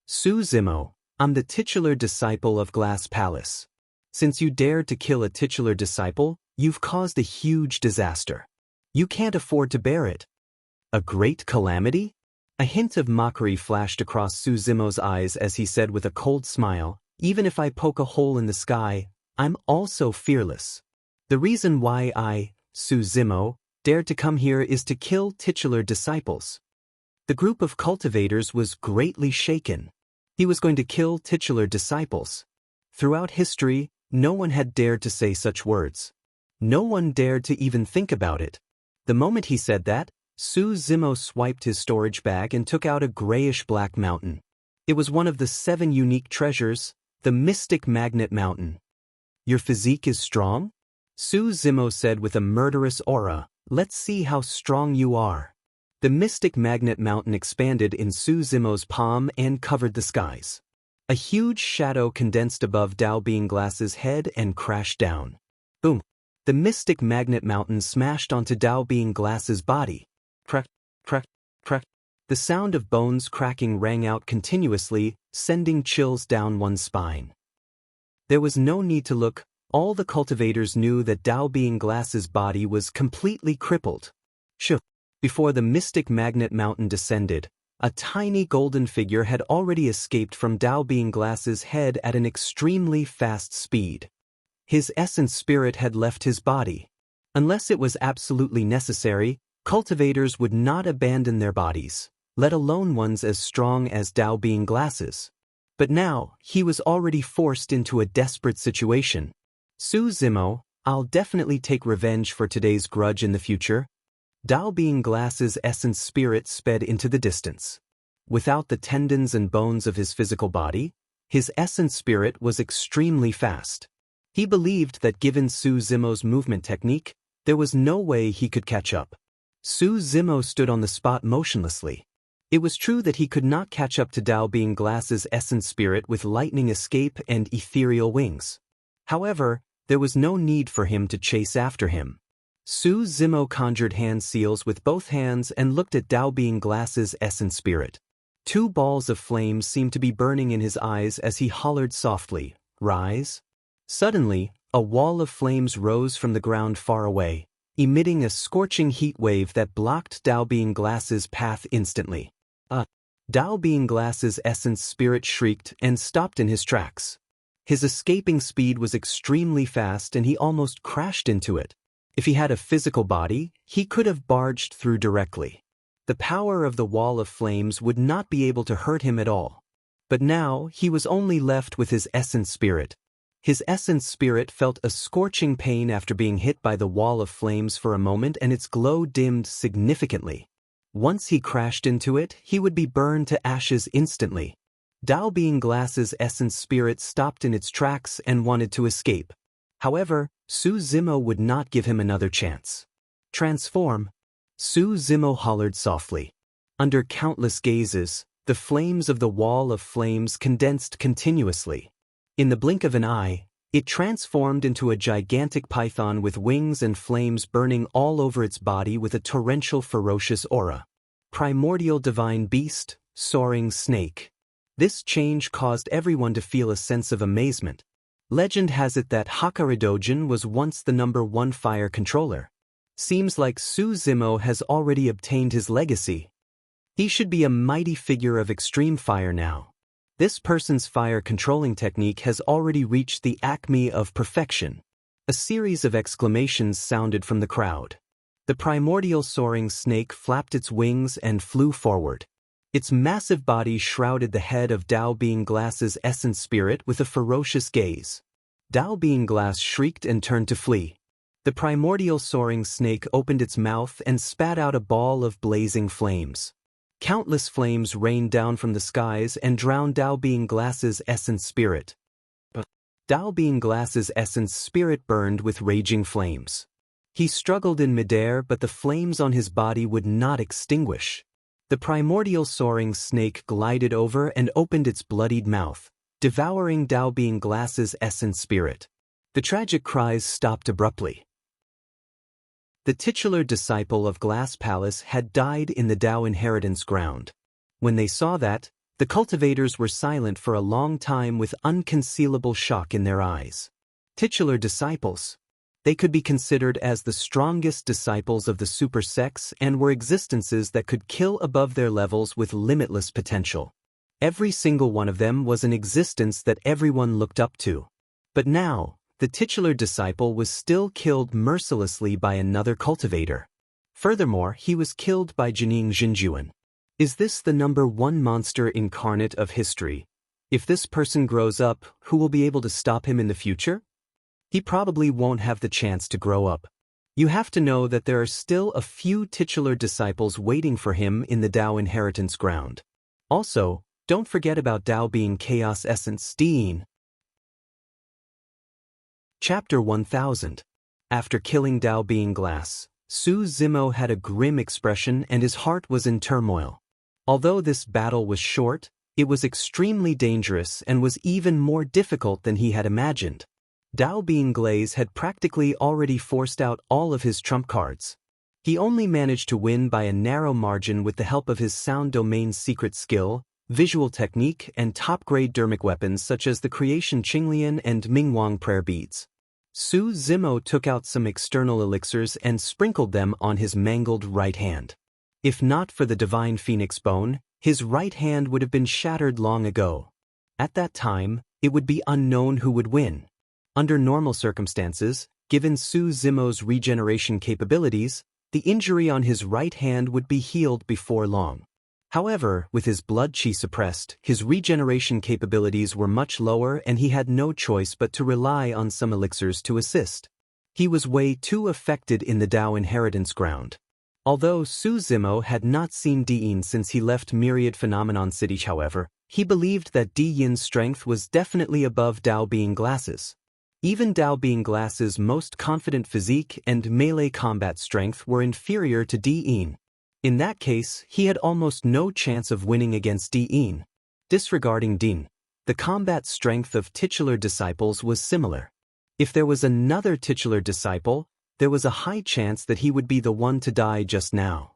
"Su Zimo, I'm the titular disciple of Glass Palace. Since you dared to kill a titular disciple, you've caused a huge disaster. You can't afford to bear it." "A great calamity?" A hint of mockery flashed across Su Zimo's eyes as he said with a cold smile, "Even if I poke a hole in the sky, I'm also fearless. The reason why I, Su Zimo, dared to come here is to kill titular disciples." The group of cultivators was greatly shaken. He was going to kill titular disciples. Throughout history, no one had dared to say such words. No one dared to even think about it. The moment he said that, Su Zimo swiped his storage bag and took out a grayish-black mountain. It was one of the 7 unique treasures, the Mystic Magnet Mountain. Your physique is strong? Su Zimo said with a murderous aura, let's see how strong you are. The Mystic Magnet Mountain expanded in Su Zimo's palm and covered the skies. A huge shadow condensed above Dao Being Glass's head and crashed down. Boom! The Mystic Magnet Mountain smashed onto Dao Being Glass's body. Crack, crack, crack. The sound of bones cracking rang out continuously, sending chills down one's spine. There was no need to look. All the cultivators knew that Dao Being Glass's body was completely crippled. Before the Mystic Magnet Mountain descended, a tiny golden figure had already escaped from Dao Being Glass's head at an extremely fast speed. His essence spirit had left his body. Unless it was absolutely necessary, cultivators would not abandon their bodies, let alone ones as strong as Dao Being Glass's. But now, he was already forced into a desperate situation. Su Zimo, I'll definitely take revenge for today's grudge in the future. Dao Being Glass's essence spirit sped into the distance. Without the tendons and bones of his physical body, his essence spirit was extremely fast. He believed that given Su Zimo's movement technique, there was no way he could catch up. Su Zimo stood on the spot motionlessly. It was true that he could not catch up to Dao Being Glass's essence spirit with lightning escape and ethereal wings. However, there was no need for him to chase after him. Su Zimo conjured hand seals with both hands and looked at Dao Being Glass's essence spirit. 2 balls of flames seemed to be burning in his eyes as he hollered softly, "Rise." Suddenly, a wall of flames rose from the ground far away, emitting a scorching heat wave that blocked Dao Being Glass's path instantly. Dao Being Glass's essence spirit shrieked and stopped in his tracks. His escaping speed was extremely fast and he almost crashed into it. If he had a physical body, he could have barged through directly. The power of the wall of flames would not be able to hurt him at all. But now, he was only left with his essence spirit. His essence spirit felt a scorching pain after being hit by the wall of flames for a moment and its glow dimmed significantly. Once he crashed into it, he would be burned to ashes instantly. Dao Being Glass's essence spirit stopped in its tracks and wanted to escape. However, Su Zimo would not give him another chance. Transform. Su Zimo hollered softly. Under countless gazes, the flames of the wall of flames condensed continuously. In the blink of an eye, it transformed into a gigantic python with wings and flames burning all over its body with a torrential ferocious aura. Primordial divine beast, soaring snake. This change caused everyone to feel a sense of amazement. Legend has it that Hakaridojin was once the #1 fire controller. Seems like Su Zimo has already obtained his legacy. He should be a mighty figure of extreme fire now. This person's fire controlling technique has already reached the acme of perfection. A series of exclamations sounded from the crowd. The primordial soaring snake flapped its wings and flew forward. Its massive body shrouded the head of Dao Being Glass's essence spirit with a ferocious gaze. Dao Being Glass shrieked and turned to flee. The primordial soaring snake opened its mouth and spat out a ball of blazing flames. Countless flames rained down from the skies and drowned Dao Being Glass's essence spirit. Dao Being Glass's essence spirit burned with raging flames. He struggled in midair, but the flames on his body would not extinguish. The primordial soaring snake glided over and opened its bloodied mouth, devouring Dao Being Glass's essence spirit. The tragic cries stopped abruptly. The titular disciple of Glass Palace had died in the Dao inheritance ground. When they saw that, the cultivators were silent for a long time with unconcealable shock in their eyes. Titular disciples. They could be considered as the strongest disciples of the super sex and were existences that could kill above their levels with limitless potential. Every single one of them was an existence that everyone looked up to. But now, the titular disciple was still killed mercilessly by another cultivator. Furthermore, he was killed by Jining Jinjuan. Is this the #1 monster incarnate of history? If this person grows up, who will be able to stop him in the future? He probably won't have the chance to grow up. You have to know that there are still a few titular disciples waiting for him in the Tao inheritance ground. Also, don't forget about Tao being chaos essence Diyin. Chapter 1000. After killing Tao being glass, Su Zimo had a grim expression and his heart was in turmoil. Although this battle was short, it was extremely dangerous and was even more difficult than he had imagined. Tao being glaze had practically already forced out all of his trump cards. He only managed to win by a narrow margin with the help of his sound domain's secret skill, visual technique, and top-grade dermic weapons such as the Creation Qinglian and Mingwang prayer beads. Su Zimo took out some external elixirs and sprinkled them on his mangled right hand. If not for the divine phoenix bone, his right hand would have been shattered long ago. At that time, it would be unknown who would win. Under normal circumstances, given Su Zimo's regeneration capabilities, the injury on his right hand would be healed before long. However, with his blood chi suppressed, his regeneration capabilities were much lower and he had no choice but to rely on some elixirs to assist. He was way too affected in the Tao inheritance ground. Although Su Zimo had not seen Diyin since he left Myriad Phenomenon City, however, he believed that Diyin's strength was definitely above Tao being glasses. Even Tao being glass's most confident physique and melee combat strength were inferior to Diyin. In that case, he had almost no chance of winning against Diyin. Disregarding Din, the combat strength of titular disciples was similar. If there was another titular disciple, there was a high chance that he would be the one to die just now.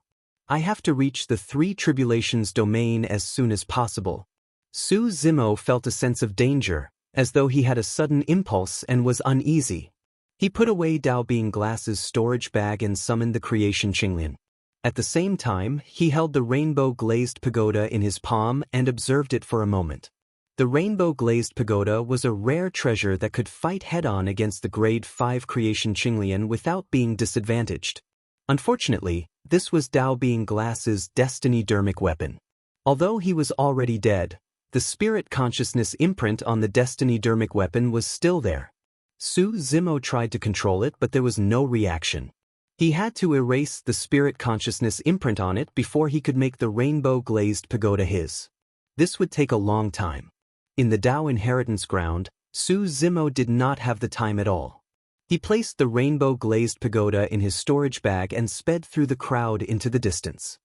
I have to reach the Three Tribulations domain as soon as possible. Su Zimo felt a sense of danger, as though he had a sudden impulse and was uneasy. He put away Tao being glass's storage bag and summoned the Creation Qinglian. At the same time, he held the rainbow-glazed pagoda in his palm and observed it for a moment. The rainbow-glazed pagoda was a rare treasure that could fight head-on against the Grade 5 Creation Qinglian without being disadvantaged. Unfortunately, this was Tao being glass's destiny dermic weapon. Although he was already dead, the spirit consciousness imprint on the destiny dermic weapon was still there. Su Zimo tried to control it, but there was no reaction. He had to erase the spirit consciousness imprint on it before he could make the rainbow-glazed pagoda his. This would take a long time. In the Tao inheritance ground, Su Zimo did not have the time at all. He placed the rainbow-glazed pagoda in his storage bag and sped through the crowd into the distance.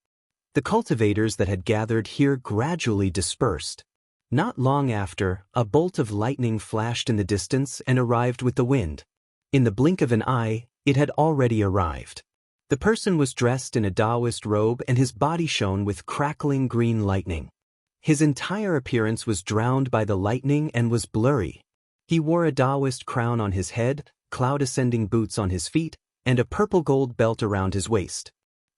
The cultivators that had gathered here gradually dispersed. Not long after, a bolt of lightning flashed in the distance and arrived with the wind. In the blink of an eye, it had already arrived. The person was dressed in a Taoist robe and his body shone with crackling green lightning. His entire appearance was drowned by the lightning and was blurry. He wore a Taoist crown on his head, cloud-ascending boots on his feet, and a purple-gold belt around his waist.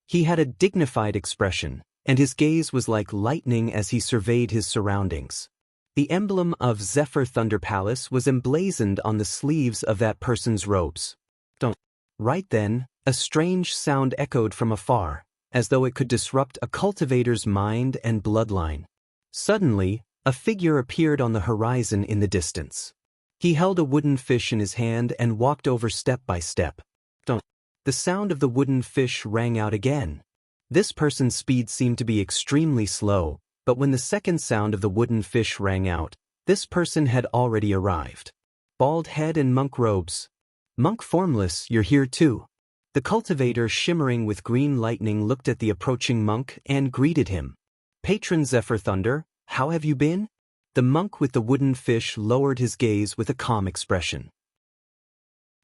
He had a dignified expression, and his gaze was like lightning as he surveyed his surroundings. The emblem of Zephyr Thunder Palace was emblazoned on the sleeves of that person's robes. Right then, a strange sound echoed from afar, as though it could disrupt a cultivator's mind and bloodline. Suddenly, a figure appeared on the horizon in the distance. He held a wooden fish in his hand and walked over step by step. The sound of the wooden fish rang out again. This person's speed seemed to be extremely slow, but when the second sound of the wooden fish rang out, this person had already arrived. Bald head and monk robes. Monk Formless, you're here too. The cultivator shimmering with green lightning looked at the approaching monk and greeted him. Patron Zephyr Thunder, how have you been? The monk with the wooden fish lowered his gaze with a calm expression.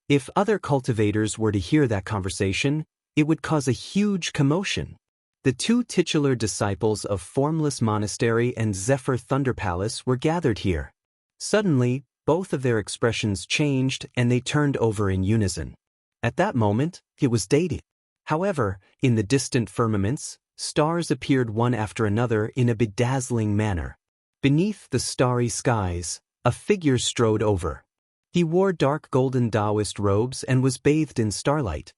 If other cultivators were to hear that conversation, it would cause a huge commotion. The two titular disciples of Formless Monastery and Zephyr Thunder Palace were gathered here. Suddenly, both of their expressions changed and they turned over in unison. At that moment, it was daylight. However, in the distant firmaments, stars appeared one after another in a bedazzling manner. Beneath the starry skies, a figure strode over. He wore dark golden Taoist robes and was bathed in starlight.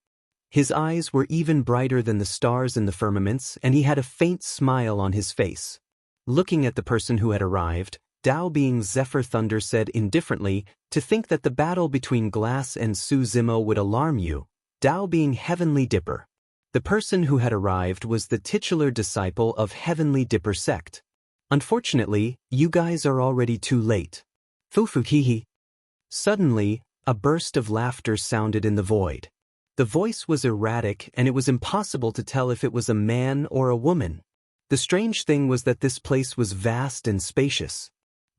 His eyes were even brighter than the stars in the firmaments, and he had a faint smile on his face. Looking at the person who had arrived, Tao being Zephyr Thunder said indifferently, to think that the battle between Glass and Su Zimo would alarm you. Tao being Heavenly Dipper. The person who had arrived was the titular disciple of Heavenly Dipper sect. Unfortunately, you guys are already too late. Fufuhihi. Suddenly, a burst of laughter sounded in the void. The voice was erratic and it was impossible to tell if it was a man or a woman. The strange thing was that this place was vast and spacious.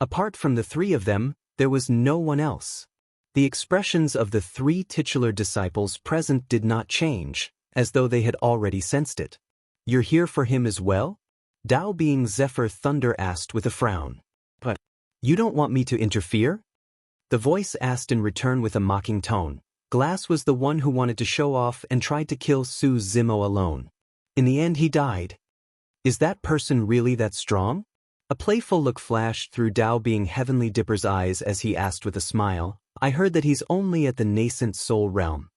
Apart from the three of them, there was no one else. The expressions of the three titular disciples present did not change, as though they had already sensed it. You're here for him as well? Tao being Zephyr Thunder asked with a frown. But you don't want me to interfere? The voice asked in return with a mocking tone. Glass was the one who wanted to show off and tried to kill Su Zimo alone. In the end he died. Is that person really that strong? A playful look flashed through Tao being Heavenly Dipper's eyes as he asked with a smile, I heard that he's only at the nascent soul realm.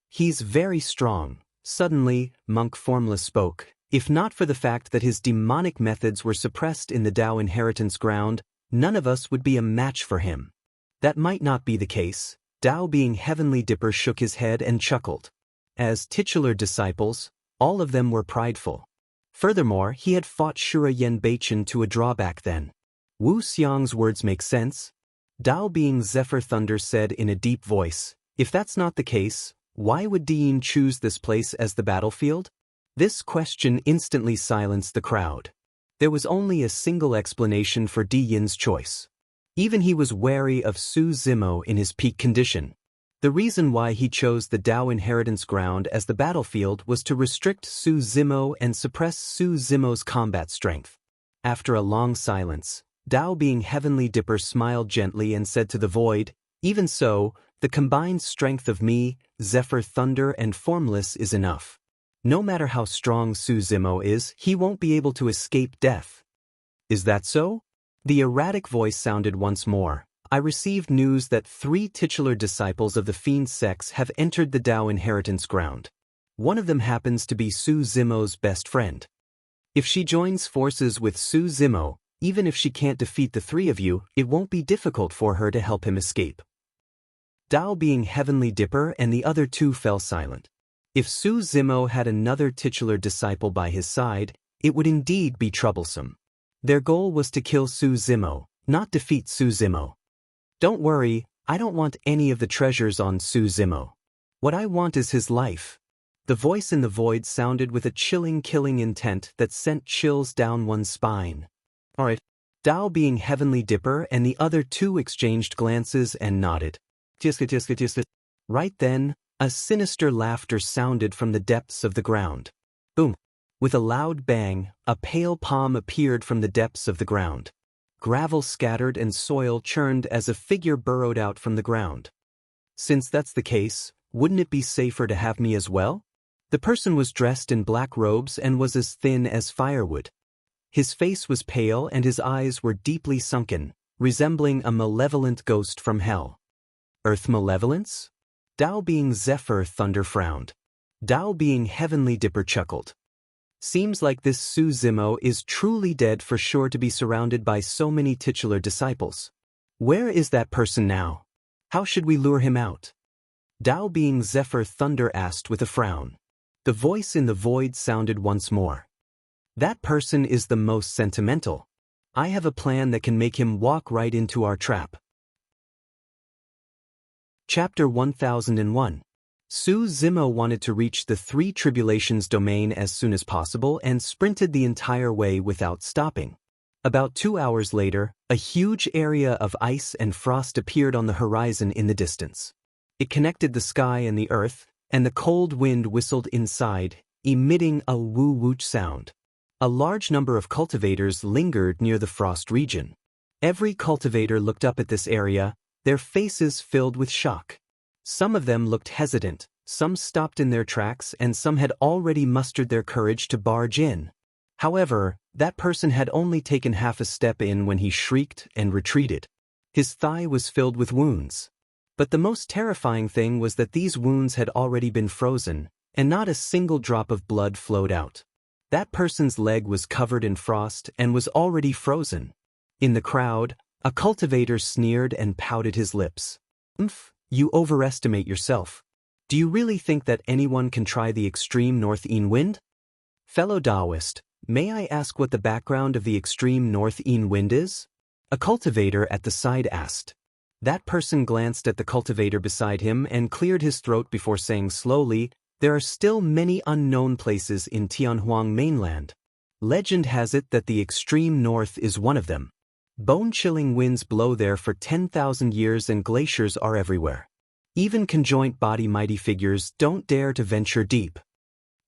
He's very strong. Suddenly, Monk Formless spoke. If not for the fact that his demonic methods were suppressed in the Tao inheritance ground, none of us would be a match for him. That might not be the case. Tao being Heavenly Dipper shook his head and chuckled. As titular disciples, all of them were prideful. Furthermore, he had fought Shura Yen Baichen to a draw back then. Wu Xiang's words make sense. Tao being Zephyr Thunder said in a deep voice, if that's not the case, why would Diyin choose this place as the battlefield? This question instantly silenced the crowd. There was only a single explanation for Diyin's choice. Even he was wary of Su Zimo in his peak condition. The reason why he chose the Tao inheritance ground as the battlefield was to restrict Su Zimo and suppress Su Zimo's combat strength. After a long silence, Tao being Heavenly Dipper smiled gently and said to the void, even so, the combined strength of me, Zephyr Thunder and Formless is enough. No matter how strong Su Zimo is, he won't be able to escape death. Is that so? The erratic voice sounded once more. I received news that 3 titular disciples of the Fiend sects have entered the Tao inheritance ground. One of them happens to be Su Zimo's best friend. If she joins forces with Su Zimo, even if she can't defeat the 3 of you, it won't be difficult for her to help him escape. Tao being Heavenly Dipper and the other 2 fell silent. If Su Zimo had another titular disciple by his side, it would indeed be troublesome. Their goal was to kill Su Zimo, not defeat Su Zimo. Don't worry, I don't want any of the treasures on Su Zimo. What I want is his life. The voice in the void sounded with a chilling killing intent that sent chills down one's spine. Alright. Tao being Heavenly Dipper and the other 2 exchanged glances and nodded. Right then, a sinister laughter sounded from the depths of the ground. Boom. With a loud bang, a pale palm appeared from the depths of the ground. Gravel scattered and soil churned as a figure burrowed out from the ground. Since that's the case, wouldn't it be safer to have me as well? The person was dressed in black robes and was as thin as firewood. His face was pale and his eyes were deeply sunken, resembling a malevolent ghost from hell. Earth malevolence? Tao being Zephyr Thunder frowned. Tao being Heavenly Dipper chuckled. Seems like this Su Zimo is truly dead for sure to be surrounded by so many titular disciples. Where is that person now? How should we lure him out? Tao being Zephyr Thunder asked with a frown. The voice in the void sounded once more. That person is the most sentimental. I have a plan that can make him walk right into our trap. Chapter 1001. Su Zimo wanted to reach the 3 tribulations domain as soon as possible and sprinted the entire way without stopping. About 2 hours later, a huge area of ice and frost appeared on the horizon in the distance. It connected the sky and the earth, and the cold wind whistled inside, emitting a woo-wooch sound. A large number of cultivators lingered near the frost region. Every cultivator looked up at this area, their faces filled with shock. Some of them looked hesitant, some stopped in their tracks, and some had already mustered their courage to barge in. However, that person had only taken half a step in when he shrieked and retreated. His thigh was filled with wounds. But the most terrifying thing was that these wounds had already been frozen, and not a single drop of blood flowed out. That person's leg was covered in frost and was already frozen. In the crowd, a cultivator sneered and pouted his lips. You overestimate yourself. Do you really think that anyone can try the extreme north-east wind? Fellow Taoist, may I ask what the background of the extreme north-east wind is? A cultivator at the side asked. That person glanced at the cultivator beside him and cleared his throat before saying slowly, "There are still many unknown places in Tianhuang mainland. Legend has it that the extreme north is one of them. Bone-chilling winds blow there for 10,000 years and glaciers are everywhere. Even conjoint body mighty figures don't dare to venture deep.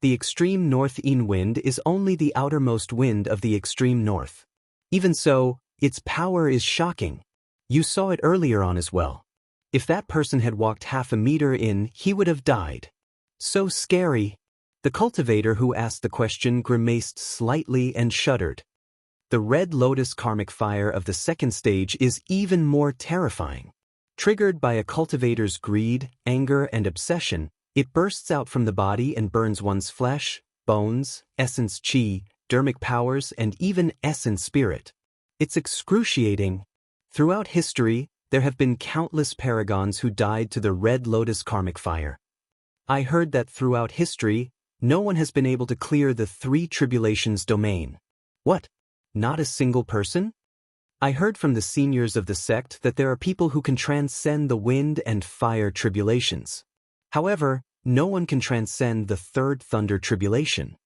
The extreme north-east wind is only the outermost wind of the extreme north. Even so, its power is shocking. You saw it earlier on as well. If that person had walked half a meter in, he would have died. So scary." The cultivator who asked the question grimaced slightly and shuddered. The red lotus karmic fire of the second stage is even more terrifying. Triggered by a cultivator's greed, anger, and obsession, it bursts out from the body and burns one's flesh, bones, essence chi, dermic powers, and even essence spirit. It's excruciating. Throughout history, there have been countless paragons who died to the red lotus karmic fire. I heard that throughout history, no one has been able to clear the three tribulations domain. What? Not a single person? I heard from the seniors of the sect that there are people who can transcend the wind and fire tribulations. However, no one can transcend the third thunder tribulation.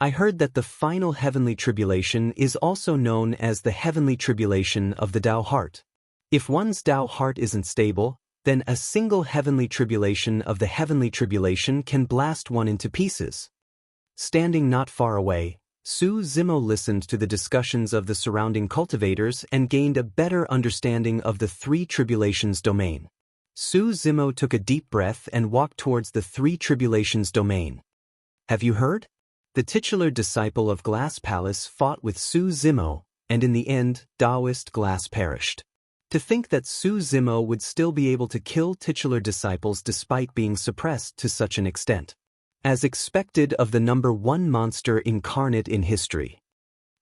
I heard that the final heavenly tribulation is also known as the heavenly tribulation of the Tao heart. If one's Tao heart isn't stable, then a single heavenly tribulation of the heavenly tribulation can blast one into pieces. Standing not far away, Su Zimo listened to the discussions of the surrounding cultivators and gained a better understanding of the three tribulations domain. Su Zimo took a deep breath and walked towards the three tribulations domain. Have you heard? The titular disciple of Glass Palace fought with Su Zimo, and in the end, Taoist Glass perished. To think that Su Zimo would still be able to kill titular disciples despite being suppressed to such an extent. As expected of the number one monster incarnate in history.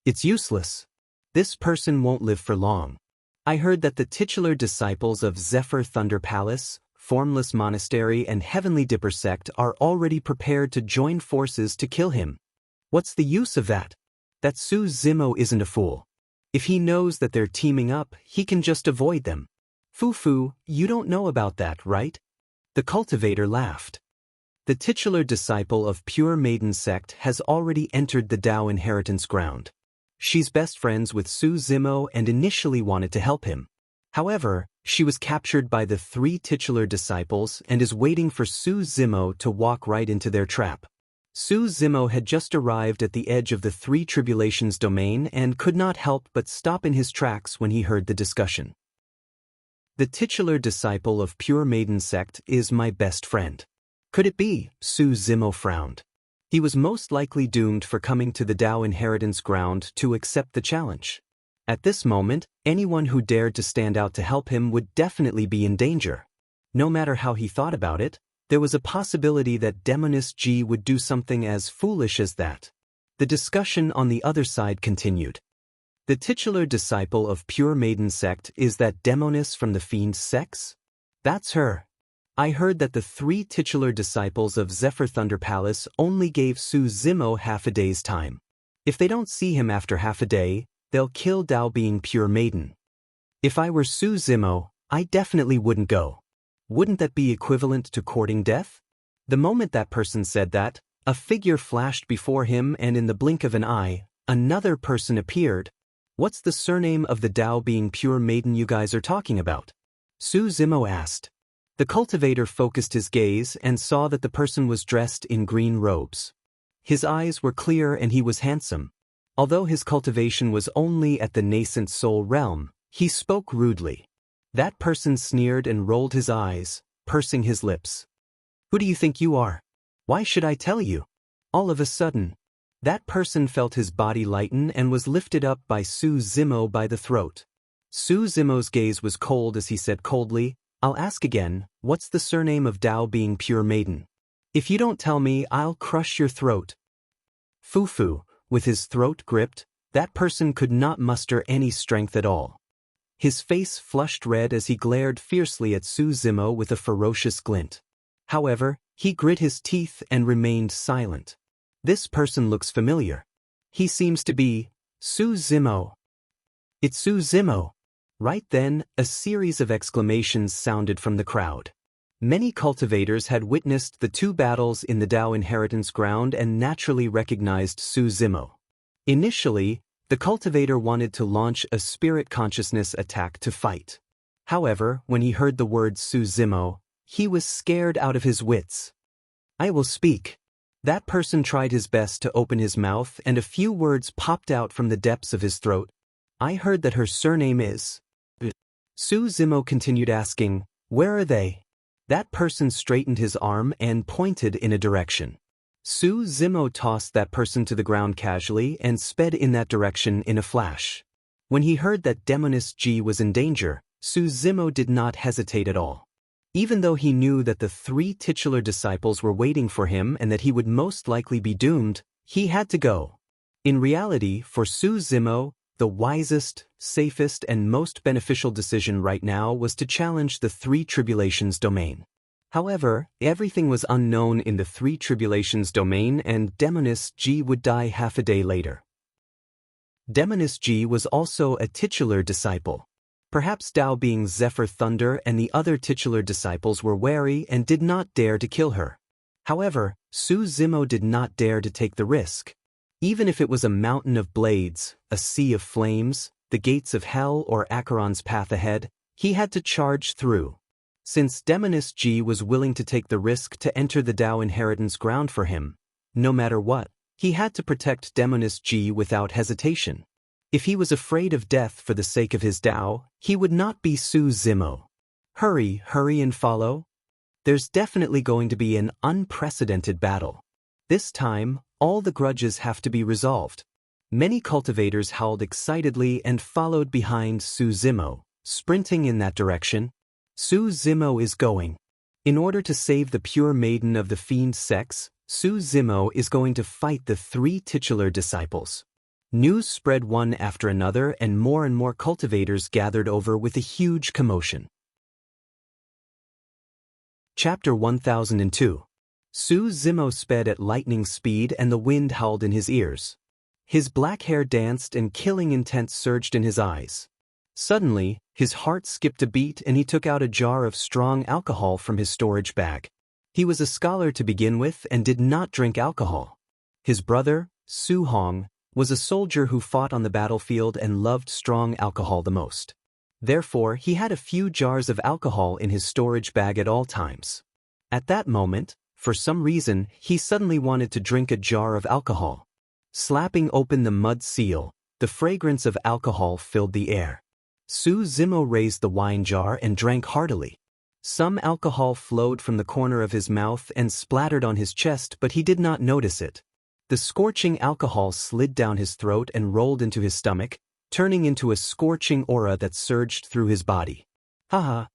It's useless. This person won't live for long. I heard that the titular disciples of Zephyr Thunder Palace, Formless Monastery, and Heavenly Dipper sect are already prepared to join forces to kill him. What's the use of that? That Su Zimo isn't a fool. If he knows that they're teaming up, he can just avoid them. Fu, you don't know about that, right? The cultivator laughed. The titular disciple of Pure Maiden sect has already entered the Tao inheritance ground. She's best friends with Su Zimo and initially wanted to help him. However, she was captured by the three titular disciples and is waiting for Su Zimo to walk right into their trap. Su Zimo had just arrived at the edge of the three tribulations domain and could not help but stop in his tracks when he heard the discussion. The titular disciple of Pure Maiden sect is my best friend. Could it be? Su Zimo frowned. He was most likely doomed for coming to the Tao inheritance ground to accept the challenge. At this moment, anyone who dared to stand out to help him would definitely be in danger. No matter how he thought about it, there was a possibility that Demonist G would do something as foolish as that. The discussion on the other side continued. The titular disciple of Pure Maiden sect is that Demoness from the Fiend sex? That's her. I heard that the three titular disciples of Zephyr Thunder Palace only gave Su Zimo half a day's time. If they don't see him after half a day, they'll kill Tao being Pure Maiden. If I were Su Zimo, I definitely wouldn't go. Wouldn't that be equivalent to courting death? The moment that person said that, a figure flashed before him and in the blink of an eye, another person appeared. What's the surname of the Tao being Pure Maiden you guys are talking about? Su Zimo asked. The cultivator focused his gaze and saw that the person was dressed in green robes. His eyes were clear and he was handsome. Although his cultivation was only at the nascent soul realm, he spoke rudely. That person sneered and rolled his eyes, pursing his lips. Who do you think you are? Why should I tell you? All of a sudden, that person felt his body lighten and was lifted up by Su Zimo by the throat. Su Zimo's gaze was cold as he said coldly, I'll ask again, what's the surname of Tao being Pure Maiden? If you don't tell me, I'll crush your throat. Fu, with his throat gripped, that person could not muster any strength at all. His face flushed red as he glared fiercely at Su Zimo with a ferocious glint. However, He grit his teeth and remained silent. This person looks familiar. He seems to be Su Zimo. It's Su Zimo. Right then, a series of exclamations sounded from the crowd. Many cultivators had witnessed the two battles in the Dao inheritance ground and naturally recognized Su Zimo. Initially, the cultivator wanted to launch a spirit consciousness attack to fight. However, when he heard the word Su Zimo, he was scared out of his wits. I will speak. That person tried his best to open his mouth and a few words popped out from the depths of his throat. I heard that her surname is. Su Zimo continued asking, where are they? That person straightened his arm and pointed in a direction. Su Zimo tossed that person to the ground casually and sped in that direction in a flash. When he heard that Demoness G was in danger, Su Zimo did not hesitate at all. Even though he knew that the 3 titular disciples were waiting for him and that he would most likely be doomed, he had to go. In reality, for Su Zimo, the wisest, safest, and most beneficial decision right now was to challenge the 3 tribulations domain. However, everything was unknown in the 3 tribulations domain and Demoness G would die half a day later. Demoness G was also a titular disciple. Perhaps Dao being Zephyr Thunder and the other titular disciples were wary and did not dare to kill her. However, Su Zimo did not dare to take the risk. Even if it was a mountain of blades, a sea of flames, the gates of hell or Acheron's path ahead, he had to charge through. Since Demoness G was willing to take the risk to enter the Dao inheritance ground for him, no matter what, he had to protect Demoness G without hesitation. If he was afraid of death for the sake of his Dao, he would not be Su Zimo. Hurry, hurry and follow. There's definitely going to be an unprecedented battle. This time, all the grudges have to be resolved. Many cultivators howled excitedly and followed behind Su Zimo, sprinting in that direction. Su Zimo is going. In order to save the pure maiden of the fiend sex, Su Zimo is going to fight the 3 titular disciples. News spread one after another and more cultivators gathered over with a huge commotion. Chapter 1002. Su Zimo sped at lightning speed and the wind howled in his ears. His black hair danced and killing intent surged in his eyes. Suddenly, his heart skipped a beat and he took out a jar of strong alcohol from his storage bag. He was a scholar to begin with and did not drink alcohol. His brother, Su Hong, was a soldier who fought on the battlefield and loved strong alcohol the most. Therefore, he had a few jars of alcohol in his storage bag at all times. At that moment, for some reason, he suddenly wanted to drink a jar of alcohol. Slapping open the mud seal, the fragrance of alcohol filled the air. Su Zimo raised the wine jar and drank heartily. Some alcohol flowed from the corner of his mouth and splattered on his chest, but he did not notice it. The scorching alcohol slid down his throat and rolled into his stomach, turning into a scorching aura that surged through his body. Haha!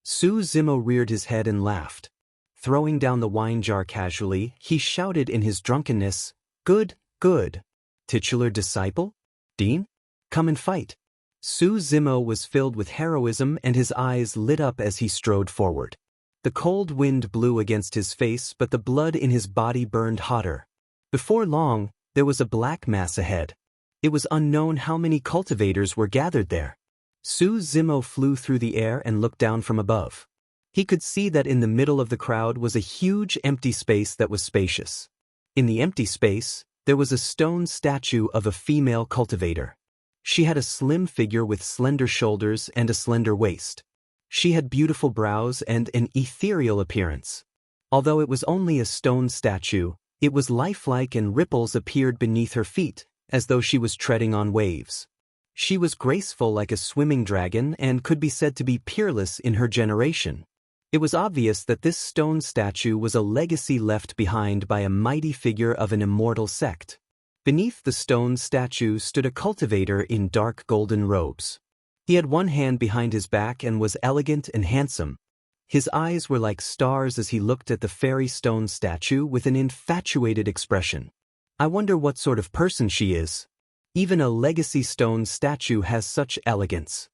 Su Zimo reared his head and laughed. Throwing down the wine jar casually, he shouted in his drunkenness, "Good, good. Titular disciple? Dean? Come and fight." Su Zimo was filled with heroism and his eyes lit up as he strode forward. The cold wind blew against his face but the blood in his body burned hotter. Before long, there was a black mass ahead. It was unknown how many cultivators were gathered there. Su Zimo flew through the air and looked down from above. He could see that in the middle of the crowd was a huge empty space that was spacious. In the empty space, there was a stone statue of a female cultivator. She had a slim figure with slender shoulders and a slender waist. She had beautiful brows and an ethereal appearance. Although it was only a stone statue, it was lifelike and ripples appeared beneath her feet, as though she was treading on waves. She was graceful like a swimming dragon and could be said to be peerless in her generation. It was obvious that this stone statue was a legacy left behind by a mighty figure of an immortal sect. Beneath the stone statue stood a cultivator in dark golden robes. He had one hand behind his back and was elegant and handsome. His eyes were like stars as he looked at the fairy stone statue with an infatuated expression. I wonder what sort of person she is. Even a legacy stone statue has such elegance.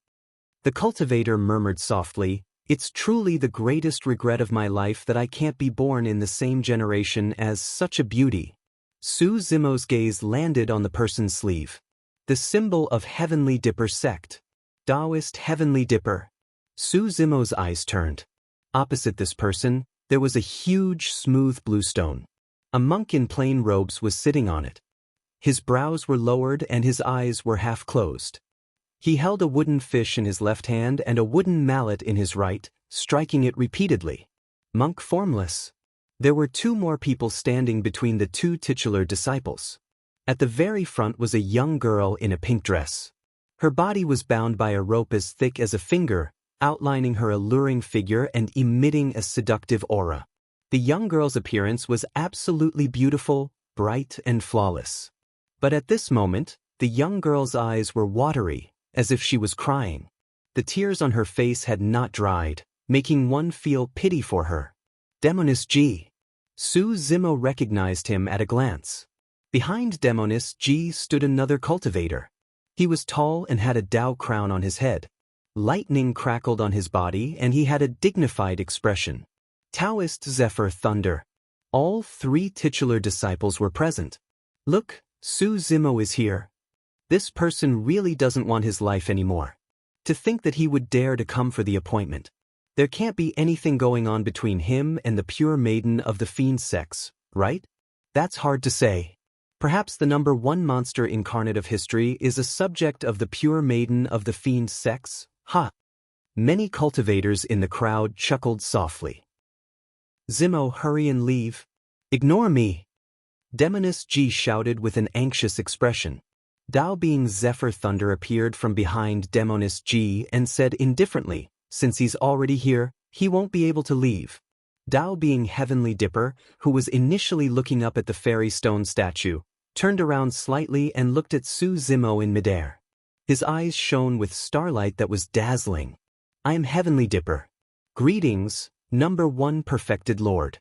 The cultivator murmured softly, It's truly the greatest regret of my life that I can't be born in the same generation as such a beauty. Su Zimo's gaze landed on the person's sleeve. The symbol of Heavenly Dipper sect. Taoist Heavenly Dipper. Su Zimo's eyes turned. Opposite this person, there was a huge, smooth blue stone. A monk in plain robes was sitting on it. His brows were lowered and his eyes were half closed. He held a wooden fish in his left hand and a wooden mallet in his right, striking it repeatedly. Monk formless. There were two more people standing between the two titular disciples. At the very front was a young girl in a pink dress. Her body was bound by a rope as thick as a finger, outlining her alluring figure and emitting a seductive aura. The young girl's appearance was absolutely beautiful, bright and flawless. But at this moment, the young girl's eyes were watery, as if she was crying. The tears on her face had not dried, making one feel pity for her. Demoness G. Su Zimo recognized him at a glance. Behind Demoness G stood another cultivator. He was tall and had a Tao crown on his head. Lightning crackled on his body and he had a dignified expression. Taoist Zephyr Thunder. All three titular disciples were present. Look, Su Zimo is here. This person really doesn't want his life anymore. To think that he would dare to come for the appointment. There can't be anything going on between him and the pure maiden of the fiend sex, right? That's hard to say. Perhaps the number one monster incarnate of history is a subject of the pure maiden of the fiend sex, ha! Many cultivators in the crowd chuckled softly. Zimo, hurry and leave. Ignore me. Demoness G shouted with an anxious expression. Tao being Zephyr Thunder appeared from behind Demoness G and said indifferently, since he's already here, he won't be able to leave. Tao being Heavenly Dipper, who was initially looking up at the fairy stone statue, turned around slightly and looked at Su Zimo in midair. His eyes shone with starlight that was dazzling. I am Heavenly Dipper. Greetings, number one perfected Lord.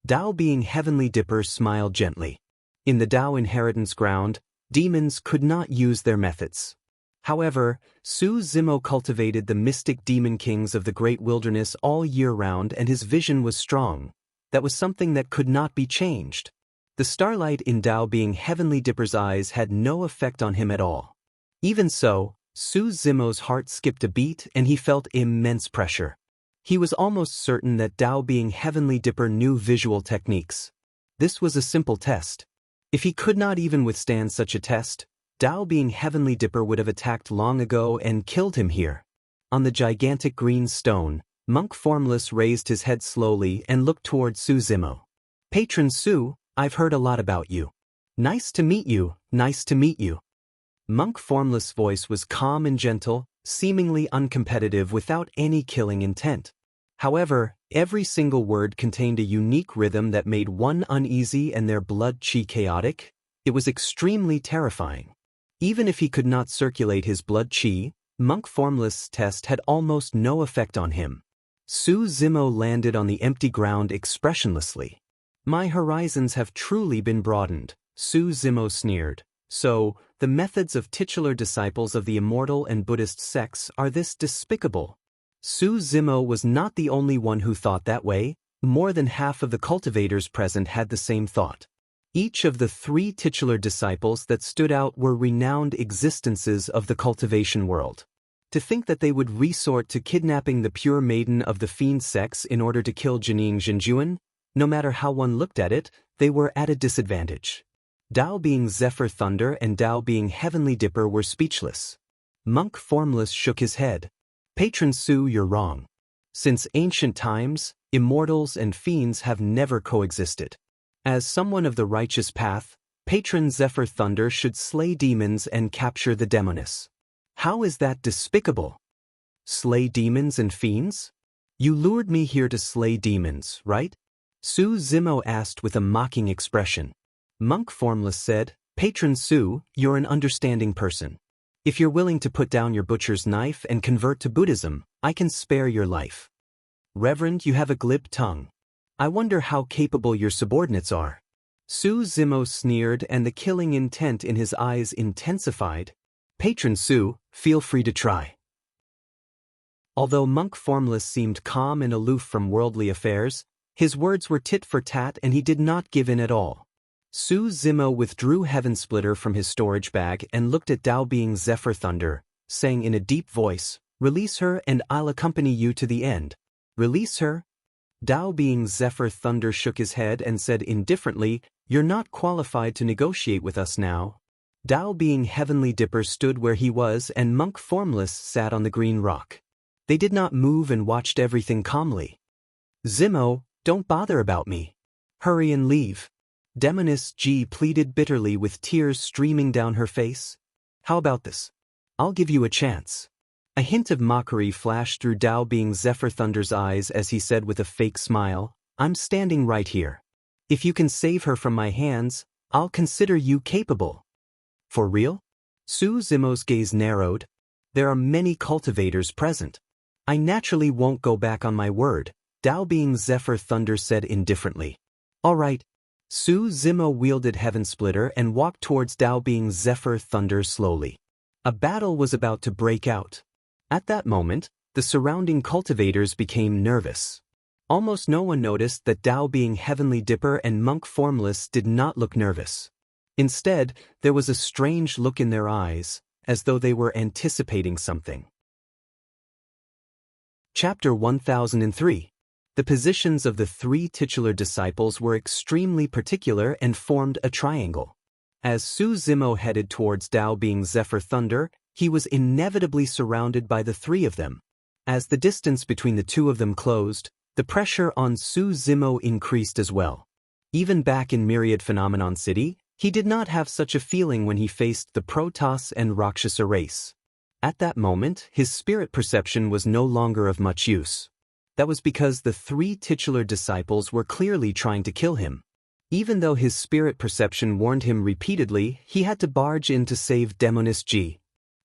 Tao being Heavenly Dipper smiled gently. In the Tao inheritance ground, demons could not use their methods. However, Su Zimo cultivated the mystic demon kings of the great wilderness all year round and his vision was strong. That was something that could not be changed. The starlight in Tao being Heavenly Dipper's eyes had no effect on him at all. Even so, Su Zimo's heart skipped a beat and he felt immense pressure. He was almost certain that Tao being Heavenly Dipper knew visual techniques. This was a simple test. If he could not even withstand such a test, Tao being Heavenly Dipper would have attacked long ago and killed him here. On the gigantic green stone, Monk Formless raised his head slowly and looked toward Su Zimo. Patron Su, I've heard a lot about you. Nice to meet you, nice to meet you. Monk Formless' voice was calm and gentle, seemingly uncompetitive without any killing intent. However, every single word contained a unique rhythm that made one uneasy and their blood chi chaotic. It was extremely terrifying. Even if he could not circulate his blood chi, Monk Formless' test had almost no effect on him. Su Zimo landed on the empty ground expressionlessly. My horizons have truly been broadened, Su Zimo sneered. So, the methods of titular disciples of the immortal and Buddhist sects are this despicable. Su Zimo was not the only one who thought that way. More than half of the cultivators present had the same thought. Each of the three titular disciples that stood out were renowned existences of the cultivation world. To think that they would resort to kidnapping the pure maiden of the fiend sex in order to kill Jining Jinjuan, no matter how one looked at it, they were at a disadvantage. Tao being Zephyr Thunder and Tao being Heavenly Dipper were speechless. Monk Formless shook his head. Patron Su, you're wrong. Since ancient times, immortals and fiends have never coexisted. As someone of the righteous path, Patron Zephyr Thunder should slay demons and capture the demoness. How is that despicable? Slay demons and fiends? You lured me here to slay demons, right? Su Zimo asked with a mocking expression. Monk Formless said, Patron Su, you're an understanding person. If you're willing to put down your butcher's knife and convert to Buddhism, I can spare your life. Reverend, you have a glib tongue. I wonder how capable your subordinates are. Su Zimo sneered and the killing intent in his eyes intensified. Patron Su, feel free to try. Although Monk Formless seemed calm and aloof from worldly affairs, his words were tit for tat and he did not give in at all. Su Zimo withdrew Heavensplitter from his storage bag and looked at Tao Being Zephyr Thunder, saying in a deep voice, "Release her and I'll accompany you to the end." "Release her?" Tao Being Zephyr Thunder shook his head and said indifferently, "You're not qualified to negotiate with us now." Tao Being Heavenly Dipper stood where he was and Monk Formless sat on the green rock. They did not move and watched everything calmly. "Zimo, don't bother about me. Hurry and leave." Demoness G pleaded bitterly with tears streaming down her face. "How about this? I'll give you a chance." A hint of mockery flashed through Tao Being Zephyr Thunder's eyes as he said with a fake smile, "I'm standing right here. If you can save her from my hands, I'll consider you capable." "For real?" Su Zimo's gaze narrowed. "There are many cultivators present. I naturally won't go back on my word," Tao Being Zephyr Thunder said indifferently. "All right." Su Zimo wielded Heavensplitter and walked towards Tao Being Zephyr Thunder slowly. A battle was about to break out. At that moment, the surrounding cultivators became nervous. Almost no one noticed that Tao Being Heavenly Dipper and Monk Formless did not look nervous. Instead, there was a strange look in their eyes, as though they were anticipating something. Chapter 1003. The positions of the three titular disciples were extremely particular and formed a triangle. As Su Zimo headed towards Tao Being Zephyr Thunder, he was inevitably surrounded by the three of them. As the distance between the two of them closed, the pressure on Su Zimo increased as well. Even back in Myriad Phenomenon City, he did not have such a feeling when he faced the Protoss and Rakshasa race. At that moment, his spirit perception was no longer of much use. That was because the three titular disciples were clearly trying to kill him. Even though his spirit perception warned him repeatedly, he had to barge in to save Demoness G.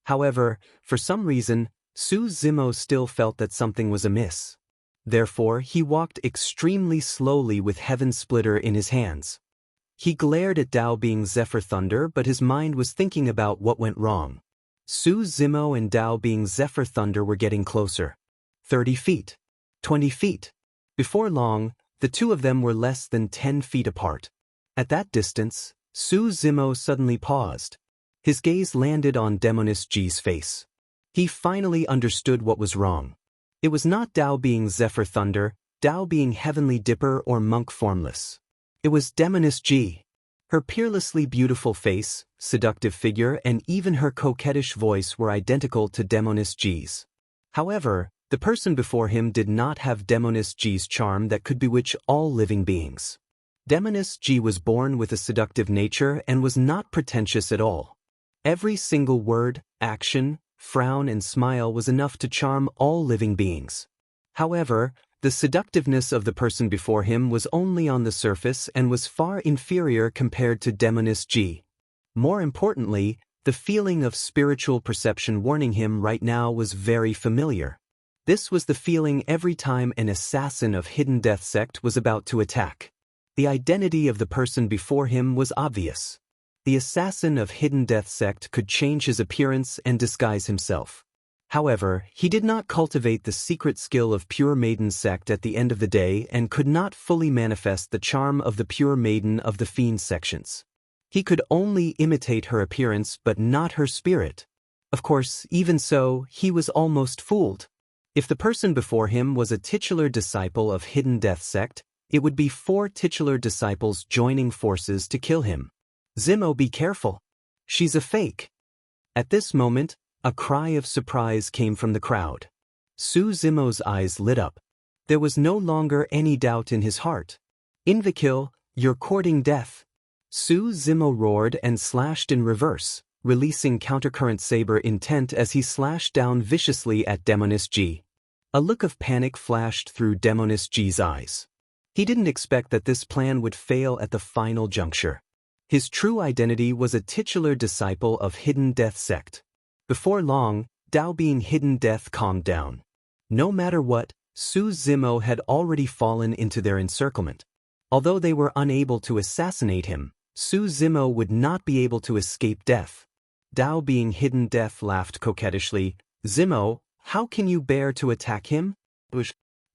However, for some reason, Su Zimo still felt that something was amiss. Therefore, he walked extremely slowly with Heavensplitter in his hands. He glared at Tao Being Zephyr Thunder, but his mind was thinking about what went wrong. Su Zimo and Tao Being Zephyr Thunder were getting closer. 30 feet. 20 feet. Before long, the two of them were less than 10 feet apart. At that distance, Su Zimo suddenly paused. His gaze landed on Demoness G's face. He finally understood what was wrong. It was not Tao Being Zephyr Thunder, Tao Being Heavenly Dipper or Monk Formless. It was Demoness G. Her peerlessly beautiful face, seductive figure, and even her coquettish voice were identical to Demoness G's. However, the person before him did not have Demoness G's charm that could bewitch all living beings. Demoness G was born with a seductive nature and was not pretentious at all. Every single word, action, frown, and smile was enough to charm all living beings. However, the seductiveness of the person before him was only on the surface and was far inferior compared to Demoness G. More importantly, the feeling of spiritual perception warning him right now was very familiar. This was the feeling every time an assassin of Hidden Death Sect was about to attack. The identity of the person before him was obvious. The assassin of Hidden Death Sect could change his appearance and disguise himself. However, he did not cultivate the secret skill of Pure Maiden Sect at the end of the day and could not fully manifest the charm of the Pure Maiden of the Fiend sections. He could only imitate her appearance but not her spirit. Of course, even so, he was almost fooled. If the person before him was a titular disciple of Hidden Death Sect, it would be 4 titular disciples joining forces to kill him. "Zimo, be careful. She's a fake." At this moment, a cry of surprise came from the crowd. Su Zimo's eyes lit up. There was no longer any doubt in his heart. "Invakil, you're courting death." Su Zimo roared and slashed in reverse, releasing countercurrent saber intent as he slashed down viciously at Demoness G. A look of panic flashed through Demoness G's eyes. He didn't expect that this plan would fail at the final juncture. His true identity was a titular disciple of Hidden Death Sect. Before long, Tao Being Hidden Death calmed down. No matter what, Su Zimo had already fallen into their encirclement. Although they were unable to assassinate him, Su Zimo would not be able to escape death. Tao Being Hidden Death laughed coquettishly. "Zimo, How can you bear to attack him?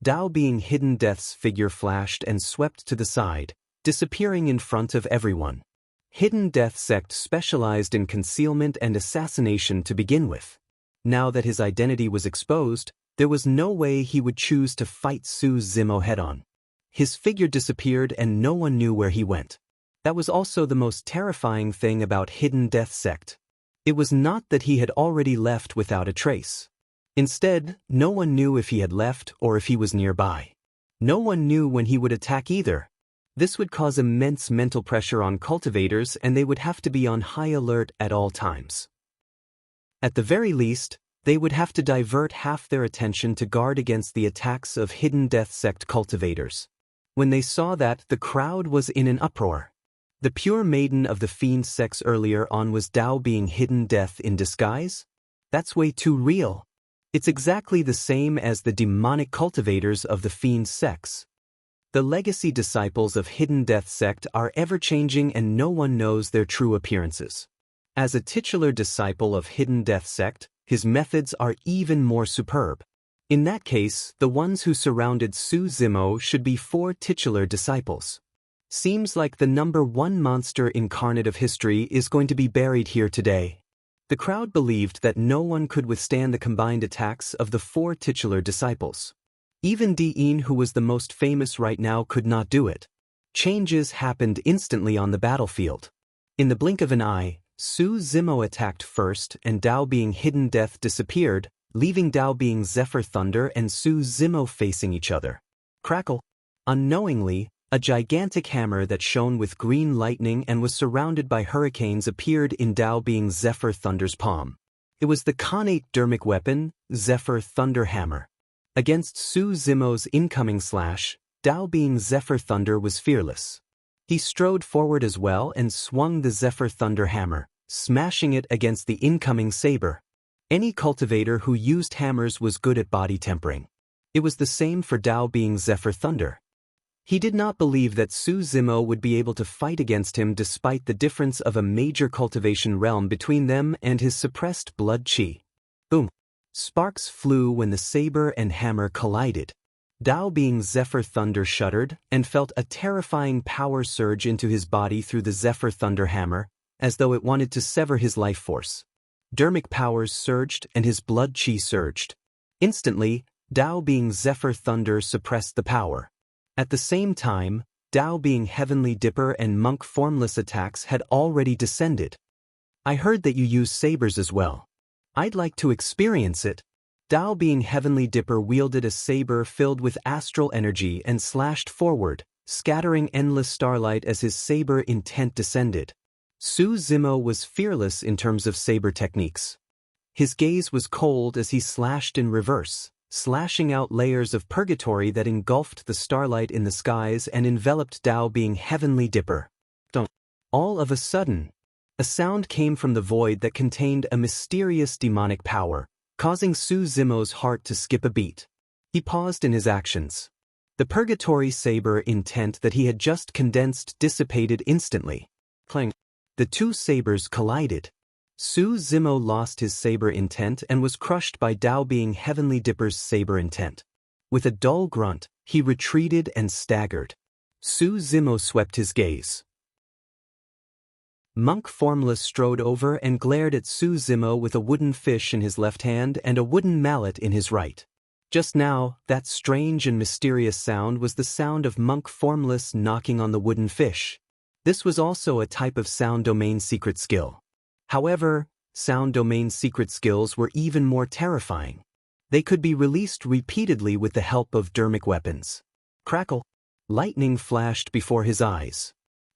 Dao being Hidden Death's figure flashed and swept to the side, disappearing in front of everyone. Hidden Death sect specialized in concealment and assassination to begin with. Now that his identity was exposed, there was no way he would choose to fight Su Zimo head-on. His figure disappeared and no one knew where he went. That was also the most terrifying thing about Hidden Death sect. It was not that he had already left without a trace. Instead, no one knew if he had left or if he was nearby. No one knew when he would attack either. This would cause immense mental pressure on cultivators and they would have to be on high alert at all times. At the very least, they would have to divert half their attention to guard against the attacks of Hidden Death sect cultivators. When they saw that, the crowd was in an uproar. The pure maiden of the fiend sex earlier on was Dao being Hidden Death in disguise? That's way too real. It's exactly the same as the demonic cultivators of the fiend sex. The legacy disciples of Hidden Death sect are ever-changing and no one knows their true appearances. As a titular disciple of Hidden Death sect, his methods are even more superb. In that case, the ones who surrounded Su Zimo should be 4 titular disciples. Seems like the #1 monster incarnate of history is going to be buried here today. The crowd believed that no one could withstand the combined attacks of the 4 titular disciples. Even Diin, who was the most famous right now, could not do it. Changes happened instantly on the battlefield. In the blink of an eye, Su Zimo attacked first and Dao being Hidden Death disappeared, leaving Dao being Zephyr Thunder and Su Zimo facing each other. Crackle! Unknowingly, a gigantic hammer that shone with green lightning and was surrounded by hurricanes appeared in Dao being Zephyr Thunder's palm. It was the connate dermic weapon, Zephyr Thunder Hammer. Against Su Zimo's incoming slash, Dao being Zephyr Thunder was fearless. He strode forward as well and swung the Zephyr Thunder Hammer, smashing it against the incoming saber. Any cultivator who used hammers was good at body tempering. It was the same for Dao being Zephyr Thunder. He did not believe that Su Zimo would be able to fight against him despite the difference of a major cultivation realm between them and his suppressed blood chi. Boom! Sparks flew when the saber and hammer collided. Dao being Zephyr Thunder shuddered and felt a terrifying power surge into his body through the Zephyr Thunder hammer, as though it wanted to sever his life force. Dermic powers surged and his blood chi surged. Instantly, Dao being Zephyr Thunder suppressed the power. At the same time, Dao being Heavenly Dipper and Monk Formless attacks had already descended. I heard that you use sabers as well. I'd like to experience it. Dao being Heavenly Dipper wielded a saber filled with astral energy and slashed forward, scattering endless starlight as his saber intent descended. Su Zimo was fearless in terms of saber techniques. His gaze was cold as he slashed in reverse, slashing out layers of purgatory that engulfed the starlight in the skies and enveloped Dao being Heavenly Dipper. All of a sudden, a sound came from the void that contained a mysterious demonic power, causing Su Zimo's heart to skip a beat. He paused in his actions. The purgatory saber intent that he had just condensed dissipated instantly. Clang! The 2 sabers collided. Su Zimo lost his saber intent and was crushed by Dao being Heavenly Dipper's saber intent. With a dull grunt, he retreated and staggered. Su Zimo swept his gaze. Monk Formless strode over and glared at Su Zimo with a wooden fish in his left hand and a wooden mallet in his right. Just now, that strange and mysterious sound was the sound of Monk Formless knocking on the wooden fish. This was also a type of sound domain secret skill. However, sound domain secret skills were even more terrifying. They could be released repeatedly with the help of dermic weapons. Crackle! Lightning flashed before his eyes.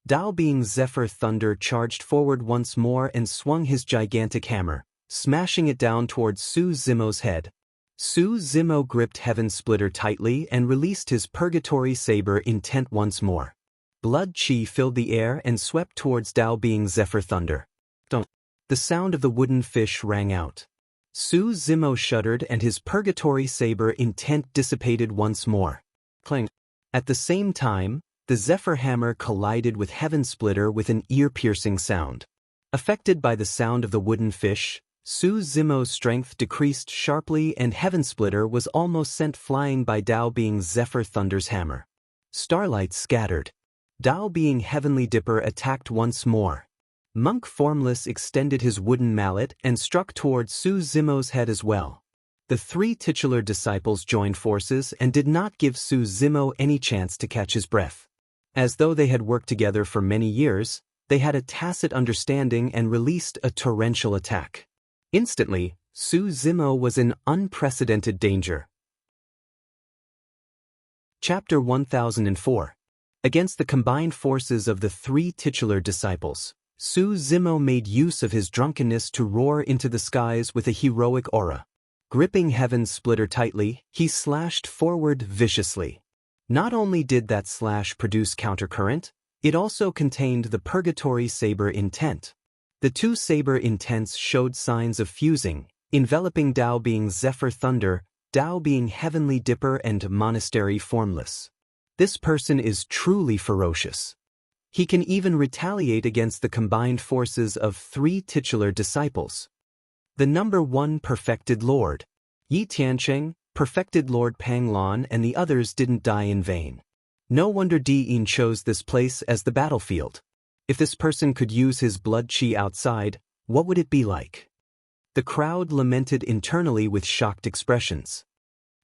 Dao being Zephyr Thunder charged forward once more and swung his gigantic hammer, smashing it down towards Su Zimo's head. Su Zimo gripped Heaven Splitter tightly and released his purgatory saber intent once more. Blood chi filled the air and swept towards Dao being Zephyr Thunder. The sound of the wooden fish rang out. Su Zimo shuddered and his purgatory saber intent dissipated once more. Clang! At the same time, the Zephyr Hammer collided with Heaven Splitter with an ear-piercing sound. Affected by the sound of the wooden fish, Su Zimo's strength decreased sharply and Heaven Splitter was almost sent flying by Dao Being's Zephyr Thunder's hammer. Starlight scattered. Dao Being Heavenly Dipper attacked once more. Monk Formless extended his wooden mallet and struck toward Su Zimo's head as well. The three titular disciples joined forces and did not give Su Zimo any chance to catch his breath. As though they had worked together for many years, they had a tacit understanding and released a torrential attack. Instantly, Su Zimo was in unprecedented danger. Chapter 1004. Against the combined forces of the three titular disciples, Su Zimo made use of his drunkenness to roar into the skies with a heroic aura. Gripping Heaven Splitter tightly, he slashed forward viciously. Not only did that slash produce countercurrent, it also contained the Purgatory Saber intent. The two saber intents showed signs of fusing, enveloping Dao Being Zephyr Thunder, Dao Being Heavenly Dipper and Monastery Formless. This person is truly ferocious. He can even retaliate against the combined forces of three titular disciples. The number 1 Perfected Lord, Yi Tiancheng, Perfected Lord Panglon and the others didn't die in vain. No wonder Di-In chose this place as the battlefield. If this person could use his blood chi outside, what would it be like? The crowd lamented internally with shocked expressions.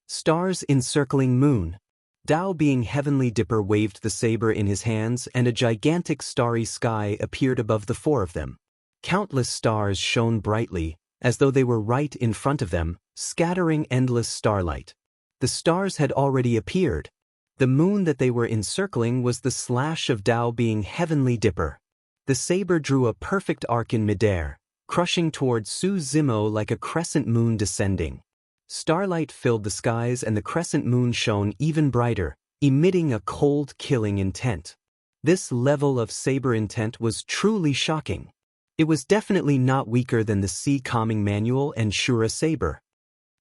Stars encircling moon. Dao Being Heavenly Dipper waved the saber in his hands and a gigantic starry sky appeared above the four of them. Countless stars shone brightly, as though they were right in front of them, scattering endless starlight. The stars had already appeared. The moon that they were encircling was the slash of Dao Being Heavenly Dipper. The saber drew a perfect arc in midair, crushing toward Su Zimo like a crescent moon descending. Starlight filled the skies and the crescent moon shone even brighter, emitting a cold, killing intent. This level of saber intent was truly shocking. It was definitely not weaker than the Sea Calming Manual and Shura Saber.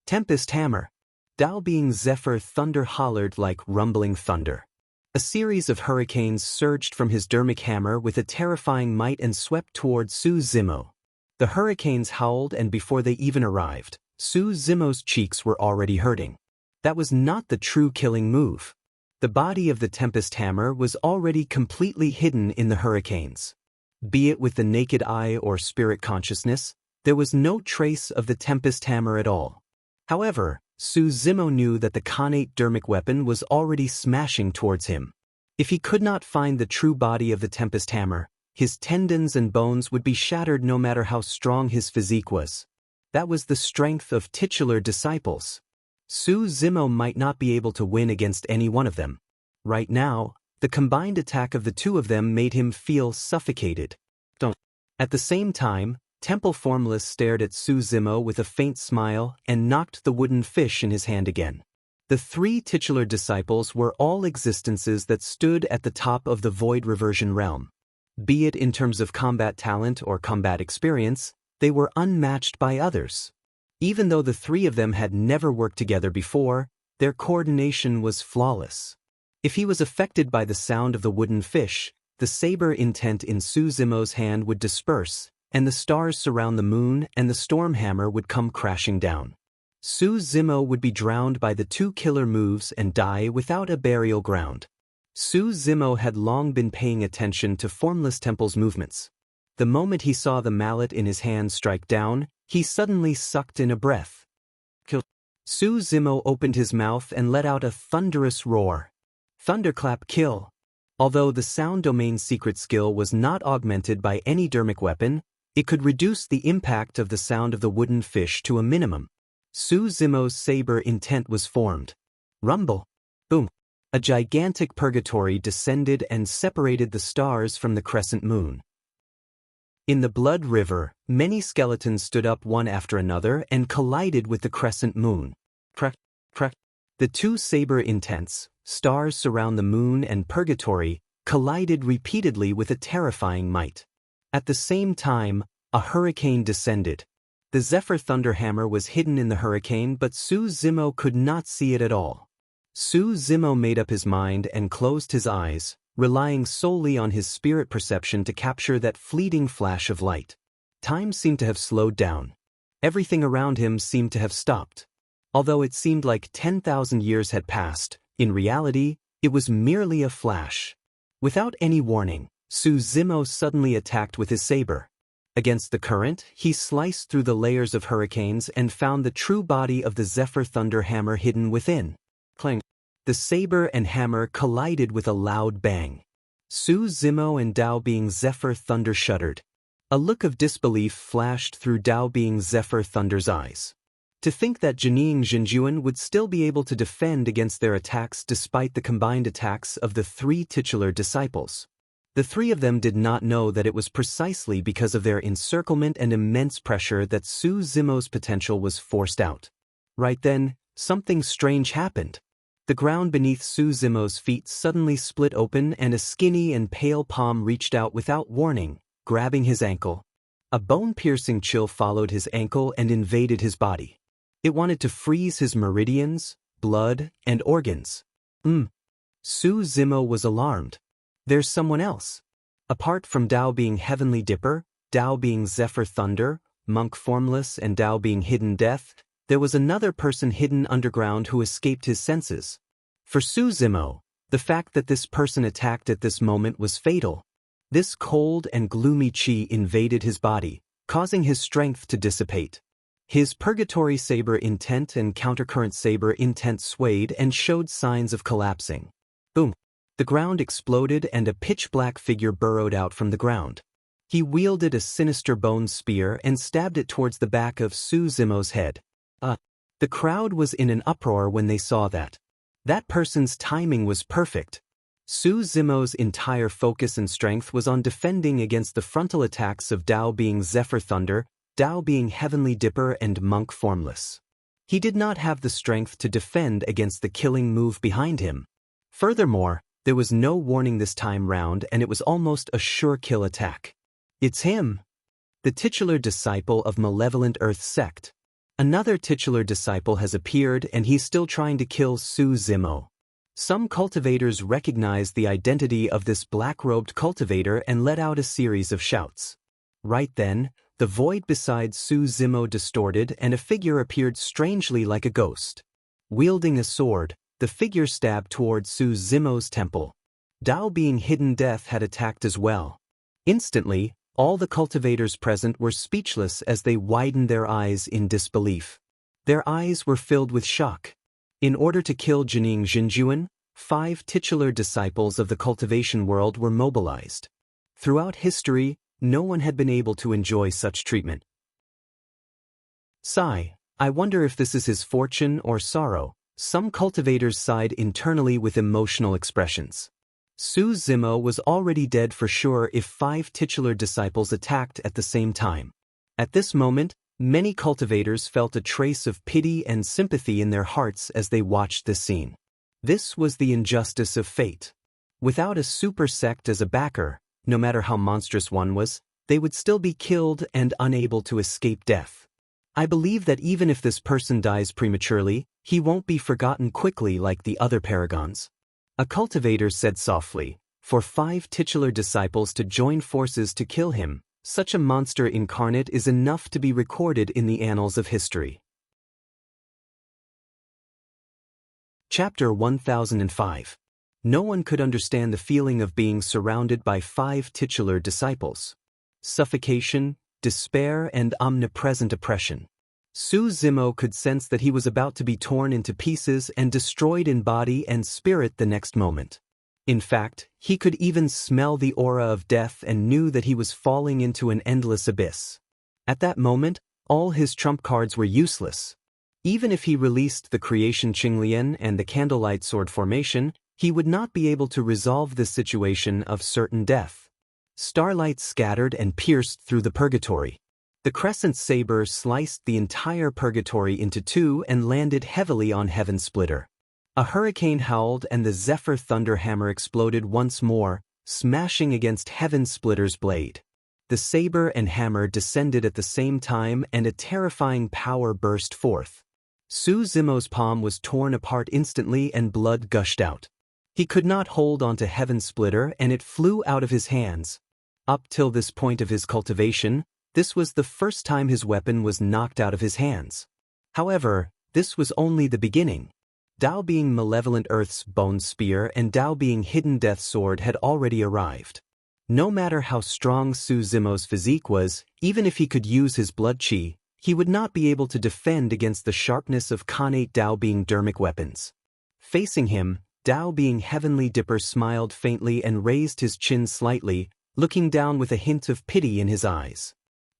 Tempest Hammer. Dao Being Zephyr Thunder hollered like rumbling thunder. A series of hurricanes surged from his dermic hammer with a terrifying might and swept toward Su Zimo. The hurricanes howled and before they even arrived, Su Zimo's cheeks were already hurting. That was not the true killing move. The body of the Tempest Hammer was already completely hidden in the hurricanes. Be it with the naked eye or spirit consciousness, there was no trace of the Tempest Hammer at all. However, Su Zimo knew that the Khanate dermic weapon was already smashing towards him. If he could not find the true body of the Tempest Hammer, his tendons and bones would be shattered no matter how strong his physique was. That was the strength of titular disciples. Su Zimo might not be able to win against any one of them. Right now, the combined attack of the two of them made him feel suffocated. At the same time, Temple Formless stared at Su Zimo with a faint smile and knocked the wooden fish in his hand again. The three titular disciples were all existences that stood at the top of the Void Reversion realm. Be it in terms of combat talent or combat experience, they were unmatched by others. Even though the three of them had never worked together before, their coordination was flawless. If he was affected by the sound of the wooden fish, the saber intent in Su Zimo's hand would disperse, and the stars surround the moon and the storm hammer would come crashing down. Su Zimo would be drowned by the two killer moves and die without a burial ground. Su Zimo had long been paying attention to Formless Temple's movements. The moment he saw the mallet in his hand strike down, he suddenly sucked in a breath. Kill. Su Zimo opened his mouth and let out a thunderous roar. Thunderclap kill. Although the sound domain secret skill was not augmented by any dermic weapon, it could reduce the impact of the sound of the wooden fish to a minimum. Su Zimo's saber intent was formed. Rumble. Boom. A gigantic purgatory descended and separated the stars from the crescent moon. In the Blood River, many skeletons stood up one after another and collided with the crescent moon. Crack, crack. The two saber intents, stars surround the moon and purgatory, collided repeatedly with a terrifying might. At the same time, a hurricane descended. The Zephyr Thunder Hammer was hidden in the hurricane, but Su Zimo could not see it at all. Su Zimo made up his mind and closed his eyes, relying solely on his spirit perception to capture that fleeting flash of light. Time seemed to have slowed down. Everything around him seemed to have stopped. Although it seemed like 10,000 years had passed, in reality, it was merely a flash. Without any warning, Zemo suddenly attacked with his saber. Against the current, he sliced through the layers of hurricanes and found the true body of the Zephyr Thunder Hammer hidden within. Clang! The saber and hammer collided with a loud bang. Zemo and Dao Being Zephyr Thunder shuddered. A look of disbelief flashed through Dao Being Zephyr Thunder's eyes. To think that Jining Jinjuan would still be able to defend against their attacks despite the combined attacks of the three titular disciples. The three of them did not know that it was precisely because of their encirclement and immense pressure that Zemo's potential was forced out. Right then, something strange happened. The ground beneath Zemo's feet suddenly split open and a skinny and pale palm reached out without warning, grabbing his ankle. A bone-piercing chill followed his ankle and invaded his body. It wanted to freeze his meridians, blood, and organs. Zemo was alarmed. There's someone else. Apart from Dao Being Heavenly Dipper, Dao Being Zephyr Thunder, Monk Formless, and Dao Being Hidden Death, there was another person hidden underground who escaped his senses. For Zemo, the fact that this person attacked at this moment was fatal. This cold and gloomy chi invaded his body, causing his strength to dissipate. His Purgatory Saber Intent and Countercurrent Saber Intent swayed and showed signs of collapsing. Boom! The ground exploded and a pitch-black figure burrowed out from the ground. He wielded a sinister bone spear and stabbed it towards the back of Zemo's head. The crowd was in an uproar when they saw that. That person's timing was perfect. Zemo's entire focus and strength was on defending against the frontal attacks of Dao Being Zephyr Thunder, Dao Being Heavenly Dipper, and Monk Formless. He did not have the strength to defend against the killing move behind him. Furthermore, there was no warning this time round and it was almost a sure kill attack. It's him! The titular disciple of Malevolent Earth Sect. Another titular disciple has appeared and he's still trying to kill Zemo. Some cultivators recognized the identity of this black-robed cultivator and let out a series of shouts. Right then, the void beside Zemo distorted and a figure appeared strangely like a ghost. Wielding a sword, the figure stabbed towards Zemo's temple. Dao Being Hidden Death had attacked as well. Instantly, all the cultivators present were speechless as they widened their eyes in disbelief. Their eyes were filled with shock. In order to kill Jining Jinjuan, 5 titular disciples of the cultivation world were mobilized. Throughout history, no one had been able to enjoy such treatment. Sigh, I wonder if this is his fortune or sorrow. Some cultivators sighed internally with emotional expressions. Zemo was already dead for sure if 5 titular disciples attacked at the same time. At this moment, many cultivators felt a trace of pity and sympathy in their hearts as they watched this scene. This was the injustice of fate. Without a super sect as a backer, no matter how monstrous one was, they would still be killed and unable to escape death. I believe that even if this person dies prematurely, he won't be forgotten quickly like the other paragons. A cultivator said softly, for 5 titular disciples to join forces to kill him, such a monster incarnate is enough to be recorded in the annals of history. Chapter 1005. No one could understand the feeling of being surrounded by 5 titular disciples. Suffocation, despair, and omnipresent oppression. Zemo could sense that he was about to be torn into pieces and destroyed in body and spirit the next moment. In fact, he could even smell the aura of death and knew that he was falling into an endless abyss. At that moment, all his trump cards were useless. Even if he released the Creation Qinglian and the Candlelight Sword formation, he would not be able to resolve this situation of certain death. Starlight scattered and pierced through the purgatory. The crescent saber sliced the entire purgatory into 2 and landed heavily on Heaven Splitter. A hurricane howled and the Zephyr Thunder Hammer exploded once more, smashing against Heaven Splitter's blade. The saber and hammer descended at the same time and a terrifying power burst forth. Zemo's palm was torn apart instantly and blood gushed out. He could not hold onto Heaven Splitter and it flew out of his hands. Up till this point of his cultivation, This was the first time his weapon was knocked out of his hands. However, this was only the beginning. Dao being Malevolent Earth's Bone Spear and Dao being Hidden Death Sword had already arrived. No matter how strong Su Zimo's physique was, even if he could use his blood chi, he would not be able to defend against the sharpness of Khanate Dao being dermic weapons. Facing him, Dao being Heavenly Dipper smiled faintly and raised his chin slightly, looking down with a hint of pity in his eyes.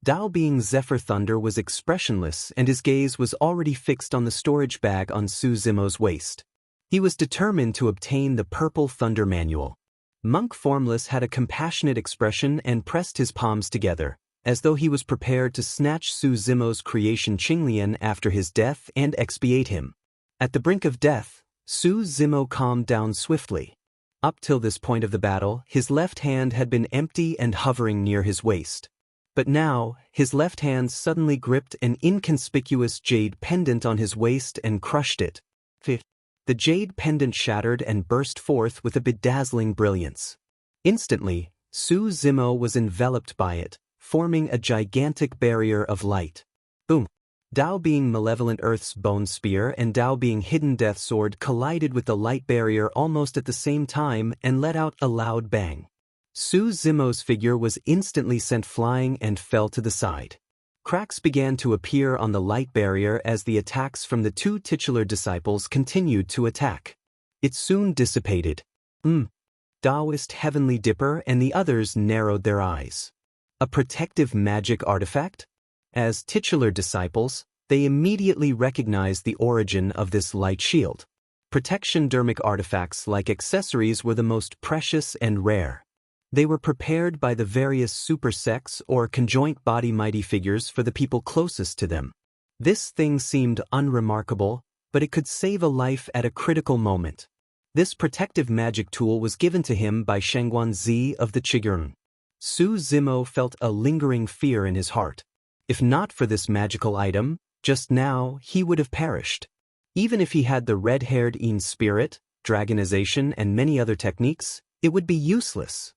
Dao being Zephyr Thunder was expressionless and his gaze was already fixed on the storage bag on Su Zimo's waist. He was determined to obtain the Purple Thunder Manual. Monk Formless had a compassionate expression and pressed his palms together, as though he was prepared to snatch Su Zimo's creation Qinglian after his death and expiate him. At the brink of death, Su Zimo calmed down swiftly. Up till this point of the battle, his left hand had been empty and hovering near his waist. But now, his left hand suddenly gripped an inconspicuous jade pendant on his waist and crushed it. The jade pendant shattered and burst forth with a bedazzling brilliance. Instantly, Su Zimo was enveloped by it, forming a gigantic barrier of light. Boom! Dao being Malevolent Earth's Bone Spear and Dao being Hidden Death Sword collided with the light barrier almost at the same time and let out a loud bang. Su Zimo's figure was instantly sent flying and fell to the side. Cracks began to appear on the light barrier as the attacks from the two titular disciples continued to attack. It soon dissipated. Taoist Heavenly Dipper and the others narrowed their eyes. A protective magic artifact? As titular disciples, they immediately recognized the origin of this light shield. Protection dermic artifacts like accessories were the most precious and rare. They were prepared by the various super sects or conjoint body mighty figures for the people closest to them. This thing seemed unremarkable, but it could save a life at a critical moment. This protective magic tool was given to him by Shangguan Zi of the Qigong. Su Zimo felt a lingering fear in his heart. If not for this magical item, just now he would have perished. Even if he had the red-haired Yin spirit, dragonization and many other techniques, it would be useless.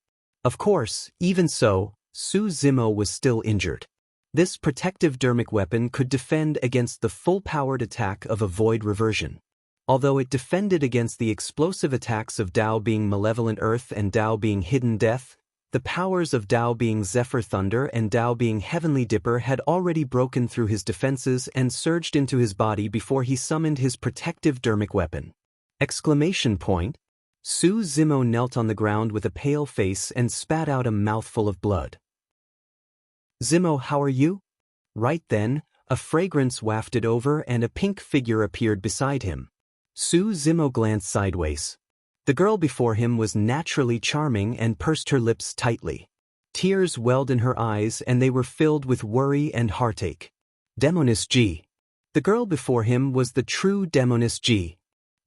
Of course, even so, Su Zimo was still injured. This protective dermic weapon could defend against the full-powered attack of a void reversion. Although it defended against the explosive attacks of Dao being Malevolent Earth and Dao being Hidden Death, the powers of Dao being Zephyr Thunder and Dao being Heavenly Dipper had already broken through his defenses and surged into his body before he summoned his protective dermic weapon. Exclamation point! Su Zimo knelt on the ground with a pale face and spat out a mouthful of blood. Zimo, how are you? Right then, a fragrance wafted over and a pink figure appeared beside him. Su Zimo glanced sideways. The girl before him was naturally charming and pursed her lips tightly. Tears welled in her eyes and they were filled with worry and heartache. Demoness G. The girl before him was the true Demoness G.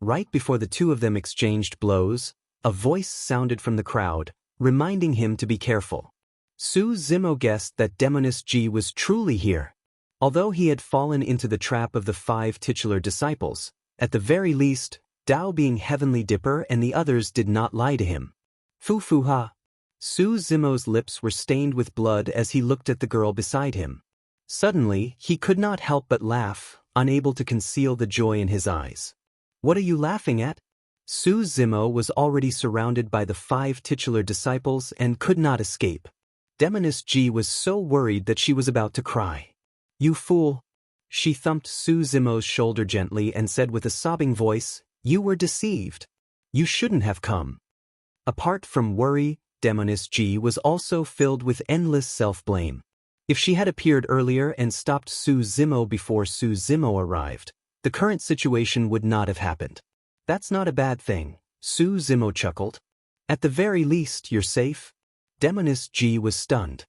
Right before the two of them exchanged blows, a voice sounded from the crowd, reminding him to be careful. Su Zimo guessed that Demoness G was truly here. Although he had fallen into the trap of the 5 titular disciples, at the very least, Dao being Heavenly Dipper and the others did not lie to him. Fu-fu-ha. Su Zimo's lips were stained with blood as he looked at the girl beside him. Suddenly, he could not help but laugh, unable to conceal the joy in his eyes. What are you laughing at? Su Zimo was already surrounded by the 5 titular disciples and could not escape. Demoness G was so worried that she was about to cry. You fool! She thumped Su Zimo's shoulder gently and said with a sobbing voice, You were deceived. You shouldn't have come. Apart from worry, Demoness G was also filled with endless self-blame. If she had appeared earlier and stopped Su Zimo before Su Zimo arrived, the current situation would not have happened. That's not a bad thing, Su Zimo chuckled. At the very least, you're safe. Demoness G was stunned.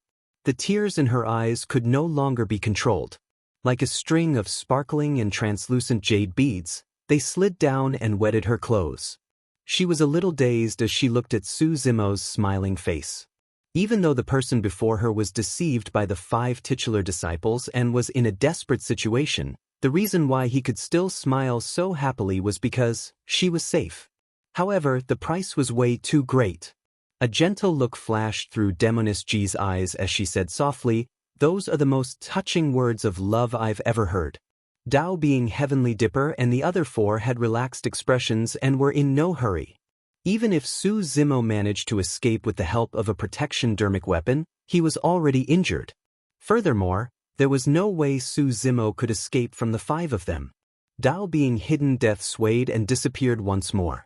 The tears in her eyes could no longer be controlled. Like a string of sparkling and translucent jade beads, they slid down and wetted her clothes. She was a little dazed as she looked at Su Zimo's smiling face. Even though the person before her was deceived by the 5 titular disciples and was in a desperate situation, the reason why he could still smile so happily was because she was safe. However, the price was way too great. A gentle look flashed through Demoness G's eyes as she said softly, Those are the most touching words of love I've ever heard. Dao being Heavenly Dipper and the other four had relaxed expressions and were in no hurry. Even if Su Zimo managed to escape with the help of a protection dermic weapon, he was already injured. Furthermore, there was no way Su Zimo could escape from the five of them. Dao being Hidden Death swayed and disappeared once more.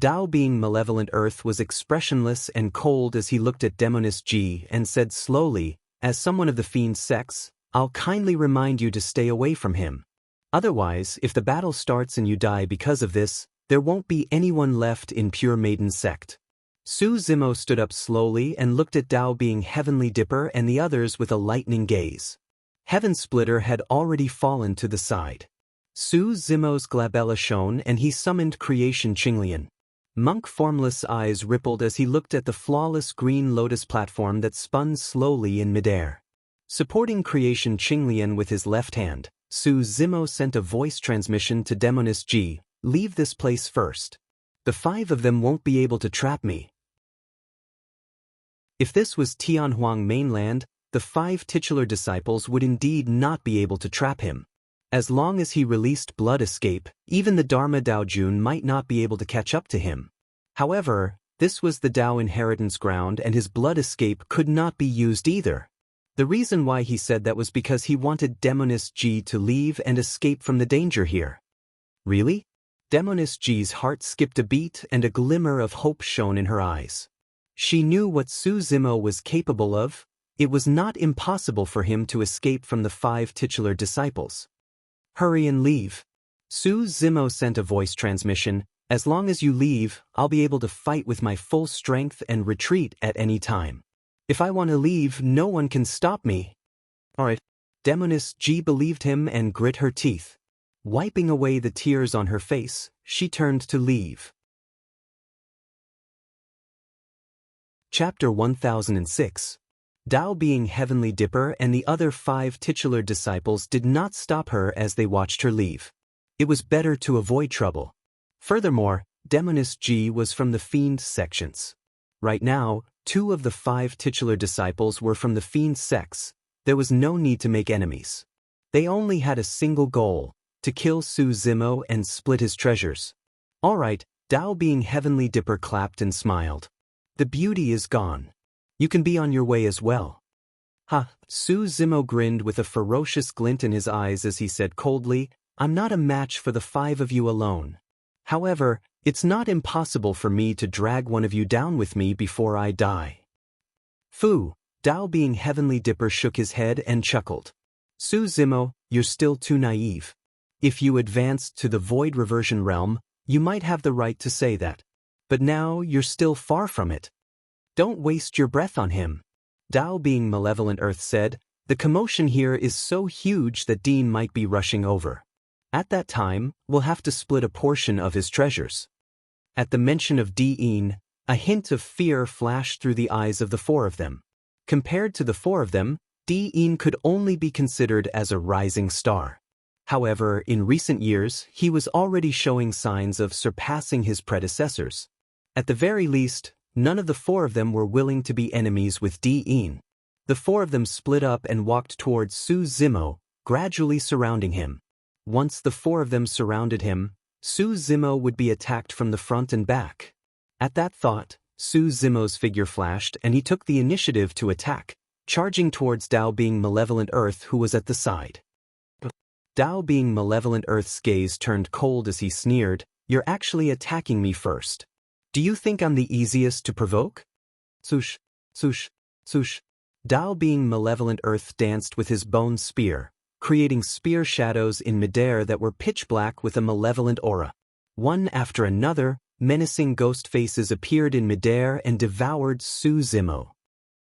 Dao being Malevolent Earth was expressionless and cold as he looked at Demoness G and said slowly, "As someone of the fiend sex, I'll kindly remind you to stay away from him. Otherwise, if the battle starts and you die because of this, there won't be anyone left in Pure Maiden sect." Su Zimo stood up slowly and looked at Dao being Heavenly Dipper and the others with a lightning gaze. Heaven Splitter had already fallen to the side. Su Zimo's glabella shone and he summoned Creation Qinglian. Monk Formless' eyes rippled as he looked at the flawless green lotus platform that spun slowly in midair. Supporting Creation Qinglian with his left hand, Su Zimo sent a voice transmission to Demoness G, "Leave this place first. The five of them won't be able to trap me." If this was Tianhuang mainland, the five titular disciples would indeed not be able to trap him. As long as he released Blood Escape, even the Dharma Daojun might not be able to catch up to him. However, this was the Dao inheritance ground and his Blood Escape could not be used either. The reason why he said that was because he wanted Demoness G to leave and escape from the danger here. Really? Demoness G's heart skipped a beat and a glimmer of hope shone in her eyes. She knew what Su Zimo was capable of. It was not impossible for him to escape from the five titular disciples. "Hurry and leave." Su Zimo sent a voice transmission, "As long as you leave, I'll be able to fight with my full strength and retreat at any time. If I want to leave, no one can stop me." "Alright." Demoness G believed him and grit her teeth. Wiping away the tears on her face, she turned to leave. Chapter 1006. Dao being Heavenly Dipper and the other five titular disciples did not stop her as they watched her leave. It was better to avoid trouble. Furthermore, Demoness G was from the Fiend sections. Right now, 2 of the 5 titular disciples were from the Fiend sects. There was no need to make enemies. They only had a single goal, to kill Su Zimo and split his treasures. "Alright," Dao being Heavenly Dipper clapped and smiled. "The beauty is gone. You can be on your way as well." "Ha!" Su Zimo grinned with a ferocious glint in his eyes as he said coldly, "I'm not a match for the 5 of you alone. However, it's not impossible for me to drag one of you down with me before I die." "Fu!" Dao being Heavenly Dipper shook his head and chuckled. "Su Zimo, you're still too naive. If you advanced to the Void Reversion realm, you might have the right to say that. But now you're still far from it. Don't waste your breath on him." Dao being Malevolent Earth said, "The commotion here is so huge that Dean might be rushing over. At that time, we'll have to split a portion of his treasures." At the mention of Dean, a hint of fear flashed through the eyes of the 4 of them. Compared to the 4 of them, Dean could only be considered as a rising star. However, in recent years, he was already showing signs of surpassing his predecessors. At the very least, none of the 4 of them were willing to be enemies with Dean. The 4 of them split up and walked towards Su Zimo, gradually surrounding him. Once the 4 of them surrounded him, Su Zimo would be attacked from the front and back. At that thought, Su Zimo's figure flashed and he took the initiative to attack, charging towards Dao being Malevolent Earth who was at the side. Dao being Malevolent Earth's gaze turned cold as he sneered, "You're actually attacking me first. Do you think I'm the easiest to provoke?" Swoosh, swoosh, swoosh. Dao being Malevolent Earth danced with his bone spear, creating spear shadows in midair that were pitch black with a malevolent aura. One after another, menacing ghost faces appeared in midair and devoured Su Zimo.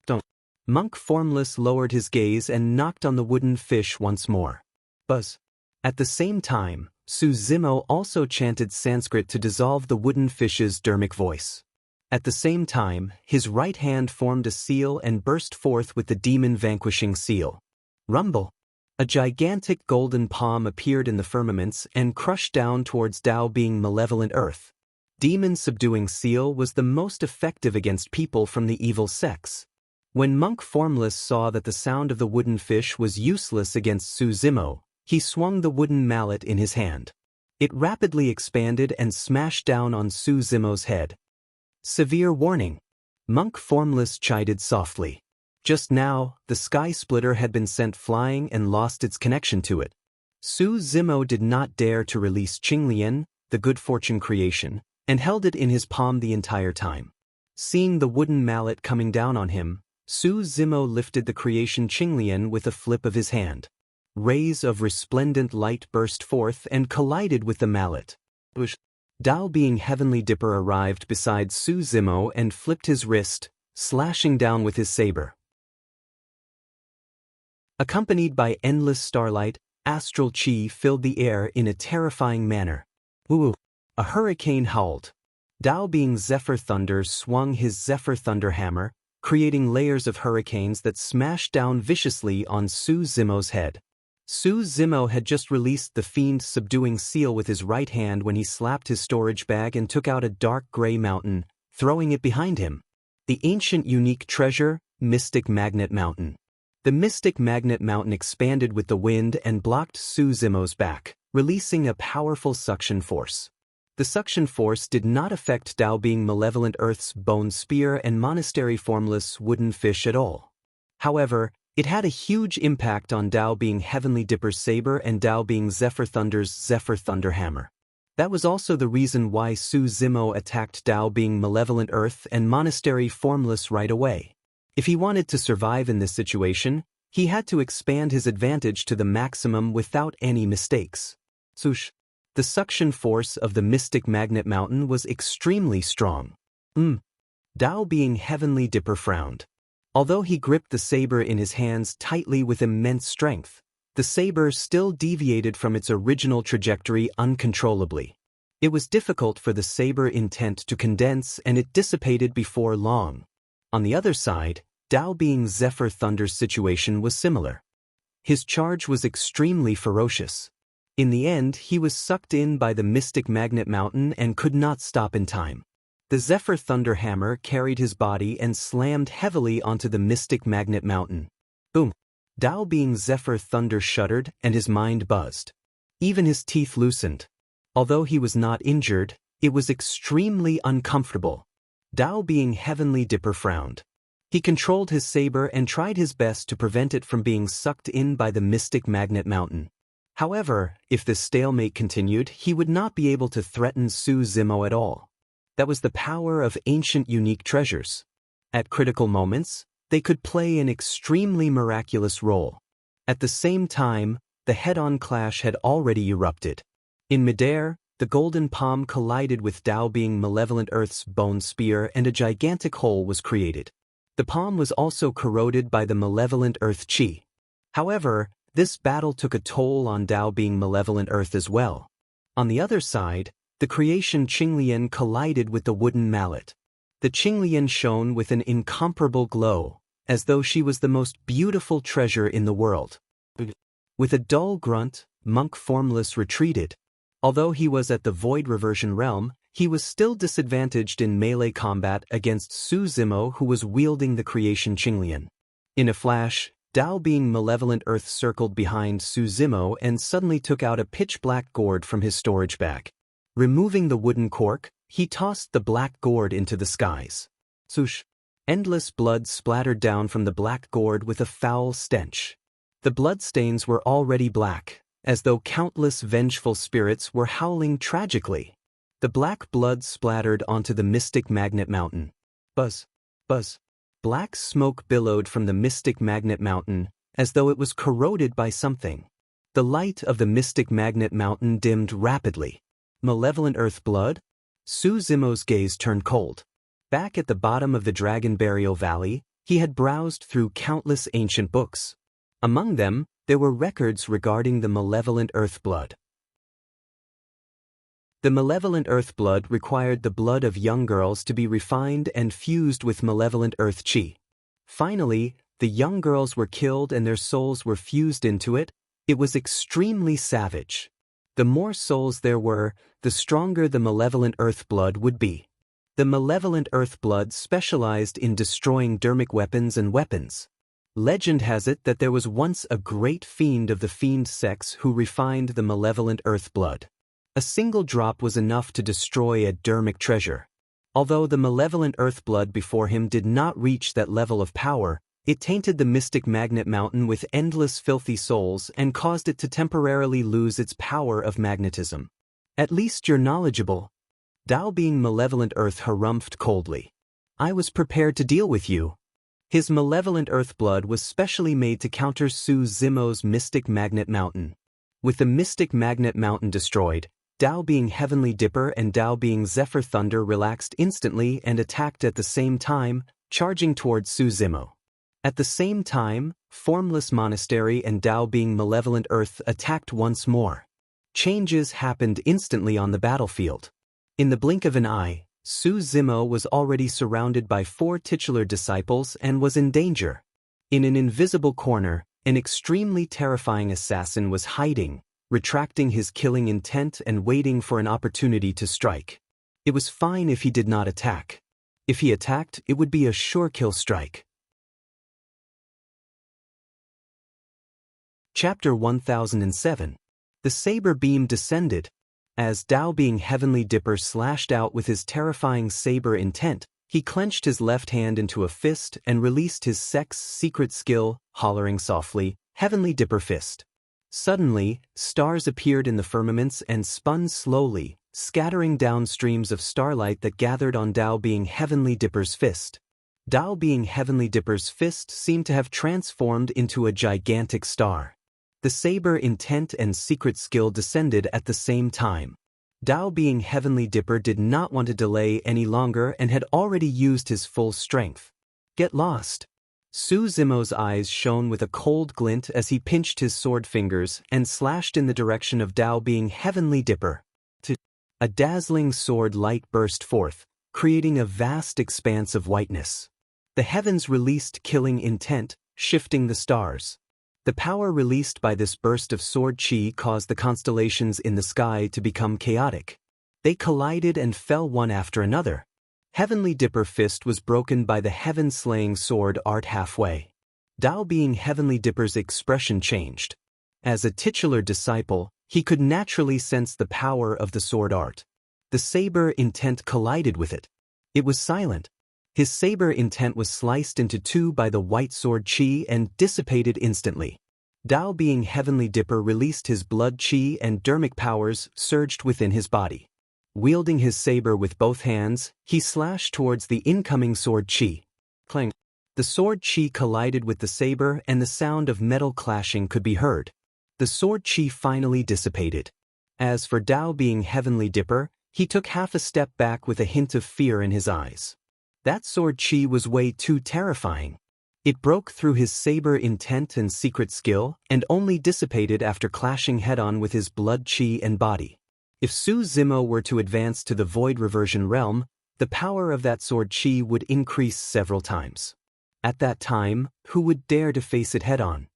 Don't. Monk Formless lowered his gaze and knocked on the wooden fish once more. Buzz. At the same time, Su Zimo also chanted Sanskrit to dissolve the wooden fish's dermic voice. At the same time, his right hand formed a seal and burst forth with the demon vanquishing seal. Rumble. A gigantic golden palm appeared in the firmaments and crushed down towards Dao being Malevolent Earth. Demon subduing seal was the most effective against people from the evil sects. When Monk Formless saw that the sound of the wooden fish was useless against Su Zimo, he swung the wooden mallet in his hand. It rapidly expanded and smashed down on Su Zimo's head. Severe warning. Monk Formless chided softly. Just now, the sky splitter had been sent flying and lost its connection to it. Su Zimo did not dare to release Qinglian, the good fortune creation, and held it in his palm the entire time. Seeing the wooden mallet coming down on him, Su Zimo lifted the creation Qinglian with a flip of his hand. Rays of resplendent light burst forth and collided with the mallet. Dao Being Heavenly Dipper arrived beside Su Zimo and flipped his wrist, slashing down with his saber. Accompanied by endless starlight, astral chi filled the air in a terrifying manner. Woo! A hurricane howled. Dao Being Zephyr Thunder swung his Zephyr Thunder hammer, creating layers of hurricanes that smashed down viciously on Su Zimo's head. Su Zimo had just released the fiend subduing seal with his right hand when he slapped his storage bag and took out a dark gray mountain, throwing it behind him. The ancient unique treasure, Mystic Magnet Mountain. The Mystic Magnet Mountain expanded with the wind and blocked Su Zimo's back, releasing a powerful suction force. The suction force did not affect Dao Being Malevolent Earth's bone spear and monastery formless wooden fish at all. However, it had a huge impact on Dao Being Heavenly Dipper's saber and Dao Being Zephyr Thunder's Zephyr Thunder hammer. That was also the reason why Su Zimo attacked Dao Being Malevolent Earth and monastery formless right away. If he wanted to survive in this situation, he had to expand his advantage to the maximum without any mistakes. Sush. The suction force of the Mystic Magnet Mountain was extremely strong. Dao Being Heavenly Dipper frowned. Although he gripped the saber in his hands tightly with immense strength, the saber still deviated from its original trajectory uncontrollably. It was difficult for the saber intent to condense and it dissipated before long. On the other side, Dao Being Zephyr Thunder's situation was similar. His charge was extremely ferocious. In the end, he was sucked in by the Mystic Magnet Mountain and could not stop in time. The Zephyr Thunder hammer carried his body and slammed heavily onto the Mystic Magnet Mountain. Boom! Dao Being Zephyr Thunder shuddered and his mind buzzed. Even his teeth loosened. Although he was not injured, it was extremely uncomfortable. Dao Being Heavenly Dipper frowned. He controlled his saber and tried his best to prevent it from being sucked in by the Mystic Magnet Mountain. However, if this stalemate continued, he would not be able to threaten Su Zimo at all. That was the power of ancient unique treasures. At critical moments, they could play an extremely miraculous role. At the same time, the head-on clash had already erupted. In midair, the golden palm collided with Dao Being Malevolent Earth's bone spear and a gigantic hole was created. The palm was also corroded by the Malevolent Earth chi. However, this battle took a toll on Dao Being Malevolent Earth as well. On the other side, the creation Qinglian collided with the wooden mallet. The Qinglian shone with an incomparable glow, as though she was the most beautiful treasure in the world. With a dull grunt, Monk Formless retreated. Although he was at the Void Reversion realm, he was still disadvantaged in melee combat against Su Zimo who was wielding the creation Qinglian. In a flash, Dao Being Malevolent Earth circled behind Su Zimo and suddenly took out a pitch-black gourd from his storage bag. Removing the wooden cork, he tossed the black gourd into the skies. Swoosh! Endless blood splattered down from the black gourd with a foul stench. The bloodstains were already black, as though countless vengeful spirits were howling tragically. The black blood splattered onto the Mystic Magnet Mountain. Buzz! Buzz! Black smoke billowed from the Mystic Magnet Mountain, as though it was corroded by something. The light of the Mystic Magnet Mountain dimmed rapidly. Malevolent Earth blood? Su Zimo's gaze turned cold. Back at the bottom of the Dragon Burial Valley, he had browsed through countless ancient books. Among them, there were records regarding the Malevolent Earth blood. The Malevolent Earth blood required the blood of young girls to be refined and fused with Malevolent Earth chi. Finally, the young girls were killed and their souls were fused into it. It was extremely savage. The more souls there were, the stronger the Malevolent Earth blood would be. The malevolent earth blood specialized in destroying dermic weapons and weapons. Legend has it that there was once a great fiend of the fiend sex who refined the malevolent earth blood. A single drop was enough to destroy a dermic treasure. Although the malevolent earth blood before him did not reach that level of power, it tainted the mystic magnet mountain with endless filthy souls and caused it to temporarily lose its power of magnetism. At least you're knowledgeable. Dao being malevolent earth harumphed coldly. I was prepared to deal with you. His malevolent earth blood was specially made to counter Su Zimo's mystic magnet mountain. With the mystic magnet mountain destroyed, Dao being Heavenly Dipper and Dao being Zephyr Thunder relaxed instantly and attacked at the same time, charging towards Su Zimo. At the same time, Formless Monastery and Dao being Malevolent Earth attacked once more. Changes happened instantly on the battlefield. In the blink of an eye, Su Zimo was already surrounded by 4 titular disciples and was in danger. In an invisible corner, an extremely terrifying assassin was hiding, retracting his killing intent and waiting for an opportunity to strike. It was fine if he did not attack. If he attacked, it would be a sure kill strike. Chapter 1007. The saber beam descended. As Dao being Heavenly Dipper slashed out with his terrifying saber intent, he clenched his left hand into a fist and released his sex secret skill, hollering softly, Heavenly Dipper Fist. Suddenly, stars appeared in the firmaments and spun slowly, scattering down streams of starlight that gathered on Dao being Heavenly Dipper's fist. Dao being Heavenly Dipper's fist seemed to have transformed into a gigantic star. The saber intent and secret skill descended at the same time. Dao being Heavenly Dipper did not want to delay any longer and had already used his full strength. Get lost. Su Zimo's eyes shone with a cold glint as he pinched his sword fingers and slashed in the direction of Dao being Heavenly Dipper. A dazzling sword light burst forth, creating a vast expanse of whiteness. The heavens released killing intent, shifting the stars. The power released by this burst of sword chi caused the constellations in the sky to become chaotic. They collided and fell one after another. Heavenly Dipper Fist was broken by the heaven-slaying sword art halfway. Dao being Heavenly Dipper's expression changed. As a titular disciple, he could naturally sense the power of the sword art. The saber intent collided with it. It was silent. His saber intent was sliced into 2 by the white sword chi and dissipated instantly. Dao being Heavenly Dipper released his blood chi and dermic powers surged within his body. Wielding his saber with both hands, he slashed towards the incoming sword chi. Clang. The sword chi collided with the saber and the sound of metal clashing could be heard. The sword chi finally dissipated. As for Dao being Heavenly Dipper, he took half a step back with a hint of fear in his eyes. That sword chi was way too terrifying. It broke through his saber intent and secret skill and only dissipated after clashing head-on with his blood chi and body. If Su Zimo were to advance to the void reversion realm, the power of that sword chi would increase several times. At that time, who would dare to face it head-on?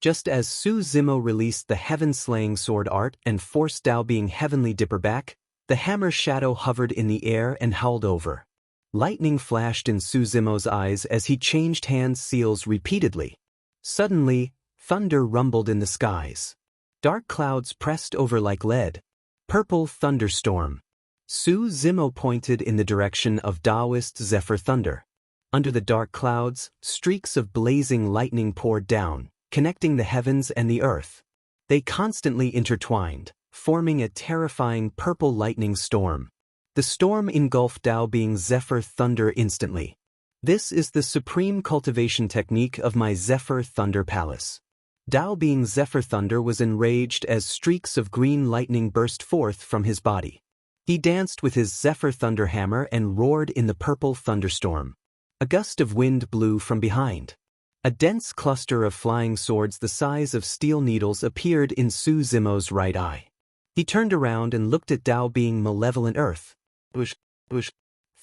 Just as Su Zimo released the heaven-slaying sword art and forced Dao being Heavenly Dipper back, the hammer shadow hovered in the air and howled over. Lightning flashed in Su Zimo's eyes as he changed hand seals repeatedly. Suddenly, thunder rumbled in the skies. Dark clouds pressed over like lead. Purple thunderstorm. Su Zimo pointed in the direction of Daoist Zephyr Thunder. Under the dark clouds, streaks of blazing lightning poured down, connecting the heavens and the earth. They constantly intertwined, forming a terrifying purple lightning storm. The storm engulfed Dao being Zephyr Thunder instantly. This is the supreme cultivation technique of my Zephyr Thunder Palace. Dao being Zephyr Thunder was enraged as streaks of green lightning burst forth from his body. He danced with his Zephyr Thunder hammer and roared in the purple thunderstorm. A gust of wind blew from behind. A dense cluster of flying swords the size of steel needles appeared in Su Zimo's right eye. He turned around and looked at Dao being Malevolent Earth.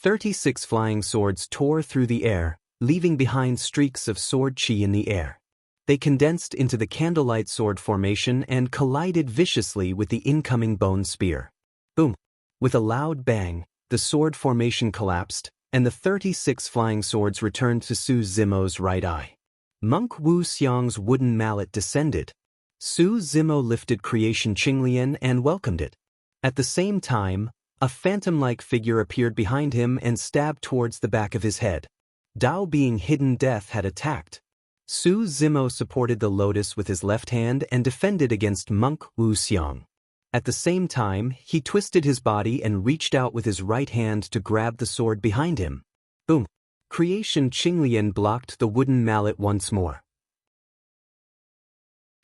36 flying swords tore through the air, leaving behind streaks of sword chi in the air. They condensed into the candlelight sword formation and collided viciously with the incoming bone spear. Boom! With a loud bang, the sword formation collapsed, and the 36 flying swords returned to Su Zimo's right eye. Monk Wu Xiang's wooden mallet descended. Su Zimo lifted Creation Qinglian and welcomed it. At the same time, a phantom-like figure appeared behind him and stabbed towards the back of his head. Dao being Hidden Death had attacked. Su Zimo supported the lotus with his left hand and defended against Monk Wu Xiang. At the same time, he twisted his body and reached out with his right hand to grab the sword behind him. Boom! Creation Qinglian blocked the wooden mallet once more.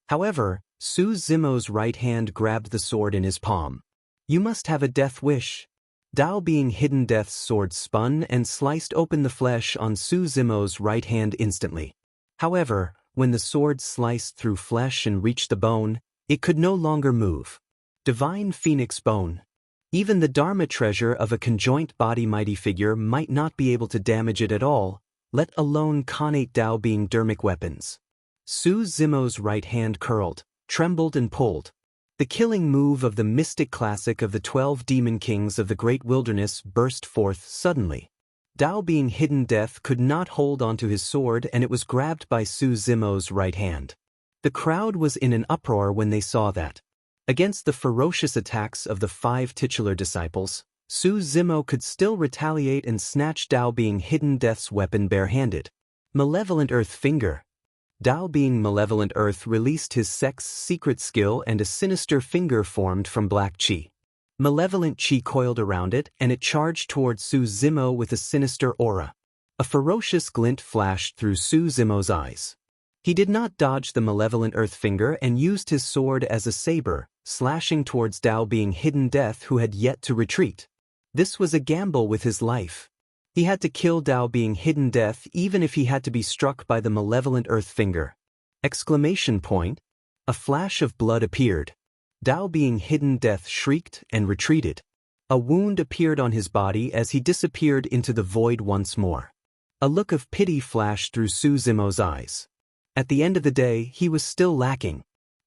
However, Su Zimo's right hand grabbed the sword in his palm. You must have a death wish. Dao being Hidden Death's sword spun and sliced open the flesh on Su Zimo's right hand instantly. However, when the sword sliced through flesh and reached the bone, it could no longer move. Divine Phoenix Bone. Even the Dharma treasure of a conjoint body mighty figure might not be able to damage it at all, let alone connate Dao being dermic weapons. Su Zimo's right hand curled, trembled and pulled. The killing move of the mystic classic of the 12 demon kings of the great wilderness burst forth suddenly. Dao being Hidden Death could not hold onto his sword and it was grabbed by Su Zimo's right hand. The crowd was in an uproar when they saw that. Against the ferocious attacks of the 5 titular disciples, Su Zimo could still retaliate and snatch Dao being Hidden Death's weapon barehanded. Malevolent Earth Finger. Dao being Malevolent Earth released his sect's secret skill and a sinister finger formed from black chi. Malevolent chi coiled around it and it charged towards Su Zimo with a sinister aura. A ferocious glint flashed through Su Zimo's eyes. He did not dodge the Malevolent Earth Finger and used his sword as a saber, slashing towards Dao being Hidden Death who had yet to retreat. This was a gamble with his life. He had to kill Dao being Hidden Death even if he had to be struck by the Malevolent Earth Finger. Exclamation point. A flash of blood appeared. Dao being Hidden Death shrieked and retreated. A wound appeared on his body as he disappeared into the void once more. A look of pity flashed through Su Zimo's eyes. At the end of the day, he was still lacking.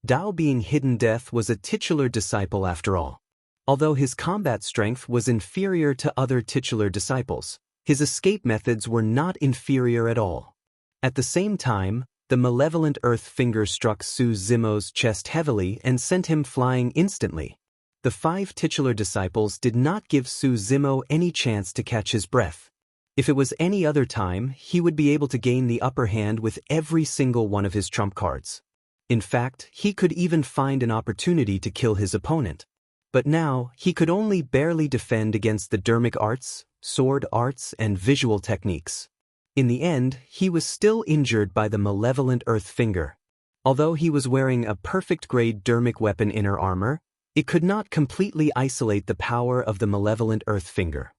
Dao being Hidden Death was a titular disciple after all. Although his combat strength was inferior to other titular disciples, his escape methods were not inferior at all. At the same time, the Malevolent Earth Finger struck Su Zimo's chest heavily and sent him flying instantly. The 5 titular disciples did not give Su Zimo any chance to catch his breath. If it was any other time, he would be able to gain the upper hand with every single one of his trump cards. In fact, he could even find an opportunity to kill his opponent. But now, he could only barely defend against the dermic arts, sword arts, and visual techniques. In the end, he was still injured by the Malevolent Earth Finger. Although he was wearing a perfect-grade dermic weapon inner armor, it could not completely isolate the power of the Malevolent Earth Finger.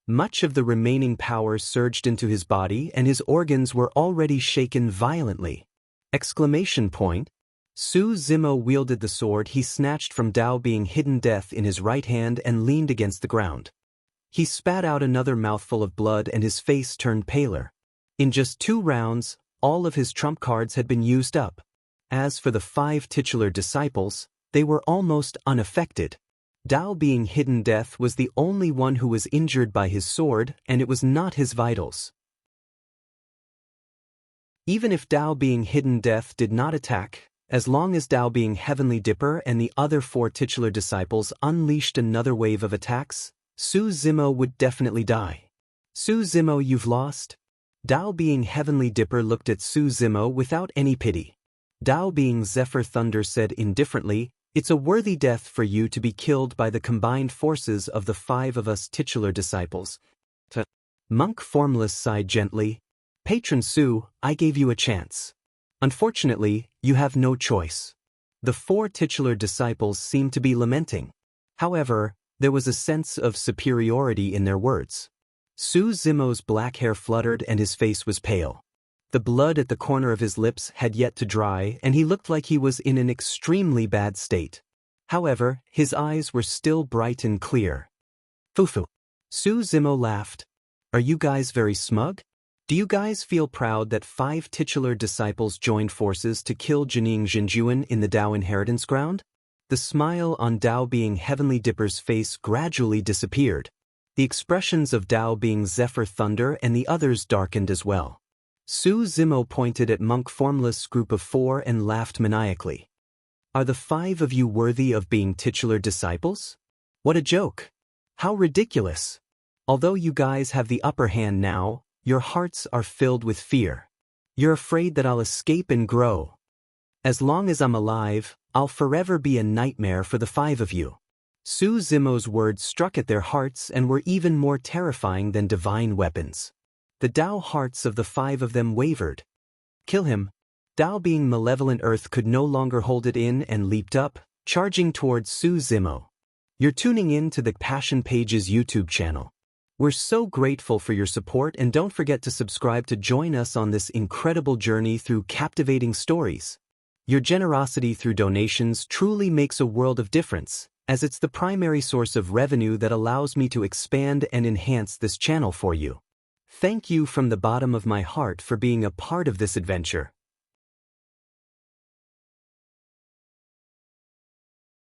Much of the remaining power surged into his body and his organs were already shaken violently. Exclamation point. Su Zimo wielded the sword he snatched from Dao being Hidden Death in his right hand and leaned against the ground. He spat out another mouthful of blood and his face turned paler. In just 2 rounds, all of his trump cards had been used up. As for the 5 titular disciples, they were almost unaffected. Dao being Hidden Death was the only one who was injured by his sword, and it was not his vitals. Even if Dao being Hidden Death did not attack, as long as Dao being Heavenly Dipper and the other 4 titular disciples unleashed another wave of attacks, Su Zimo would definitely die. Su Zimo, you've lost. Dao being Heavenly Dipper looked at Su Zimo without any pity. Dao being Zephyr Thunder said indifferently, it's a worthy death for you to be killed by the combined forces of the 5 of us titular disciples. Monk Formless sighed gently. Patron Su, I gave you a chance. Unfortunately, you have no choice. The 4 titular disciples seemed to be lamenting. However, there was a sense of superiority in their words. Su Zimo's black hair fluttered and his face was pale. The blood at the corner of his lips had yet to dry and he looked like he was in an extremely bad state. However, his eyes were still bright and clear. Fufu. Su Zimo laughed. Are you guys very smug? Do you guys feel proud that 5 titular disciples joined forces to kill Jining Jinjuan in the Dao Inheritance Ground? The smile on Dao being Heavenly Dipper's face gradually disappeared. the expressions of Dao being Zephyr Thunder and the others darkened as well. Su Zimo pointed at Monk Formless group of 4 and laughed maniacally. Are the 5 of you worthy of being titular disciples? What a joke! How ridiculous! Although you guys have the upper hand now, your hearts are filled with fear. You're afraid that I'll escape and grow. As long as I'm alive, I'll forever be a nightmare for the 5 of you. Su Zimo's words struck at their hearts and were even more terrifying than divine weapons. The Dao hearts of the 5 of them wavered. Kill him. Dao being malevolent earth could no longer hold it in and leaped up, charging towards Su Zimo. You're tuning in to the Passion Pages YouTube channel. We're so grateful for your support, and don't forget to subscribe to join us on this incredible journey through captivating stories. Your generosity through donations truly makes a world of difference, as it's the primary source of revenue that allows me to expand and enhance this channel for you. Thank you from the bottom of my heart for being a part of this adventure.